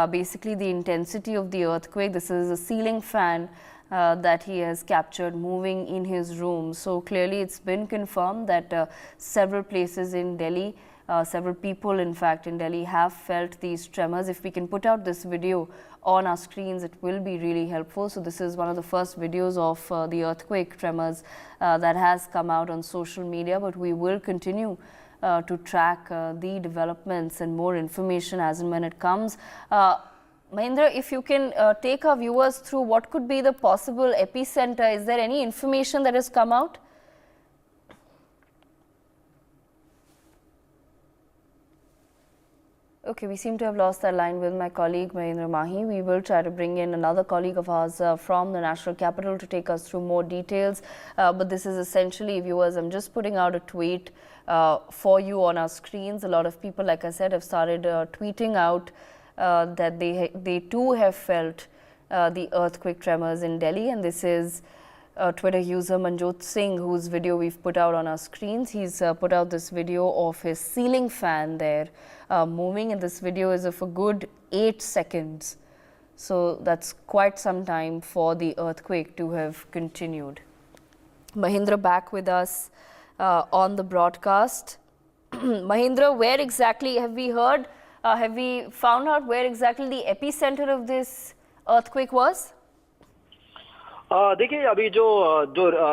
basically the intensity of the earthquake. This is a ceiling fan that he has captured moving in his room. So clearly it's been confirmed that several places in Delhi, several people in fact in Delhi have felt these tremors. If we can put out this video on our screens, it will be really helpful. So this is one of the first videos of the earthquake tremors that has come out on social media, but we will continue to track the developments and more information as and when it comes. Mahendra, if you can take our viewers through what could be the possible epicenter. Is there any information that has come out? Okay, we seem to have lost that line with my colleague Mahendra Mahi. We will try to bring in another colleague of ours from the national capital to take us through more details. But this is essentially, viewers, I'm just putting out a tweet for you on our screens. A lot of people, like I said, have started tweeting out that they too have felt the earthquake tremors in Delhi, and this is Twitter user Manjot Singh, whose video we've put out on our screens. He's put out this video of his ceiling fan there moving, and this video is of a good 8 seconds. So that's quite some time for the earthquake to have continued. Mahendra back with us on the broadcast. Mahendra, where exactly have we heard? Have we found out where exactly the epicenter of this earthquake was? देखिए अभी जो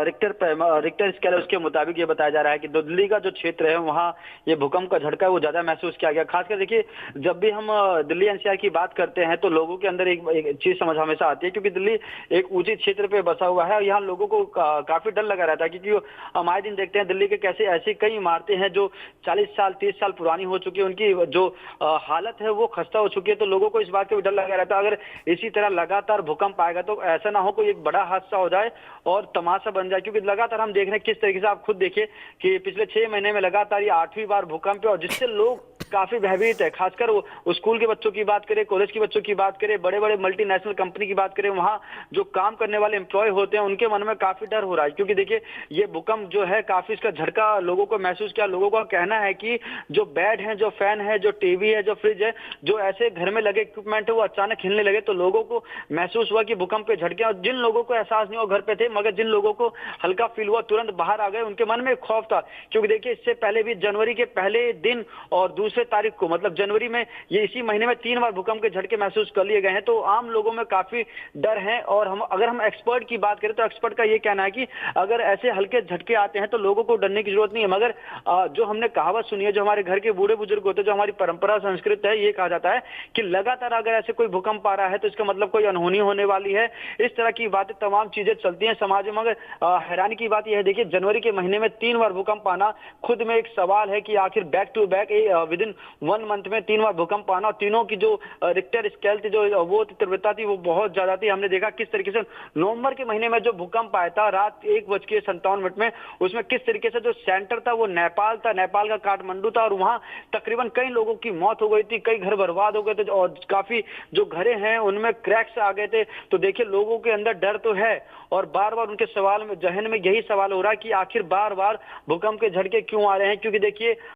Richter scale है उसके मुताबिक ये बताया जा रहा है कि दिल्ली का जो क्षेत्र है वहाँ ये भूकंप का झटका वो ज्यादा महसूस किया गया। खासकर देखिए जब भी हम दिल्ली एनसीआर की बात करते हैं तो लोगों के अंदर एक चीज समझ हमेशा आती है, क्योंकि दिल्ली एक ऊंचे क्षेत्र पे बसा हुआ है और यहाँ लोगों को काफी डर लगा रहता है, क्योंकि हम आए दिन देखते हैं दिल्ली के कैसे ऐसी कई इमारतें हैं जो 40 साल 30 साल पुरानी हो चुकी है, उनकी जो हालत है वो खस्ता हो चुकी है। तो लोगों को इस बात का भी डर लगा रहता है अगर इसी तरह लगातार भूकंप आएगा तो ऐसा ना हो कोई एक बड़ा हादसा हो जाए और तमाशा बन जाए, क्योंकि लगातार हम देख रहे हैं किस तरीके से, आप खुद देखिए कि पिछले 6 महीने में लगातार ये 8वीं बार भूकंप है और जिससे लोग काफी भयभीत है। खासकर वो स्कूल के बच्चों की बात करें, कॉलेज के बच्चों की बात करें, बड़े बड़े मल्टीनेशनल कंपनी की बात करें, वहां जो काम करने वाले एम्प्लॉय होते हैं उनके मन में काफी डर हो रहा है, क्योंकि देखिए ये भूकंप जो है काफी इसका झटका लोगों को महसूस किया। लोगों का कहना है कि जो बेड है, जो फैन है, जो टीवी है, जो फ्रिज है, जो ऐसे घर में लगे इक्विपमेंट है वो अचानक हिलने लगे। तो लोगों को महसूस हुआ कि भूकंप के झटके, और जिन लोगों को एहसास नहीं हुआ घर पे थे, मगर जिन लोगों को हल्का फील हुआ तुरंत बाहर आ गए, उनके मन में खौफ था। क्योंकि देखिए इससे पहले भी जनवरी के पहले दिन और दूसरे तारीख को, मतलब जनवरी में ये इसी महीने में 3 बार भूकंप के झटके महसूस कर लिए गए हैं। तो आम लोगों में काफी डर है। और अगर हम एक्सपर्ट की बात करें तो एक्सपर्ट का ये कहना है कि अगर ऐसे हल्के झटके आते हैं तो लोगों को डरने की जरूरत नहीं है। मगर जो हमने कहावत सुनी है, जो हमारे घर के बूढ़े बुजुर्ग होते हैं, जो हमारी परंपरा संस्कृत है, ये कहा जाता है कि लगातार अगर ऐसे कोई भूकंप आ रहा है तो इसका मतलब कोई अनहोनी होने वाली है। इस तरह की बातें तमाम चीजें चलती हैं समाज में। मगर हैरानी की बात यह है, देखिए जनवरी के महीने में 3 बार भूकंप आना खुद में एक सवाल है कि आखिर back to back within 1 month में 3 बार भूकंप आना, और तीनों की जो रिक्टर स्केल थी, जो वो तीव्रता थी वो बहुत ज्यादा थी। हमने देखा किस तरीके से नवंबर के महीने में जो भूकंप आया था रात 1:57 में, उसमें किस तरीके से जो सेंटर था वो नेपाल था, नेपाल का काठमांडू था, और वहां तकरीबन कई लोगों की मौत हो गई थी, कई घर बर्बाद हो गए थे और काफी जो घरें हैं उनमें क्रैक्स आ गए थे। तो देखिए लोगों के अंदर डर तो है और बार बार उनके सवाल में जहन में यही सवाल हो रहा है कि आखिर बार बार भूकंप के झटके क्यों आ रहे हैं। क्योंकि देखिए